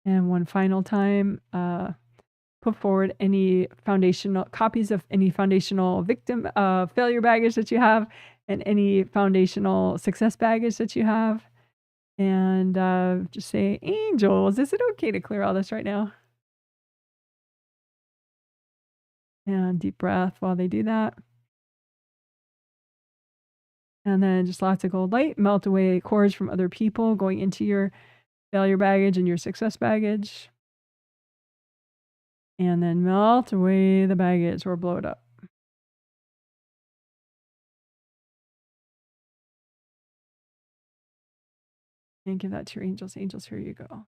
And one final time, put forward any foundational copies of any foundational victim failure baggage that you have and any foundational success baggage that you have. And just say, angels, is it okay to clear all this right now? And deep breath while they do that. And then just lots of gold light, melt away cords from other people going into your failure baggage and your success baggage. And then melt away the baggage or blow it up. And give that to your angels. Angels, here you go.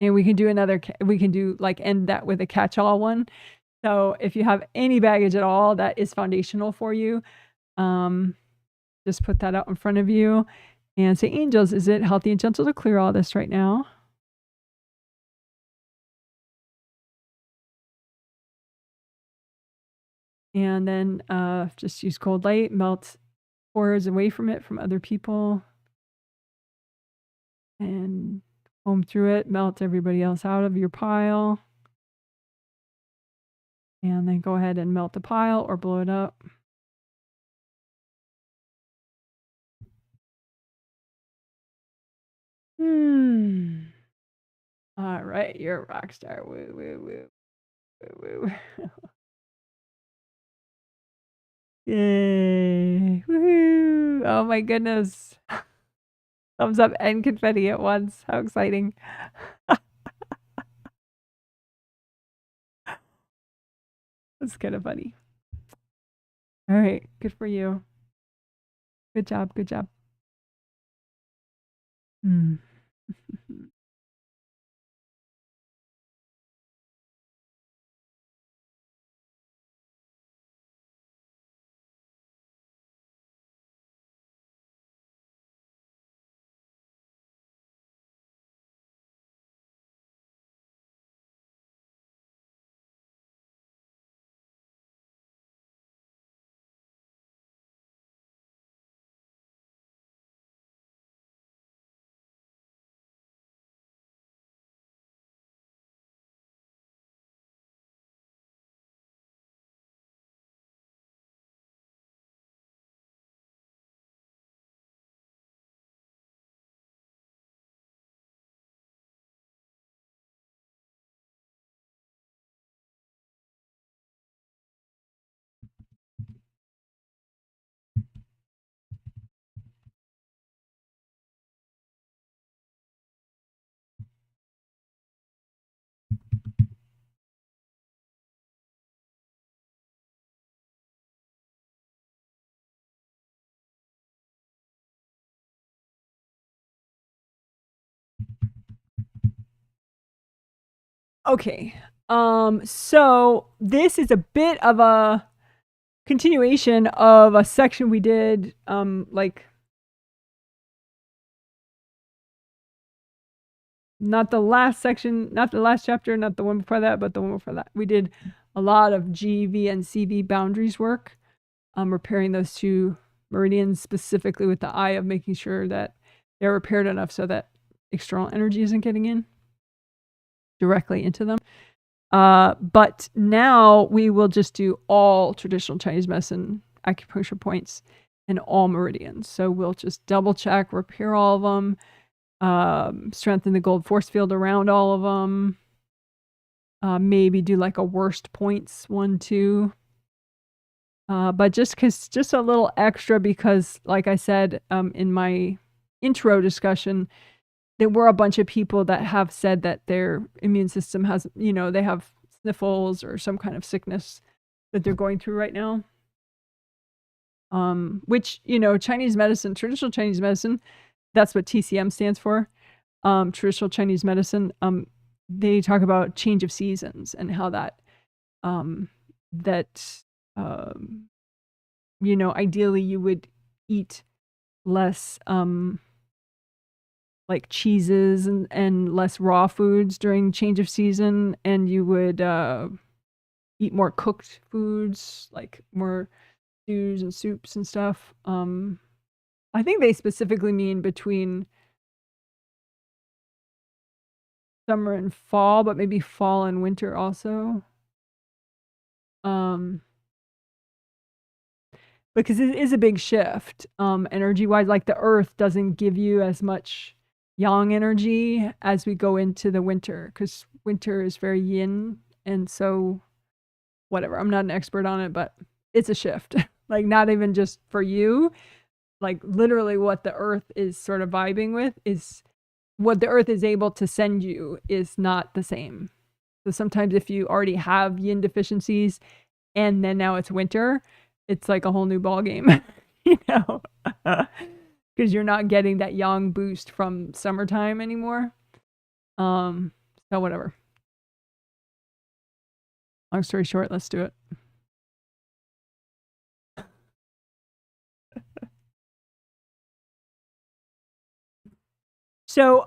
And we can do another, we can do like end that with a catch-all one. So if you have any baggage at all that is foundational for you, just put that out in front of you and say, angels, is it healthy and gentle to clear all this right now? And then just use cold light, melt pores away from it, from other people. And comb through it, melt everybody else out of your pile. And then go ahead and melt the pile or blow it up. All right, you're a rock star. Woo, woo, woo, woo, woo. Yay. Woohoo. Oh my goodness. Thumbs up and confetti at once. How exciting. That's kind of funny. All right, good for you. Good job, good job. Okay. So this is a bit of a continuation of a section we did, like not the last section, not the last chapter, not the one before that, but the one before that. We did a lot of GV and CV boundaries work, repairing those two meridians, specifically with the eye of making sure that they're repaired enough so that external energy isn't getting in directly into them. But now we will just do all traditional Chinese medicine acupuncture points and all meridians. So we'll just double check, repair all of them, strengthen the gold force field around all of them. Maybe do like a worst points 1, 2. But just a little extra because, like I said in my intro discussion, there were a bunch of people that have said that their immune system has, they have sniffles or some kind of sickness that they're going through right now. Which, Chinese medicine, traditional Chinese medicine, that's what TCM stands for. Traditional Chinese medicine, they talk about change of seasons and how that, ideally you would eat less, like cheeses and less raw foods during change of season, and you would eat more cooked foods, like more stews and soups and stuff. I think they specifically mean between summer and fall, but maybe fall and winter also. Because it is a big shift, energy-wise. Like the earth doesn't give you as much yang energy as we go into the winter, because winter is very yin, and so whatever. I'm not an expert on it, but it's a shift. Like not even just for you, like literally what the earth is sort of vibing with is what the earth is able to send you is not the same. So sometimes if you already have yin deficiencies and then now it's winter, it's like a whole new ball game, you know, because you're not getting that yang boost from summertime anymore. So whatever. Long story short, let's do it. So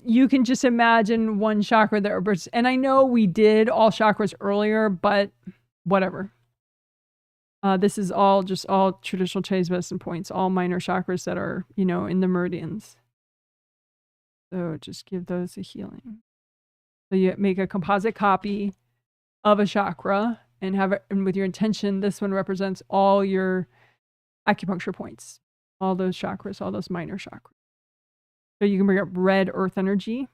you can just imagine one chakra that represents, and I know we did all chakras earlier, but whatever. This is all traditional Chinese medicine points, all minor chakras that are, you know, in the meridians. So just give those a healing. So you make a composite copy of a chakra and have it, and with your intention, this one represents all your acupuncture points, all those chakras, all those minor chakras. So you can bring up red earth energy.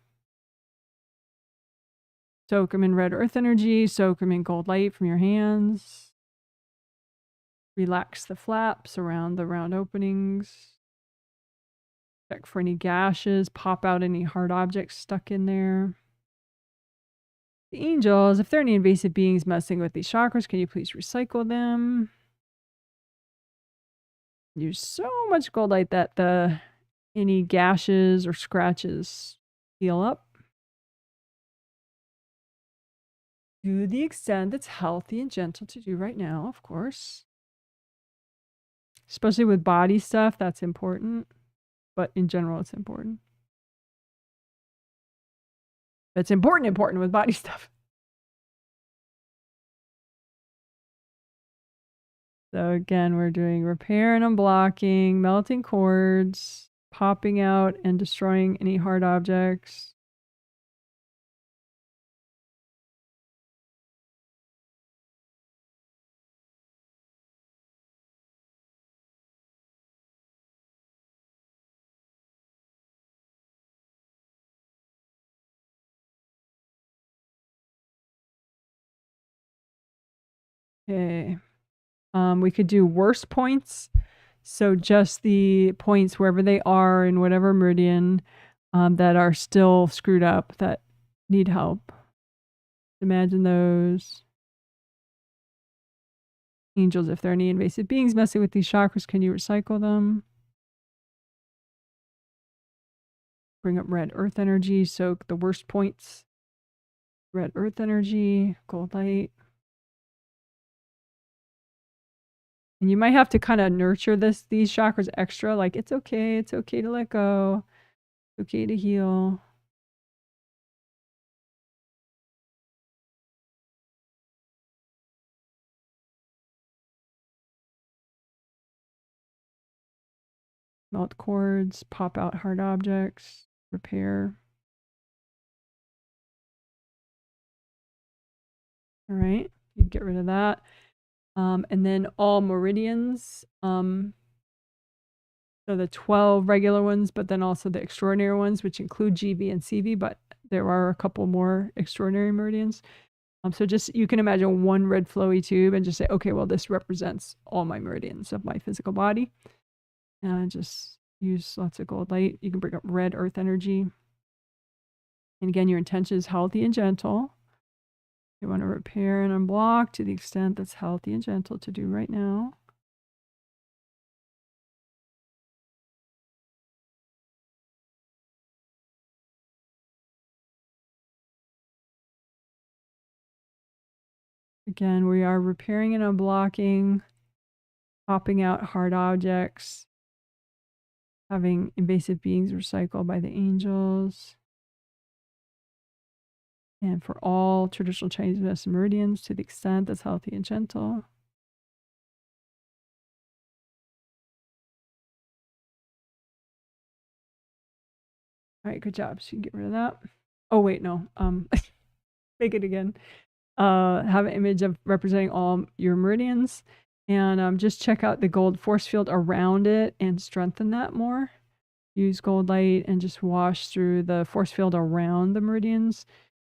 Soak them in red earth energy. Soak them in gold light from your hands. Relax the flaps around the round openings. Check for any gashes. Pop out any hard objects stuck in there. The angels, if there are any invasive beings messing with these chakras, can you please recycle them? Use so much gold light that any gashes or scratches heal up. To the extent that's healthy and gentle to do right now, of course. Especially with body stuff, that's important. But in general, it's important. It's important with body stuff. So again, we're doing repair and unblocking, melting cords, popping out and destroying any hard objects. Okay. We could do worst points. So just the points wherever they are in whatever meridian that are still screwed up, that need help. Imagine those. Angels, if there are any invasive beings messing with these chakras, can you recycle them? Bring up red earth energy, soak the worst points. Red earth energy, gold light. And you might have to kind of nurture these chakras extra. Like, it's okay to let go. It's okay to heal. Melt cords, pop out hard objects, repair. All right, you get rid of that. And then all meridians. So the 12 regular ones, but then also the extraordinary ones, which include GB and CV, but there are a couple more extraordinary meridians. So just, you can imagine one red flowy tube and just say, okay, well, this represents all my meridians of my physical body. And just use lots of gold light. You can bring up red earth energy. And again, your intention is healthy and gentle. You want to repair and unblock to the extent that's healthy and gentle to do right now. Again, we are repairing and unblocking, popping out hard objects, having invasive beings recycled by the angels. And for all traditional Chinese medicine meridians to the extent that's healthy and gentle. All right, good job. So you can get rid of that. Oh, wait, no. Make it again. Have an image of representing all your meridians. And just check out the gold force field around it and strengthen that more. Use gold light and just wash through the force field around the meridians.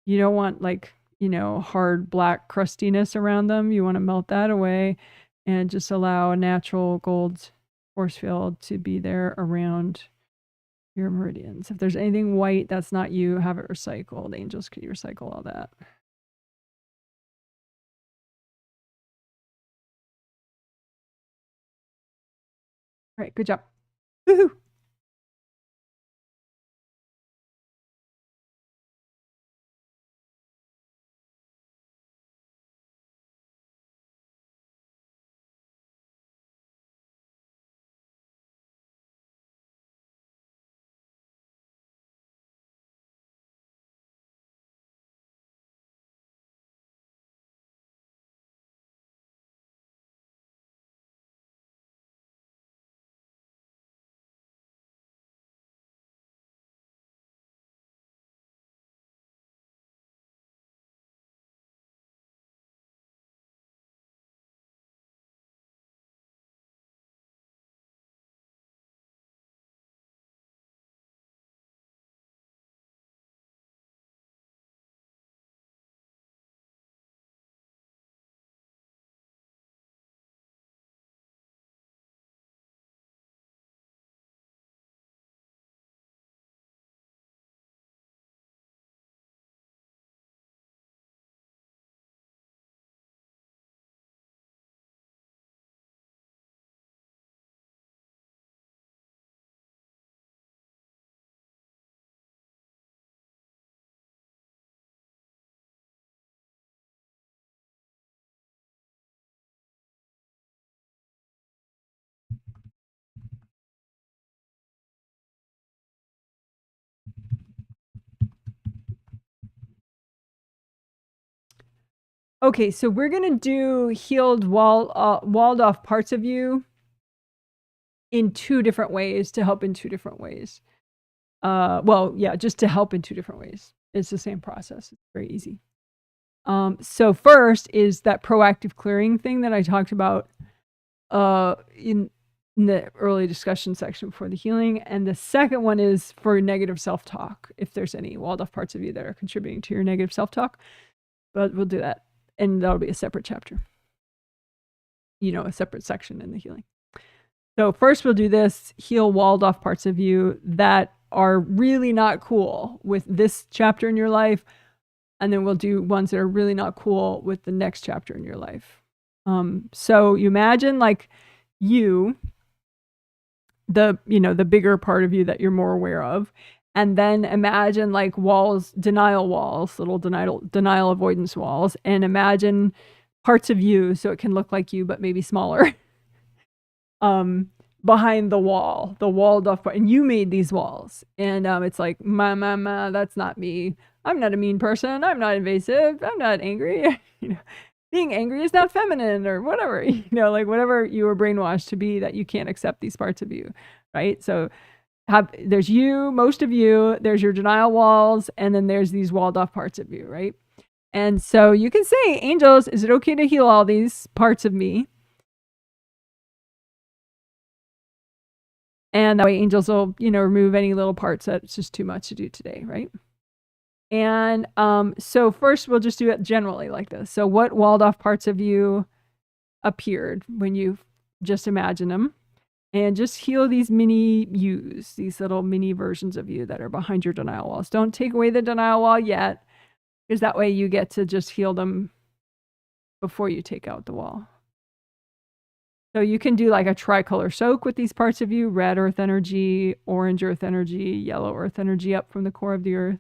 You don't want, like, you know, hard black crustiness around them. You want to melt that away and just allow a natural gold force field to be there around your meridians. If there's anything white that's not you, have it recycled. Angels, can you recycle all that? All right, good job. Woohoo! Okay, so we're gonna do healed walled off parts of you in 2 different ways to help in 2 different ways. Well, yeah, just to help in 2 different ways. It's the same process. It's very easy. So first is that proactive clearing thing that I talked about in the early discussion section before the healing. And the second one is for negative self-talk, if there's any walled off parts of you that are contributing to your negative self-talk. But we'll do that. And that'll be a separate chapter. You know, a separate section in the healing. So first we'll do this, heal walled off parts of you that are really not cool with this chapter in your life. And then we'll do ones that are really not cool with the next chapter in your life. So you imagine like you, the bigger part of you that you're more aware of. And then imagine like walls, denial walls, little denial avoidance walls, and imagine parts of you so it can look like you, but maybe smaller. Behind the walled off part, and you made these walls, and it's like, that's not me. I'm not a mean person. I'm not invasive. I'm not angry. Being angry is not feminine or whatever. Like whatever you were brainwashed to be, that you can't accept these parts of you, right? So there's you, most of you. There's your denial walls, and then there's these walled off parts of you, right? And so you can say, angels, is it okay to heal all these parts of me? And that way angels will, remove any little parts that's just too much to do today, right? And so first we'll just do it generally like this. So what walled off parts of you appeared when you just imagine them? And just heal these mini yous, these little mini versions of you that are behind your denial walls. Don't take away the denial wall yet, because that way you get to just heal them before you take out the wall. So you can do like a tricolor soak with these parts of you, red earth energy, orange earth energy, yellow earth energy up from the core of the earth.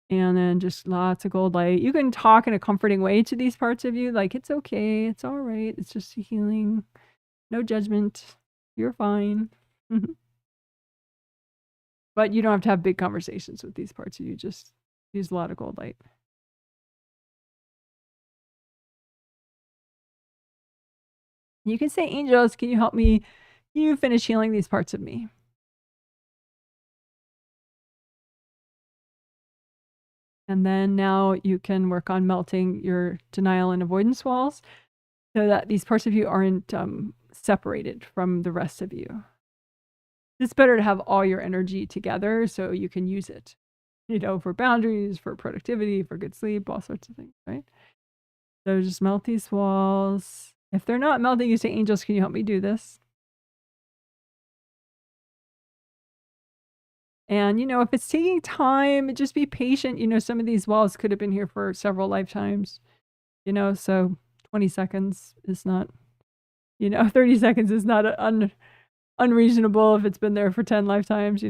And then just lots of gold light. You can talk in a comforting way to these parts of you, like, it's okay, it's all right, it's just healing, no judgment, you're fine. But you don't have to have big conversations with these parts of you, just use a lot of gold light. You can say, angels, can you help me? You finish healing these parts of me. And then now you can work on melting your denial and avoidance walls so that these parts of you aren't separated from the rest of you. It's better to have all your energy together so you can use it, for boundaries, for productivity, for good sleep, all sorts of things, right? So just melt these walls. If they're not melting, you say, angels, can you help me do this? And, if it's taking time, just be patient. Some of these walls could have been here for several lifetimes, so 20 seconds is not, 30 seconds is not unreasonable if it's been there for 10 lifetimes,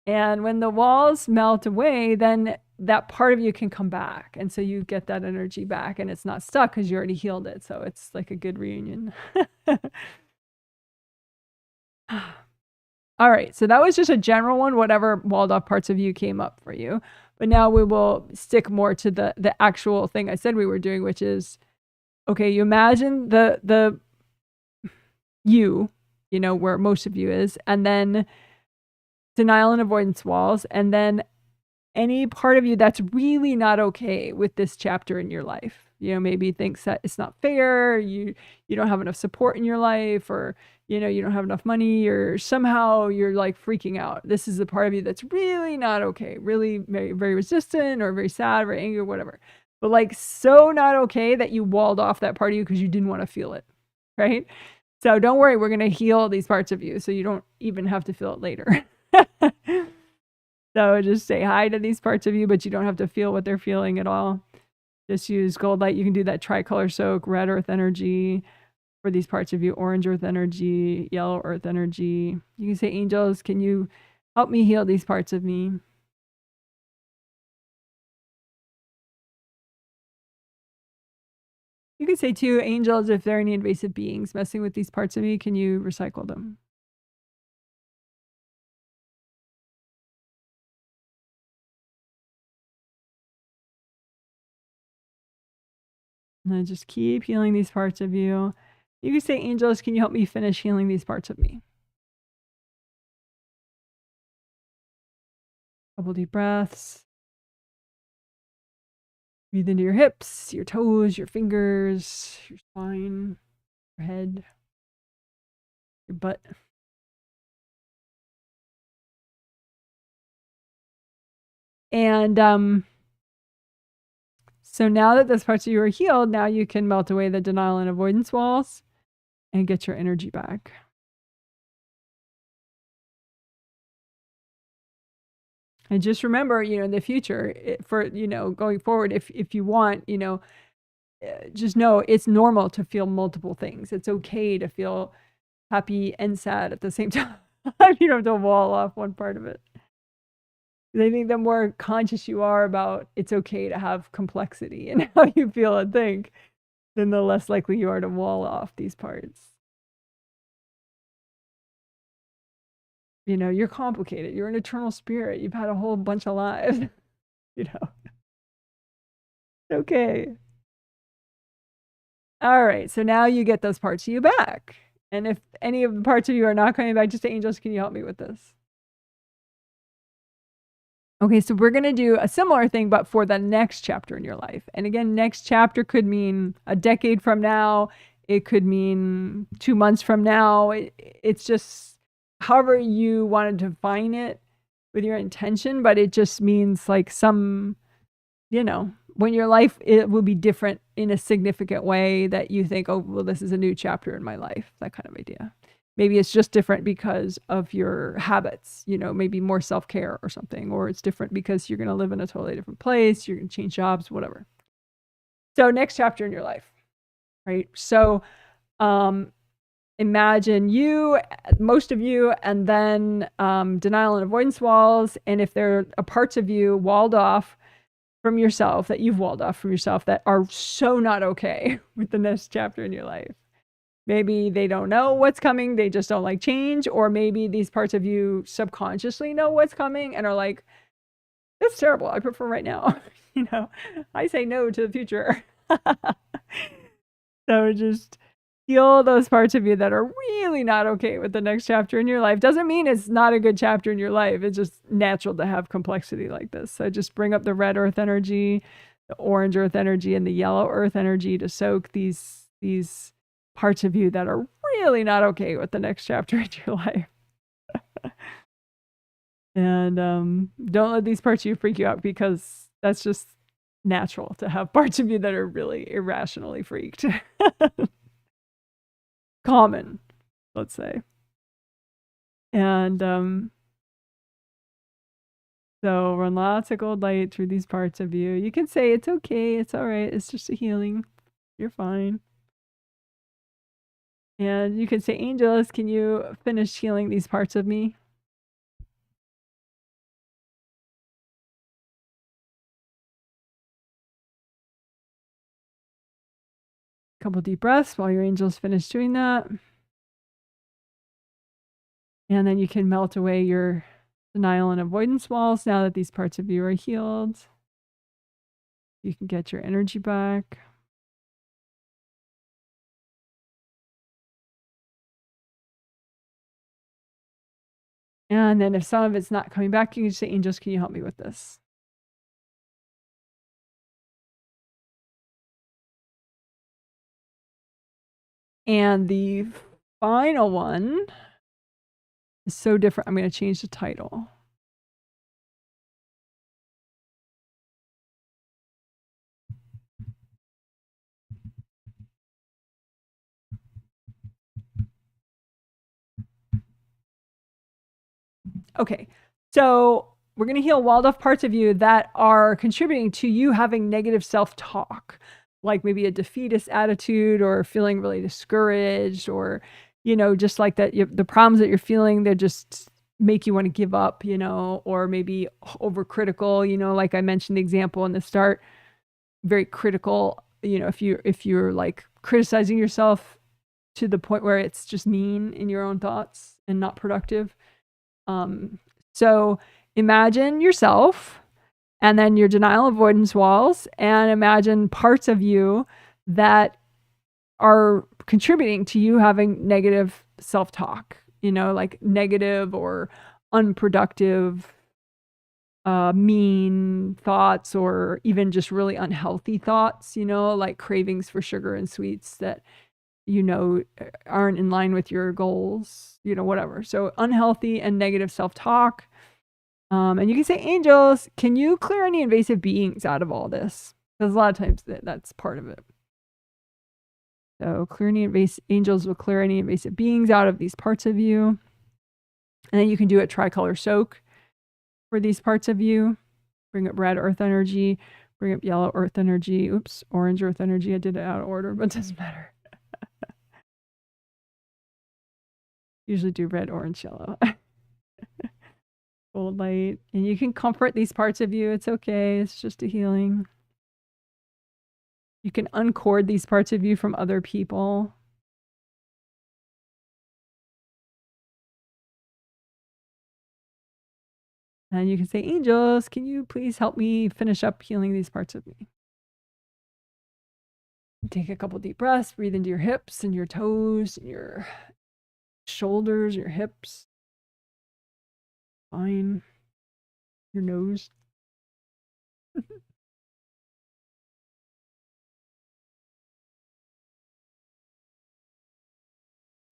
And when the walls melt away, then that part of you can come back. And so you get that energy back and it's not stuck because you already healed it. So it's like a good reunion. All right. So that was just a general one, whatever walled off parts of you came up for you. But now we will stick more to the actual thing I said we were doing, which is, okay, you imagine the you, where most of you is, and then denial and avoidance walls, and then any part of you that's really not okay with this chapter in your life. Maybe thinks that it's not fair, you don't have enough support in your life, or you don't have enough money, or somehow you're like freaking out. This is the part of you that's really not okay, really very, very resistant or very sad, very angry, whatever. But like so not okay that you walled off that part of you because you didn't want to feel it, right? So don't worry, we're going to heal these parts of you so you don't even have to feel it later. So just say hi to these parts of you, but you don't have to feel what they're feeling at all. Just use gold light. You can do that tricolor soak, red earth energy for these parts of you, orange earth energy, yellow earth energy. You can say, angels, can you help me heal these parts of me? You can say too, angels, if there are any invasive beings messing with these parts of me, can you recycle them? And then just keep healing these parts of you. You can say, angels, can you help me finish healing these parts of me? Couple deep breaths. Breathe into your hips, your toes, your fingers, your spine, your head, your butt. And so now that those parts of you are healed, now you can melt away the denial and avoidance walls and get your energy back. And just remember, in the future, for, going forward, if you want, just know it's normal to feel multiple things. It's okay to feel happy and sad at the same time. You don't have to wall off one part of it. I think the more conscious you are about it's okay to have complexity in how you feel and think, then the less likely you are to wall off these parts. You're complicated. You're an eternal spirit. You've had a whole bunch of lives. Okay. All right. So now you get those parts of you back. And if any of the parts of you are not coming back, just say, angels, can you help me with this? Okay, so we're going to do a similar thing, but for the next chapter in your life. And again, next chapter could mean a decade from now. It could mean 2 months from now. It's just however you want to define it with your intention, but it just means like some, when your life, it will be different in a significant way that you think, oh, well, this is a new chapter in my life, that kind of idea. Maybe it's just different because of your habits, maybe more self-care or something, or it's different because you're going to live in a totally different place, you're going to change jobs, whatever. So next chapter in your life, right? So imagine you, most of you, and then denial and avoidance walls. And if there are parts of you walled off from yourself, that you've walled off from yourself, that are so not okay with the next chapter in your life. Maybe they don't know what's coming, they just don't like change, or maybe these parts of you subconsciously know what's coming and are like, that's terrible, I prefer right now. I say no to the future. So just heal those parts of you that are really not okay with the next chapter in your life. Doesn't mean it's not a good chapter in your life. It's just natural to have complexity like this. So just bring up the red earth energy, the orange earth energy, and the yellow earth energy to soak these parts of you that are really not okay with the next chapter in your life. And don't let these parts of you freak you out, because that's just natural to have parts of you that are really irrationally freaked. common, let's say. And so run lots of gold light through these parts of you. You can say it's okay, it's all right, it's just a healing. You're fine. And you can say, angels, can you finish healing these parts of me? Couple deep breaths while your angels finish doing that. And then you can melt away your denial and avoidance walls now that these parts of you are healed. You can get your energy back. And then if some of it's not coming back, you can just say, angels, can you help me with this? And the final one is so different. I'm going to change the title. Okay, so we're going to heal walled off parts of you that are contributing to you having negative self-talk, like maybe a defeatist attitude or feeling really discouraged, or, you know, just like that, the problems that you're feeling, they just make you want to give up, you know, or maybe overcritical, you know, like I mentioned the example in the start, very critical, you know, if you're like criticizing yourself to the point where it's just mean in your own thoughts and not productive. So imagine yourself and then your denial avoidance walls, and imagine parts of you that are contributing to you having negative self-talk, you know, like negative or unproductive, mean thoughts, or even just really unhealthy thoughts, you know, like cravings for sugar and sweets that, you know, aren't in line with your goals, you know, whatever. So unhealthy and negative self-talk. And you can say, angels, can you clear any invasive beings out of all this? Because a lot of times that's part of it. So angels will clear any invasive beings out of these parts of you. And then you can do a tricolor soak for these parts of you. Bring up red earth energy, bring up yellow earth energy. Oops, orange earth energy. I did it out of order, but it doesn't matter. Usually do red, orange, yellow. Gold light. And you can comfort these parts of you. It's okay. It's just a healing. You can uncord these parts of you from other people. And you can say, angels, can you please help me finish up healing these parts of me? Take a couple deep breaths, breathe into your hips and your toes and your shoulders, your hips, spine, your nose.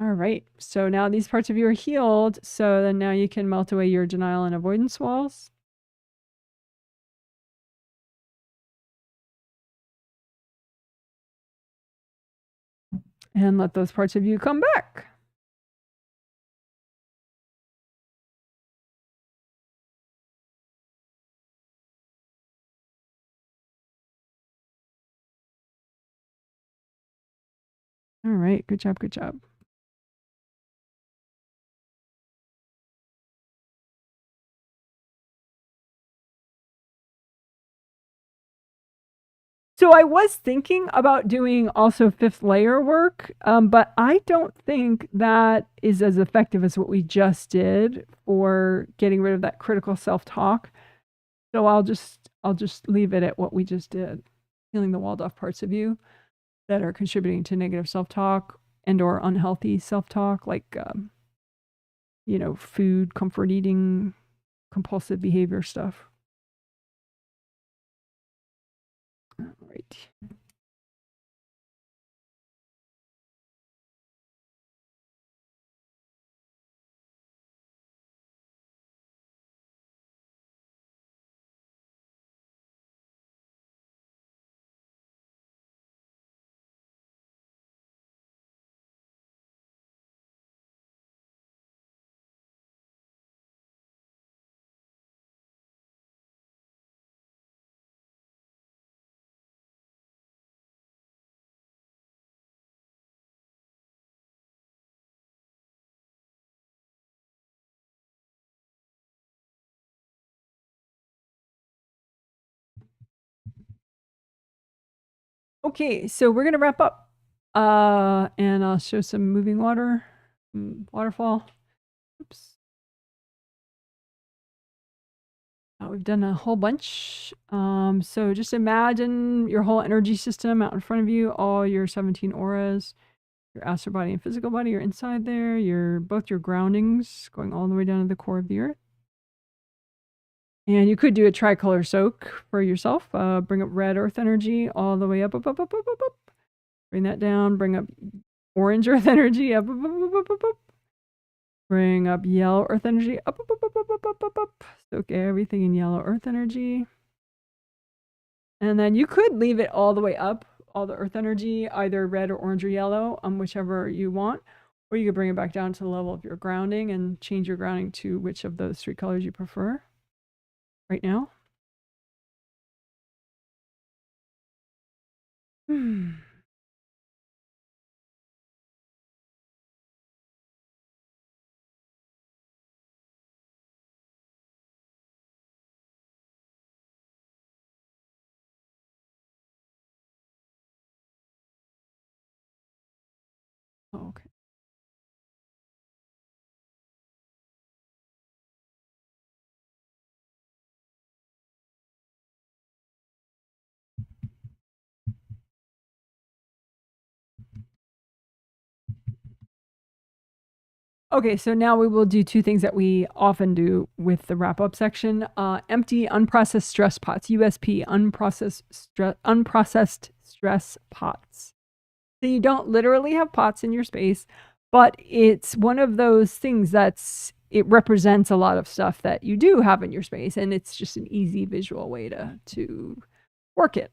All right, so now these parts of you are healed. So then now you can melt away your denial and avoidance walls. And let those parts of you come back. All right, good job, good job. So I was thinking about doing also fifth layer work, but I don't think that is as effective as what we just did for getting rid of that critical self-talk. So I'll just leave it at what we just did, healing the walled off parts of you that are contributing to negative self-talk and or unhealthy self-talk, like you know, food, comfort eating, compulsive behavior stuff. All right. Okay, so we're gonna wrap up. And I'll show some moving water, waterfall. Oops. We've done a whole bunch. So just imagine your whole energy system out in front of you, all your 17 auras, your astral body and physical body are inside there. Both your groundings going all the way down to the core of the earth. And you could do a tricolor soak for yourself. Bring up red earth energy all the way up, up, up, up, up, up, up. Bring that down. Bring up orange earth energy up, up, up, up, up, up, up. Bring up yellow earth energy up, up, up, up, up, up, up, up, up. Soak everything in yellow earth energy. And then you could leave it all the way up, all the earth energy, either red or orange or yellow, whichever you want. Or you could bring it back down to the level of your grounding and change your grounding to which of those three colors you prefer right now. Okay. Okay, so now we will do two things that we often do with the wrap-up section. Empty unprocessed stress pots, USP, unprocessed stress pots. So you don't literally have pots in your space, but it's one of those things it represents a lot of stuff that you do have in your space, and it's just an easy visual way to work it.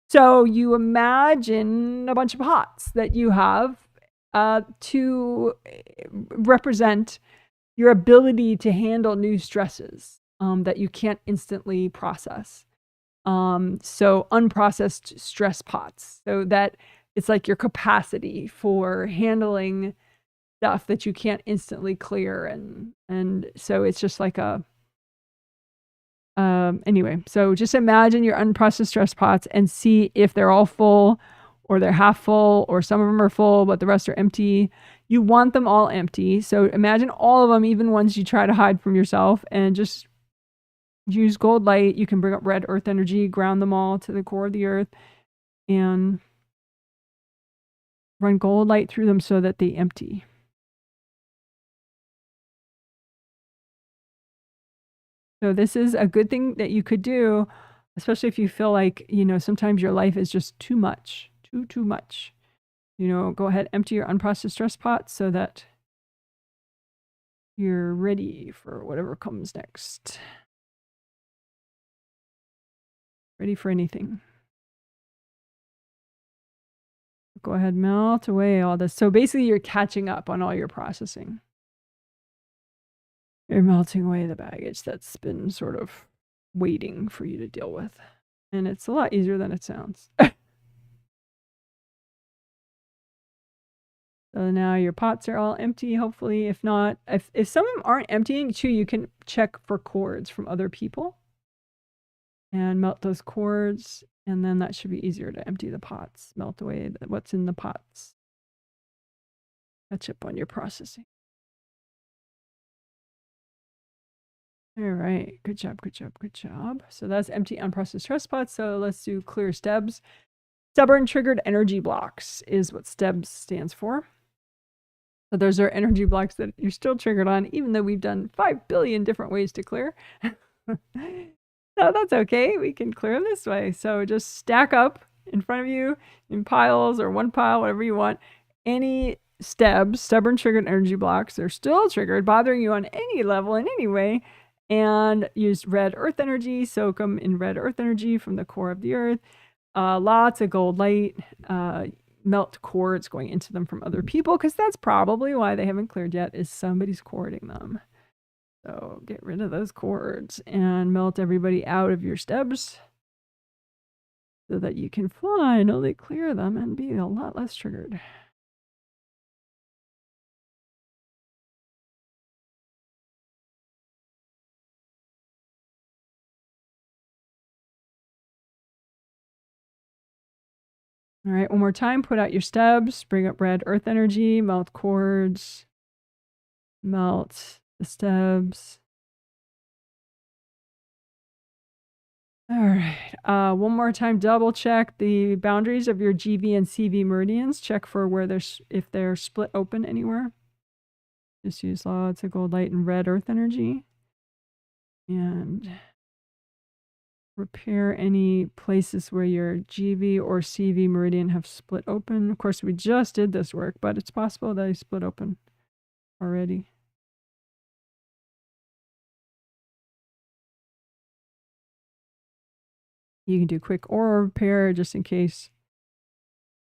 So you imagine a bunch of pots that you have to represent your ability to handle new stresses that you can't instantly process. So unprocessed stress pots, so that it's like your capacity for handling stuff that you can't instantly clear, and so it's just like a anyway, so just imagine your unprocessed stress pots and see if they're all full or they're half full or some of them are full but the rest are empty. You want them all empty. So imagine all of them, even ones you try to hide from yourself, and just use gold light. You can bring up red earth energy, ground them all to the core of the earth, and run gold light through them so that they empty. So this is a good thing that you could do, especially if you feel like, sometimes your life is just too much, too much. Go ahead, empty your unprocessed stress pot so that you're ready for whatever comes next. Ready for anything. Go ahead, melt away all this. So basically you're catching up on all your processing. You're melting away the baggage that's been sort of waiting for you to deal with. And it's a lot easier than it sounds. So now your pots are all empty, hopefully. If not, if some of them aren't emptying too, you can check for cords from other people and melt those cords. And then that should be easier to empty the pots, melt away what's in the pots. Catch up on your processing. All right, good job, good job, good job. So that's empty unprocessed stress pots. So let's do clear STEBs. Stubborn triggered energy blocks is what STEBs stands for. So those are energy blocks that you're still triggered on, even though we've done 5 billion different ways to clear. So that's okay. We can clear them this way. So just stack up in front of you in piles or one pile, whatever you want. Any STEBs, stubborn triggered energy blocks, they're still triggered, bothering you on any level in any way. And use red earth energy, soak them in red earth energy from the core of the earth. Lots of gold light, melt cords going into them from other people, because that's probably why they haven't cleared yet, is somebody's cording them. So get rid of those cords and melt everybody out of your STEBs so that you can finally clear them and be a lot less triggered. All right, one more time. Put out your STEBs. Bring up red earth energy. Melt cords. Melt the STEBs. All right. One more time, double check the boundaries of your GV and CV meridians. Check for where if they're split open anywhere. Just use lots of gold light and red earth energy. And repair any places where your GV or CV meridian have split open. Of course, we just did this work, but it's possible that they split open already. You can do quick aura repair just in case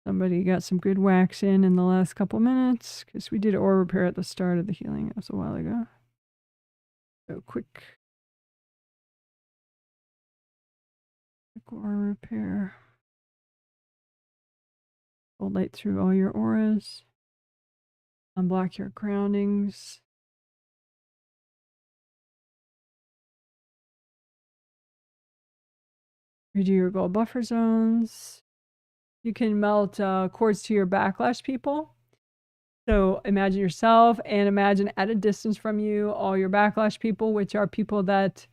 somebody got some good wax in the last couple minutes, because we did aura repair at the start of the healing. That was a while ago. So quick aura repair. Hold light through all your auras. Unblock your groundings. Redo your gold buffer zones. You can melt cords to your backlash people. So imagine yourself and imagine at a distance from you all your backlash people, which are people that,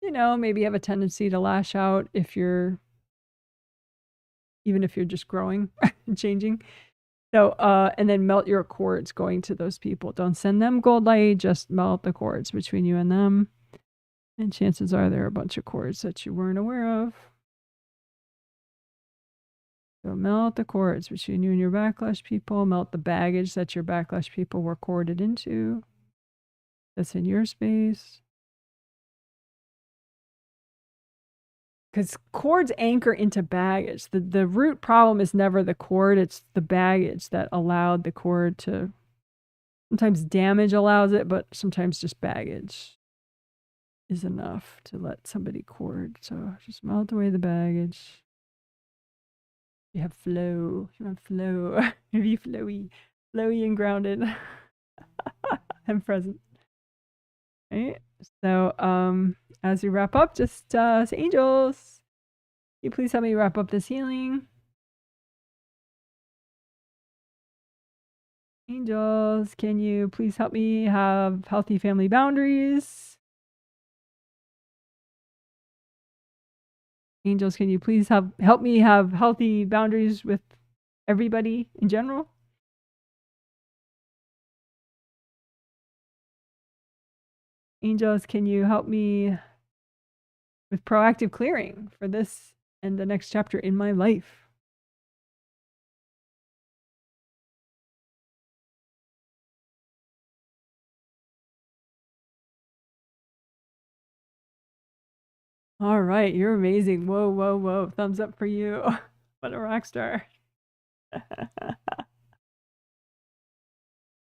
you know, maybe have a tendency to lash out even if you're just growing and changing. So, and then melt your cords going to those people. Don't send them gold light, just melt the cords between you and them. And chances are there are a bunch of cords that you weren't aware of. So melt the cords between you and your backlash people. Melt the baggage that your backlash people were corded into. That's in your space. Because cords anchor into baggage. The root problem is never the cord. It's the baggage that allowed the cord to... Sometimes damage allows it, but sometimes just baggage is enough to let somebody cord. So just melt away the baggage. You have flow. You want flow. Be flowy. Flowy and grounded. I'm present. Right? So as we wrap up, just say angels. Can you please help me wrap up this healing? Angels, can you please help me have healthy family boundaries? Angels, can you please help me have healthy boundaries with everybody in general? Angels, can you help me with proactive clearing for this and the next chapter in my life? All right, you're amazing. Whoa, whoa, whoa. Thumbs up for you. What a rock star.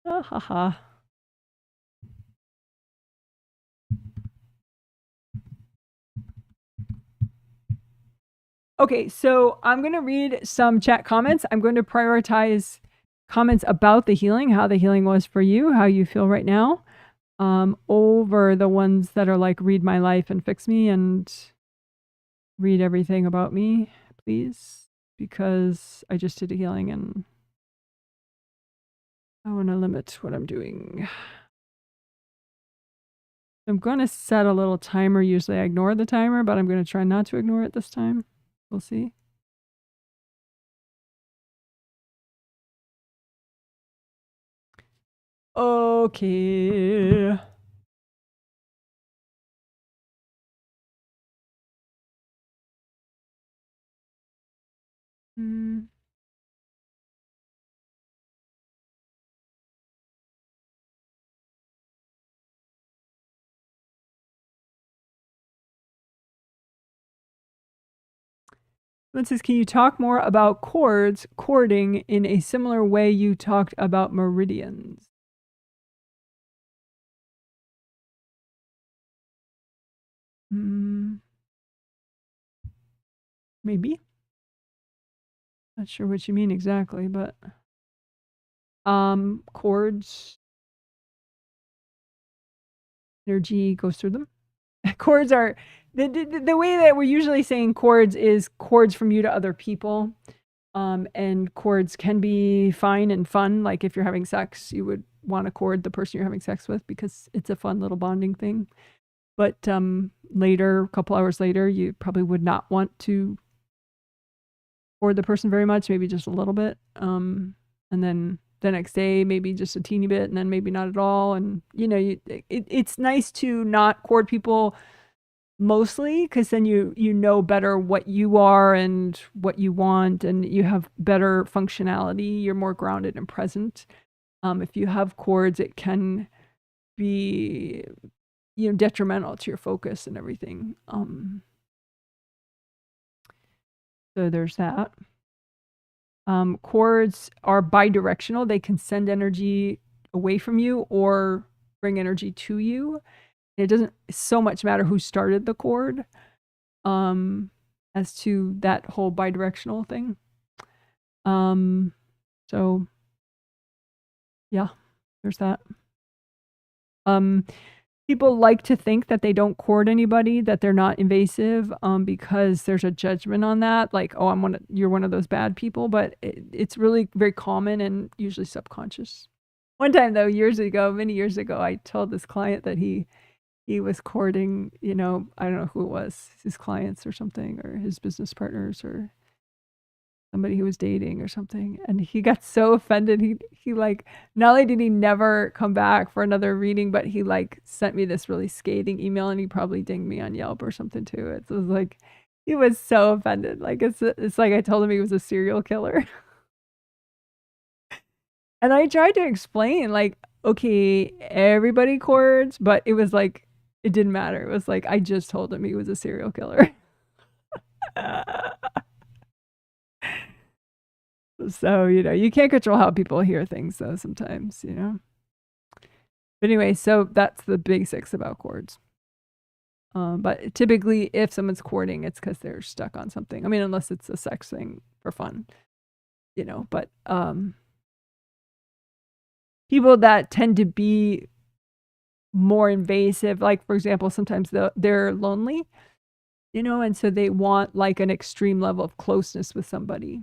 Oh, haha. Okay, so I'm going to read some chat comments. I'm going to prioritize comments about the healing, how the healing was for you, how you feel right now, over the ones that are like, read my life and fix me and read everything about me, please, because I just did a healing and I want to limit what I'm doing. I'm going to set a little timer. Usually I ignore the timer, but I'm going to try not to ignore it this time. We'll see. Okay. It says, can you talk more about cording in a similar way you talked about meridians? Maybe. Not sure what you mean exactly, but cords, energy goes through them. Cords are the way that we're usually saying cords is cords from you to other people. And chords can be fine and fun. Like if you're having sex, you would want to chord the person you're having sex with because it's a fun little bonding thing. But later, a couple hours later, you probably would not want to chord the person very much, maybe just a little bit. And then the next day, maybe just a teeny bit, and then maybe not at all. And, it's nice to not chord people mostly, because then you know better what you are and what you want, and you have better functionality. You're more grounded and present. If you have chords, it can be detrimental to your focus and everything. So there's that. Chords are bidirectional. They can send energy away from you or bring energy to you. It doesn't so much matter who started the chord, as to that whole bidirectional thing. So yeah, there's that. People like to think that they don't chord anybody, that they're not invasive, because there's a judgment on that, like, oh, you're one of those bad people. But it's really very common and usually subconscious. One time though, many years ago, I told this client that he was courting, I don't know who it was, his clients or something, or his business partners, or somebody he was dating or something. And he got so offended. He like, not only did he never come back for another reading, but he like sent me this really scathing email, and he probably dinged me on Yelp or something too. It was like, he was so offended. Like, it's like I told him he was a serial killer. And I tried to explain, like, okay, everybody chords, but it was like, it didn't matter. It was like, I just told him he was a serial killer. So, you can't control how people hear things though sometimes, But anyway, so that's the basics about chords. But typically if someone's chording, it's because they're stuck on something. I mean, unless it's a sex thing for fun, but people that tend to be more invasive, like for example, sometimes they're lonely, and so they want like an extreme level of closeness with somebody.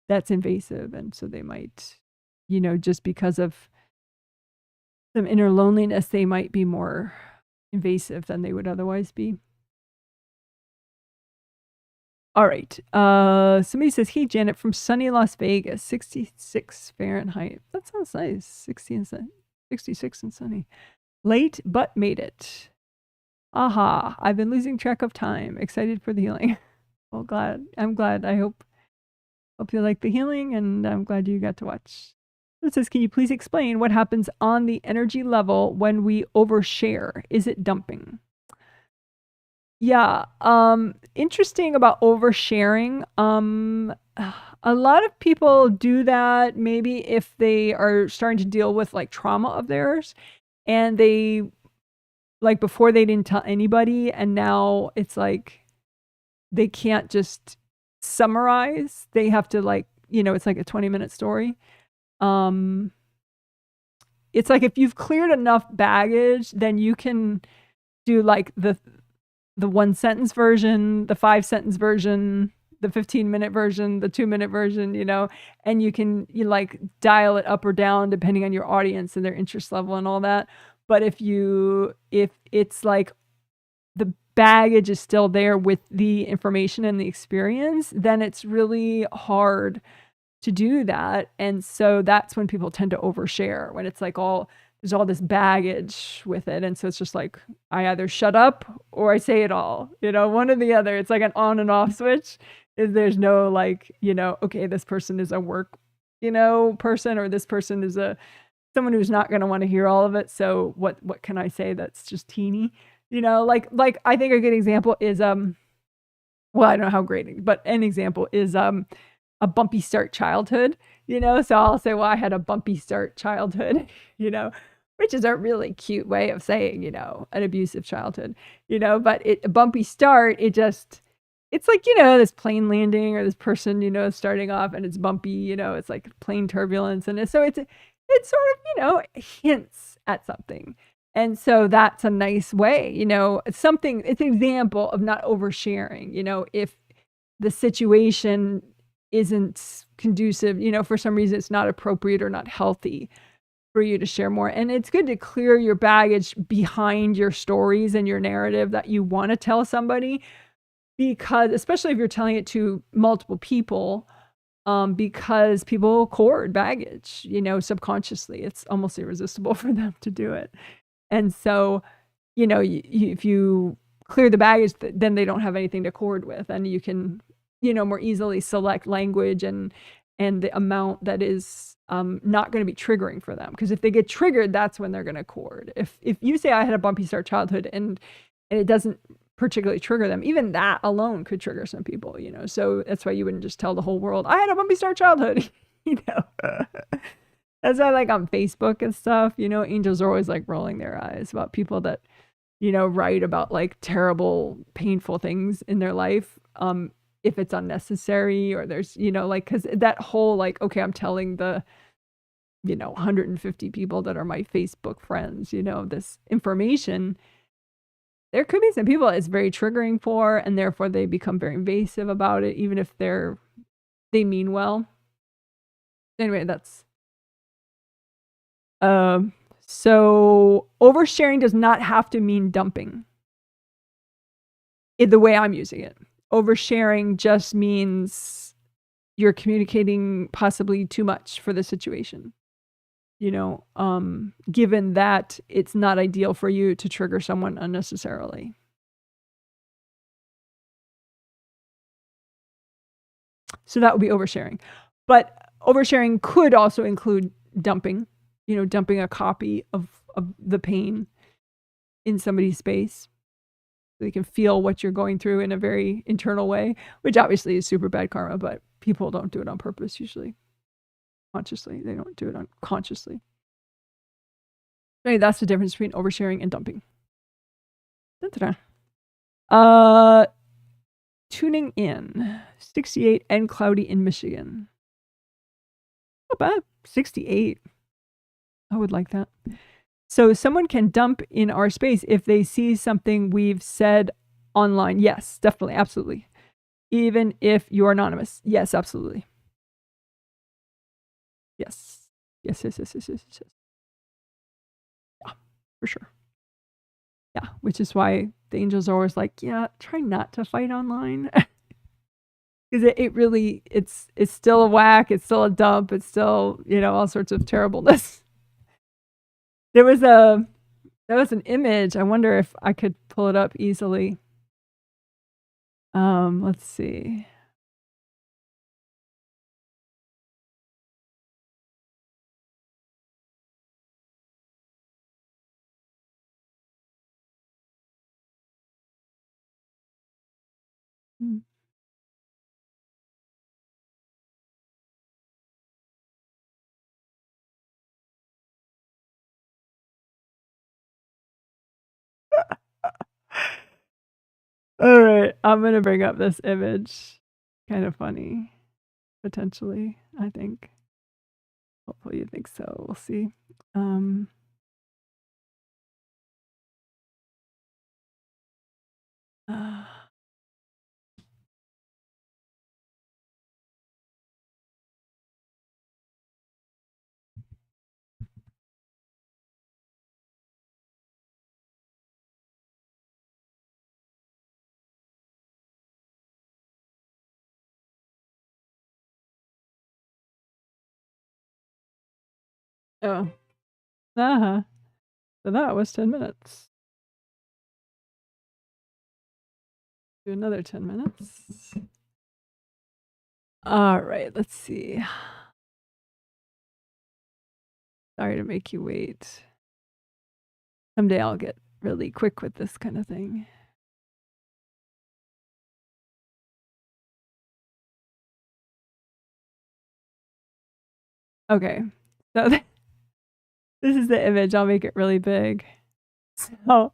That's invasive, and so they might, just because of some inner loneliness, they might be more invasive than they would otherwise be. All right. Somebody says, hey, Janet, from sunny Las Vegas, 66 Fahrenheit. That sounds nice. 66 and sunny. Late, but made it. Aha. I've been losing track of time. Excited for the healing. Well, I'm glad. I hope you like the healing, and I'm glad you got to watch. It says, can you please explain what happens on the energy level when we overshare? Is it dumping? Yeah. Interesting about oversharing. A lot of people do that maybe if they are starting to deal with like trauma of theirs, and they, like, before they didn't tell anybody, and now it's like they can't just summarize. They have to, like, it's like a 20-minute story. It's like if you've cleared enough baggage, then you can do like the 1-sentence version, the 5-sentence version, the 15-minute version, the 2-minute version, and you like dial it up or down depending on your audience and their interest level and all that. But if it's like the baggage is still there with the information and the experience, then it's really hard to do that. And so that's when people tend to overshare, when it's like there's all this baggage with it. And so it's just like, I either shut up or I say it all, one or the other. It's like an on and off switch. There's no like, okay, this person is a work, person, or this person is someone who's not going to want to hear all of it. So what can I say that's just teeny, like I think a good example is, well, I don't know how great, but an example is, a bumpy start childhood, so I'll say, well, I had a bumpy start childhood, which is a really cute way of saying, an abusive childhood, but a bumpy start, it's like, this plane landing, or this person, starting off, and it's bumpy, it's like plane turbulence. And so it's sort of, hints at something. And so that's a nice way, it's an example of not oversharing, if the situation isn't conducive, you know, for some reason it's not appropriate or not healthy for you to share more. And it's good to clear your baggage behind your stories and your narrative that you want to tell somebody, because especially if you're telling it to multiple people, because people hoard baggage, you know, subconsciously. It's almost irresistible for them to do it. And so, you know, if you clear the baggage, then they don't have anything to hoard with, and you can, you know, more easily select language and the amount that is not going to be triggering for them. Because if they get triggered, that's when they're going to hoard. If you say I had a bumpy start childhood and it doesn't particularly trigger them, even that alone could trigger some people, you know. So that's why you wouldn't just tell the whole world I had a bumpy start childhood. You know. That's why, like, on Facebook and stuff, you know, angels are always like rolling their eyes about people that, you know, write about like terrible, painful things in their life, if it's unnecessary, or there's, you know, like, because that whole like, okay, I'm telling the, you know, 150 people that are my Facebook friends, you know, this information. There could be some people it's very triggering for, and therefore they become very invasive about it, even if they mean well. Anyway, that's so oversharing does not have to mean dumping. The way I'm using it, oversharing just means you're communicating possibly too much for the situation. You know, given that it's not ideal for you to trigger someone unnecessarily. So that would be oversharing. But oversharing could also include dumping, you know, dumping a copy of the pain in somebody's space. So they can feel what you're going through in a very internal way, which obviously is super bad karma, but people don't do it on purpose usually. Consciously. They don't do it unconsciously. Anyway, that's the difference between oversharing and dumping. Tuning in. 68 and cloudy in Michigan. Not bad. 68. I would like that. So someone can dump in our space if they see something we've said online. Yes, definitely. Absolutely. Even if you're anonymous. Yes, absolutely. Yes. Yes. Yeah, for sure. Yeah, which is why the angels are always like, yeah, try not to fight online. Because it really, it's still a whack. It's still a dump. It's still, you know, all sorts of terribleness. There was an image. I wonder if I could pull it up easily. Let's see. All right, I'm gonna bring up this image. Kind of funny, potentially, I think. Hopefully you think so. We'll see. Oh. Uh-huh. So that was 10 minutes. Do another 10 minutes. All right, let's see. Sorry to make you wait. Someday I'll get really quick with this kind of thing. Okay, so this is the image. I'll make it really big. So,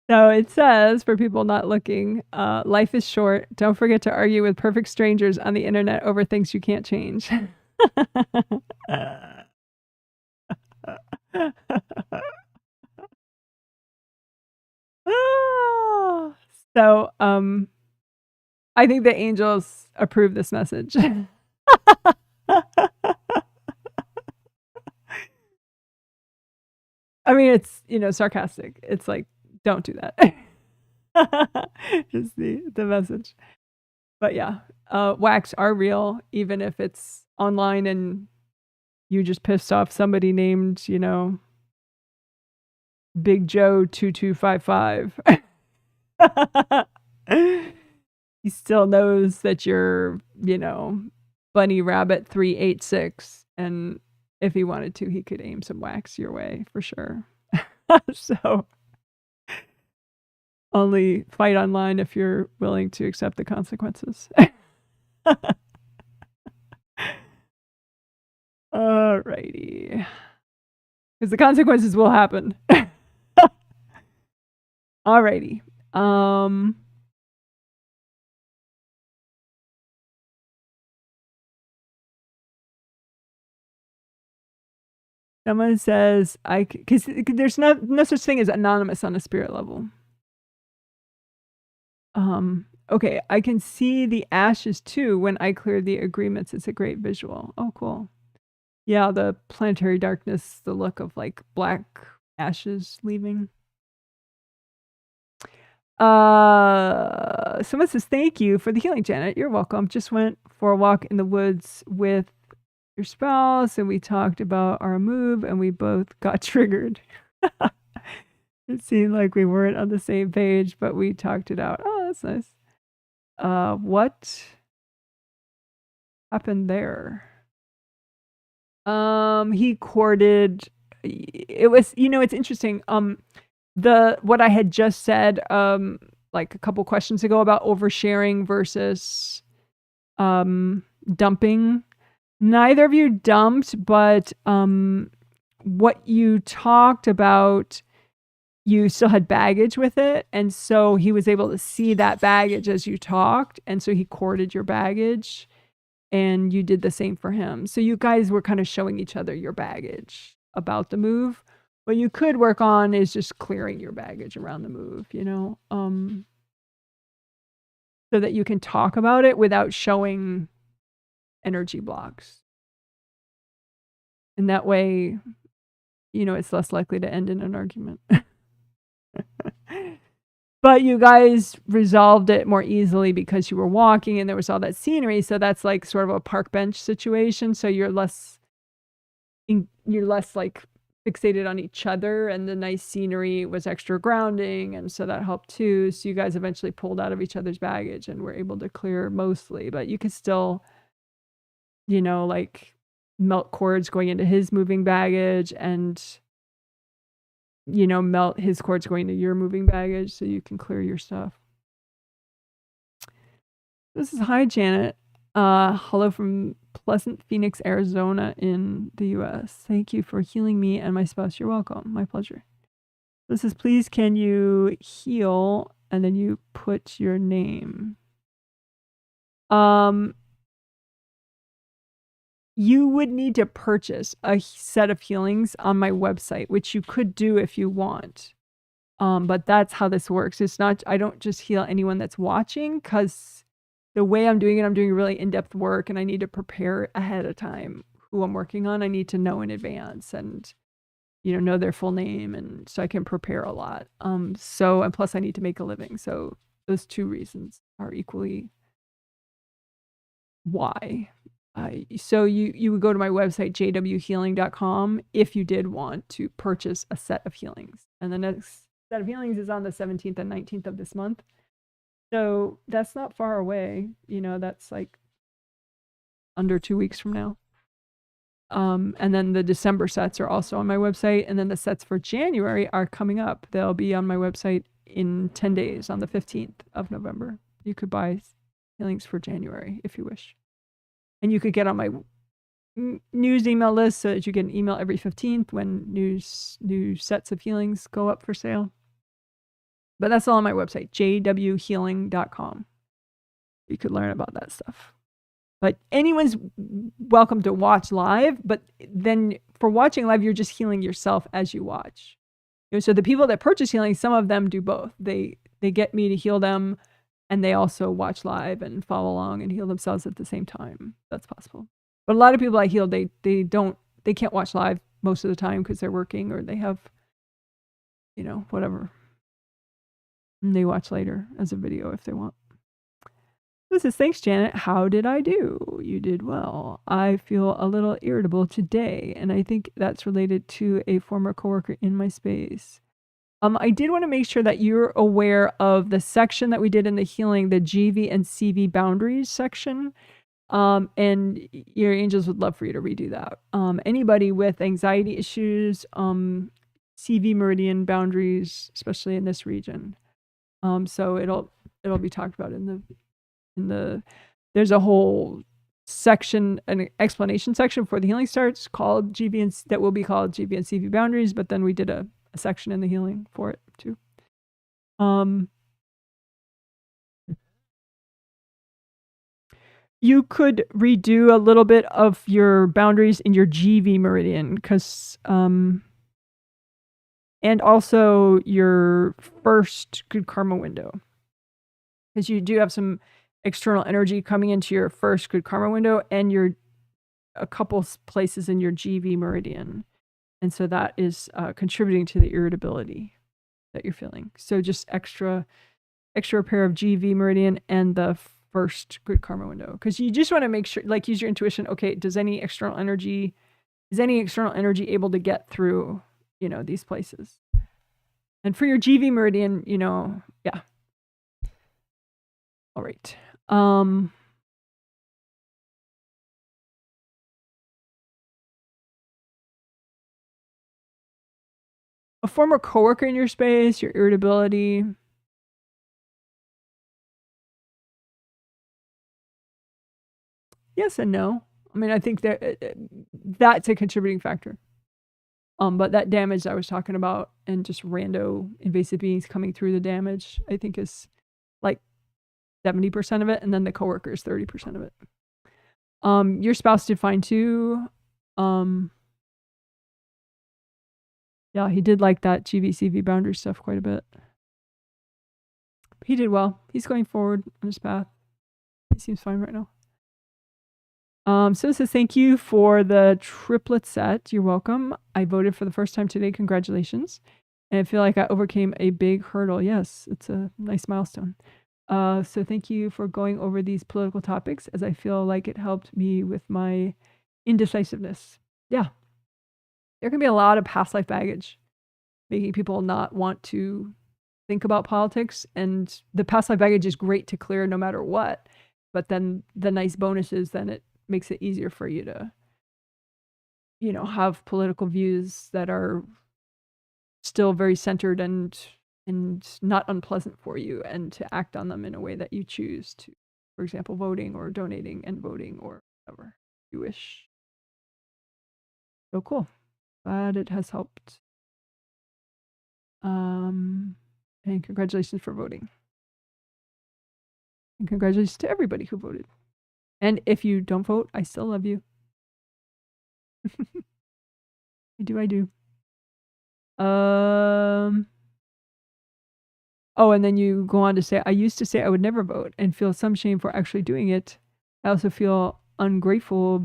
so it says, for people not looking, life is short. Don't forget to argue with perfect strangers on the internet over things you can't change. So, I think the angels approve this message. I mean, it's, sarcastic. It's like, don't do that. Just the message. But yeah, whacks are real, even if it's online and you just pissed off somebody named, Big Joe 2255. He still knows that you're, Bunny Rabbit 386, and if he wanted to, he could aim some wax your way for sure. So only fight online if you're willing to accept the consequences. Alrighty. Because the consequences will happen. Alrighty. Someone says, because there's no such thing as anonymous on a spirit level. Okay, I can see the ashes too when I clear the agreements. It's a great visual. Oh, cool. Yeah, the planetary darkness, the look of like black ashes leaving. Someone says, thank you for the healing, Janet. You're welcome. Just went for a walk in the woods with your spouse and we talked about our move and we both got triggered. It seemed like we weren't on the same page, but we talked it out. Oh, that's nice. What happened there? He courted. It was, it's interesting. What I had just said, like a couple questions ago about oversharing versus, dumping. Neither of you dumped, but, what you talked about, you still had baggage with it. And so he was able to see that baggage as you talked. And so he courted your baggage and you did the same for him. So you guys were kind of showing each other your baggage about the move. What you could work on is just clearing your baggage around the move, so that you can talk about it without showing energy blocks. And that way, it's less likely to end in an argument. But you guys resolved it more easily because you were walking and there was all that scenery. So that's like sort of a park bench situation. So you're less like fixated on each other, and the nice scenery was extra grounding. And so that helped too. So you guys eventually pulled out of each other's baggage and were able to clear mostly, but you could still, like melt cords going into his moving baggage and, melt his cords going to your moving baggage so you can clear your stuff. This is hi, Janet. Hello from Pleasant Phoenix, Arizona in the US. Thank you for healing me and my spouse. You're welcome. My pleasure. This is, please, can you heal? And then you put your name. You would need to purchase a set of healings on my website, which you could do if you want. But that's how this works. It's not, I don't just heal anyone that's watching, because the way I'm doing it, I'm doing really in-depth work and I need to prepare ahead of time who I'm working on. I need to know in advance and, know their full name, and so I can prepare a lot. And plus I need to make a living. So those two reasons are equally why. So you would go to my website, jwhealing.com, if you did want to purchase a set of healings. And the next set of healings is on the 17th and 19th of this month. So that's not far away. That's like under 2 weeks from now. And then the December sets are also on my website. And then the sets for January are coming up. They'll be on my website in 10 days on the 15th of November. You could buy healings for January if you wish. And you could get on my news email list so that you get an email every 15th when new sets of healings go up for sale. But that's all on my website, jwhealing.com. You could learn about that stuff. But anyone's welcome to watch live. But then for watching live, you're just healing yourself as you watch. So the people that purchase healing, some of them do both. They they get me to heal them, and they also watch live and follow along and heal themselves at the same time. That's possible. But a lot of people I heal, they can't watch live most of the time because they're working or they have, whatever. And they watch later as a video if they want. This is, thanks, Janet. How did I do? You did well. I feel a little irritable today, and I think that's related to a former coworker in my space. I did want to make sure that you're aware of the section that we did in the healing, the GV and CV boundaries section. And your angels would love for you to redo that. Anybody with anxiety issues, CV meridian boundaries, especially in this region. So it'll be talked about in the there's a whole section, an explanation section before the healing starts called GV and that will be called GV and CV boundaries, but then we did a section in the healing for it too. You could redo a little bit of your boundaries in your GV meridian because and also your first good karma window, because you do have some external energy coming into your first good karma window and your a couple places in your GV meridian, and so that is contributing to the irritability that you're feeling. So just extra pair of GV meridian and the first good karma window, because you just want to make sure, like, use your intuition. Okay, is any external energy able to get through these places? And for your GV meridian, yeah. All right. A former coworker in your space, your irritability. Yes and no. I mean, I think that's a contributing factor. But that damage I was talking about, and just rando invasive beings coming through the damage, I think is like 70% of it, and then the coworker is 30% of it. Your spouse did fine too. Yeah, he did like that GV-CV boundary stuff quite a bit. He did well. He's going forward on his path. He seems fine right now. So it says, thank you for the triplet set. You're welcome. I voted for the first time today. Congratulations. And I feel like I overcame a big hurdle. Yes, it's a nice milestone. So thank you for going over these political topics, as I feel like it helped me with my indecisiveness. Yeah. There can be a lot of past life baggage, making people not want to think about politics. And the past life baggage is great to clear no matter what. But then the nice bonus is then it makes it easier for you to, have political views that are still very centered and not unpleasant for you, and to act on them in a way that you choose to, for example, voting or donating and voting or whatever you wish. So cool. Glad it has helped. And congratulations for voting. And congratulations to everybody who voted. And if you don't vote, I still love you. I do. Oh, and then you go on to say, I used to say I would never vote and feel some shame for actually doing it. I also feel ungrateful,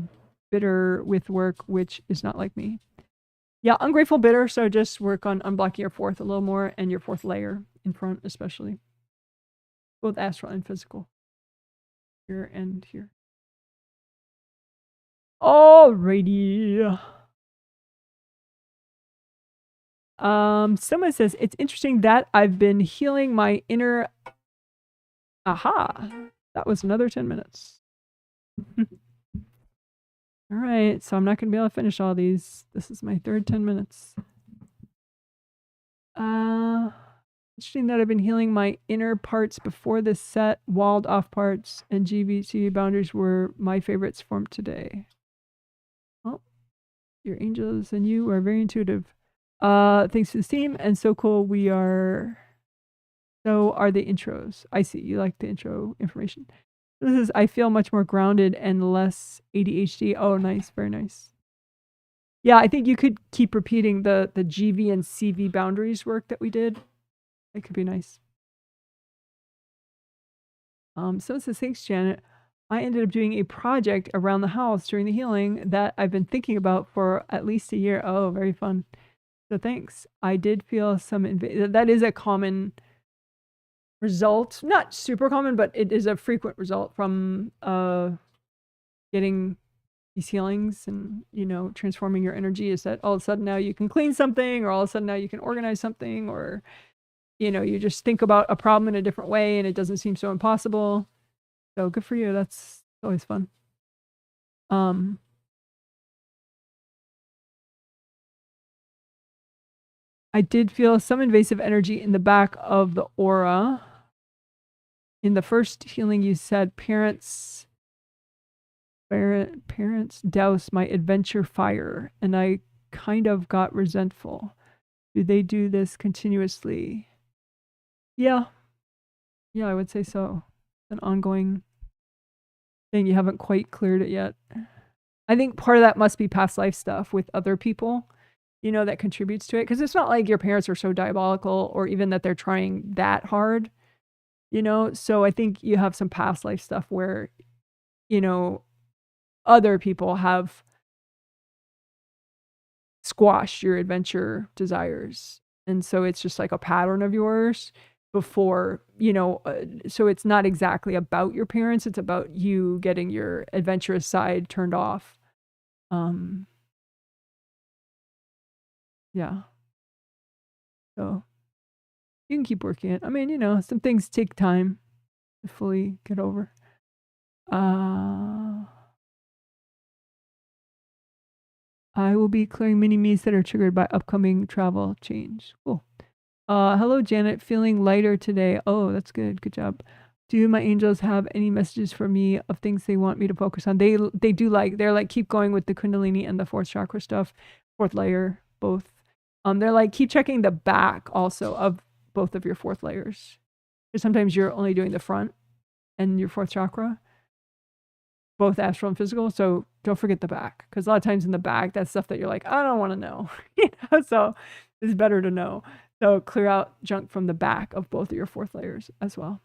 bitter with work, which is not like me. Yeah, ungrateful, bitter. So just work on unblocking your fourth a little more, and your fourth layer in front, especially. Both astral and physical. Here and here. Alrighty. Someone says, it's interesting that I've been healing my inner... Aha. That was another 10 minutes. All right, so I'm not going to be able to finish all these. This is my third 10 minutes. Interesting that I've been healing my inner parts before this set. Walled off parts and GV-CV boundaries were my favorites from today. Oh, your angels and you are very intuitive. Thanks to the team, and so cool we are. So are the intros. I see, you like the intro information. This is, I feel much more grounded and less ADHD. Oh, nice, very nice. Yeah, I think you could keep repeating the GV and CV boundaries work that we did. It could be nice. So it says, thanks, Janet. I ended up doing a project around the house during the healing that I've been thinking about for at least a year. Oh, very fun. So thanks. I did feel some, that is a common result, not super common, but it is a frequent result from getting these healings and, you know, transforming your energy, is that all of a sudden now you can clean something, or all of a sudden now you can organize something, or, you know, you just think about a problem in a different way and it doesn't seem so impossible. So good for you. That's always fun. I did feel some invasive energy in the back of the aura. In the first healing, you said parents douse my adventure fire, and I kind of got resentful. Do they do this continuously? Yeah, I would say so. An ongoing thing. You haven't quite cleared it yet. I think part of that must be past life stuff with other people, you know, that contributes to it. Because it's not like your parents are so diabolical, or even that they're trying that hard, you know. So I think you have some past life stuff where, you know, other people have squashed your adventure desires. And so it's just like a pattern of yours before, you know, so it's not exactly about your parents. It's about you getting your adventurous side turned off. Yeah. So you can keep working it. I mean, you know, some things take time to fully get over. I will be clearing mini me's that are triggered by upcoming travel change. Cool. Hello, Janet. Feeling lighter today. Oh, that's good. Good job. Do my angels have any messages for me of things they want me to focus on? They do, like, they're like, keep going with the Kundalini and the fourth chakra stuff, fourth layer, both. They're like, keep checking the back also of both of your fourth layers. Because sometimes you're only doing the front and your fourth chakra, both astral and physical. So don't forget the back, because a lot of times in the back, that's stuff that you're like, I don't want to know. You know, so it's better to know. So clear out junk from the back of both of your fourth layers as well.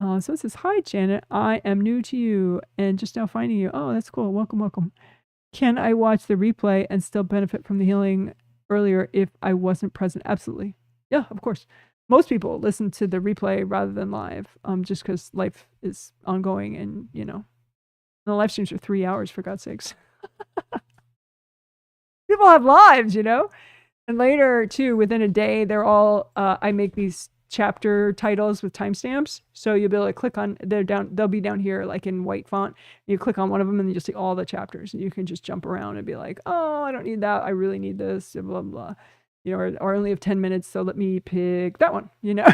So it says, hi, Janet. I am new to you and just now finding you. Oh, that's cool. Welcome, welcome. Can I watch the replay and still benefit from the healing earlier if I wasn't present? Absolutely. Yeah, of course. Most people listen to the replay rather than live, just because life is ongoing, and, you know, the live streams are 3 hours, for God's sakes. People have lives, you know? And later, too, within a day, they're all, I make these chapter titles with timestamps. So you'll be able to click on, they'll be down here, like in white font. You click on one of them and you just see all the chapters. And you can just jump around and be like, oh, I don't need that. I really need this, blah, blah, blah. You know, or I only have 10 minutes, so let me pick that one, you know?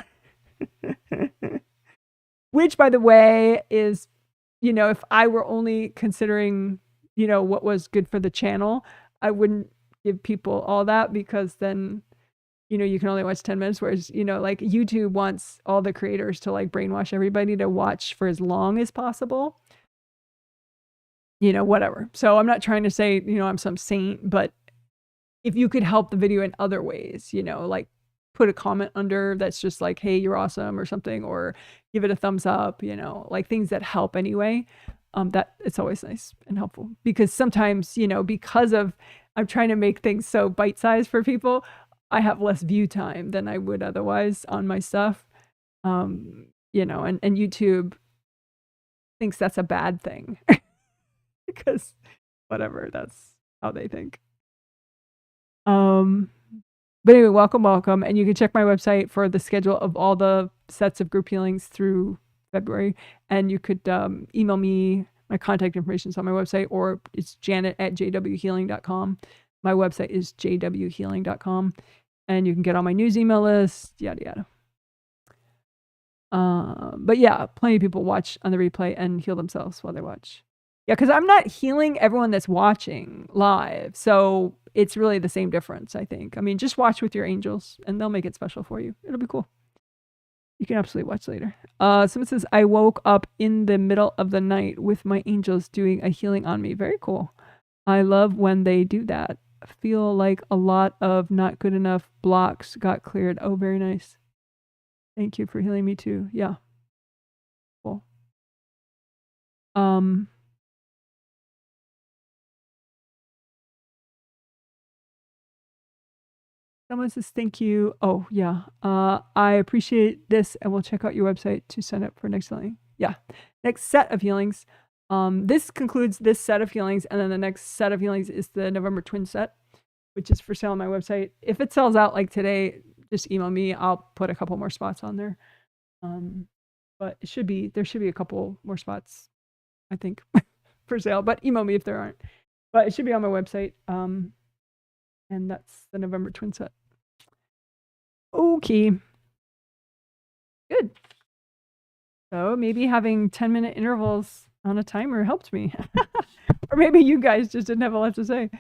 Which, by the way, is, you know, if I were only considering, you know, what was good for the channel, I wouldn't give people all that, because then, you know, you can only watch 10 minutes, whereas, you know, like YouTube wants all the creators to like brainwash everybody to watch for as long as possible, you know, whatever. So I'm not trying to say, you know, I'm some saint, but if you could help the video in other ways, you know, like put a comment under that's just like, hey, you're awesome, or something, or give it a thumbs up, you know, like things that help anyway. That it's always nice and helpful, because sometimes, you know, because of, I'm trying to make things so bite-sized for people, I have less view time than I would otherwise on my stuff. You know, and YouTube thinks that's a bad thing because whatever, that's how they think. But anyway, welcome. And you can check my website for the schedule of all the sets of group healings through February. And you could email me. My contact information is on my website, or it's janet@jwhealing.com. My website is jwhealing.com. And you can get on my news email list, yada, yada. But yeah, plenty of people watch on the replay and heal themselves while they watch. Yeah, because I'm not healing everyone that's watching live. So it's really the same difference, I think. I mean, just watch with your angels and they'll make it special for you. It'll be cool. You can absolutely watch later. Someone says, I woke up in the middle of the night with my angels doing a healing on me. Very cool. I love when they do that. I feel like a lot of not good enough blocks got cleared. Oh, very nice. Thank you for healing me too. Yeah. Someone says thank you. Oh yeah. I appreciate this and we'll check out your website to sign up for next healing. Yeah. Next set of healings. This concludes this set of healings, and then the next set of healings is the November twin set, which is for sale on my website. If it sells out like today, just email me. I'll put a couple more spots on there. But there should be a couple more spots, I think, for sale. But email me if there aren't. But it should be on my website. And that's the November twin set. Okay. Good. So maybe having 10-minute intervals on a timer helped me. Or maybe you guys just didn't have a lot to say.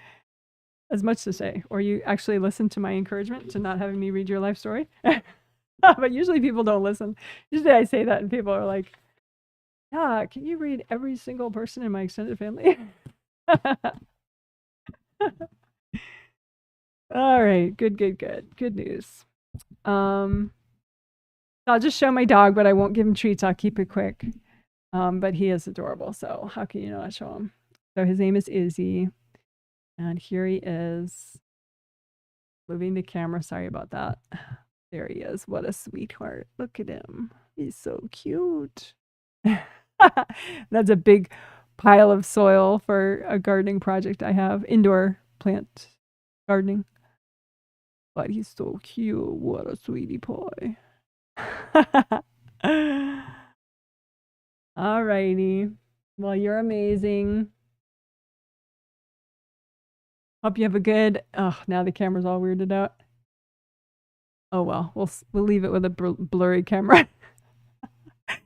As much to say. Or you actually listened to my encouragement to not having me read your life story. But usually people don't listen. Usually I say that and people are like, yeah, can you read every single person in my extended family? All right. Good. Good news. I'll just show my dog, but I won't give him treats. I'll keep it quick. But he is adorable, so how can you not show him? So his name is Izzy, and here he is. Moving the camera, sorry about that. There he is. What a sweetheart. Look at him. He's so cute. That's a big pile of soil for a gardening project I have. Indoor plant gardening. But he's so cute. What a sweetie pie. All righty. Well, you're amazing. Hope you have a good. Oh, now the camera's all weirded out. Oh well, we'll leave it with a blurry camera. I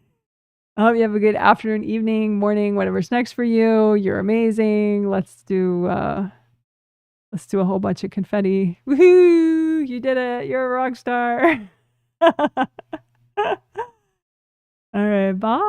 hope you have a good afternoon, evening, morning, whatever's next for you. You're amazing. Let's do a whole bunch of confetti. Woohoo! You did it. You're a rock star. All right, bye.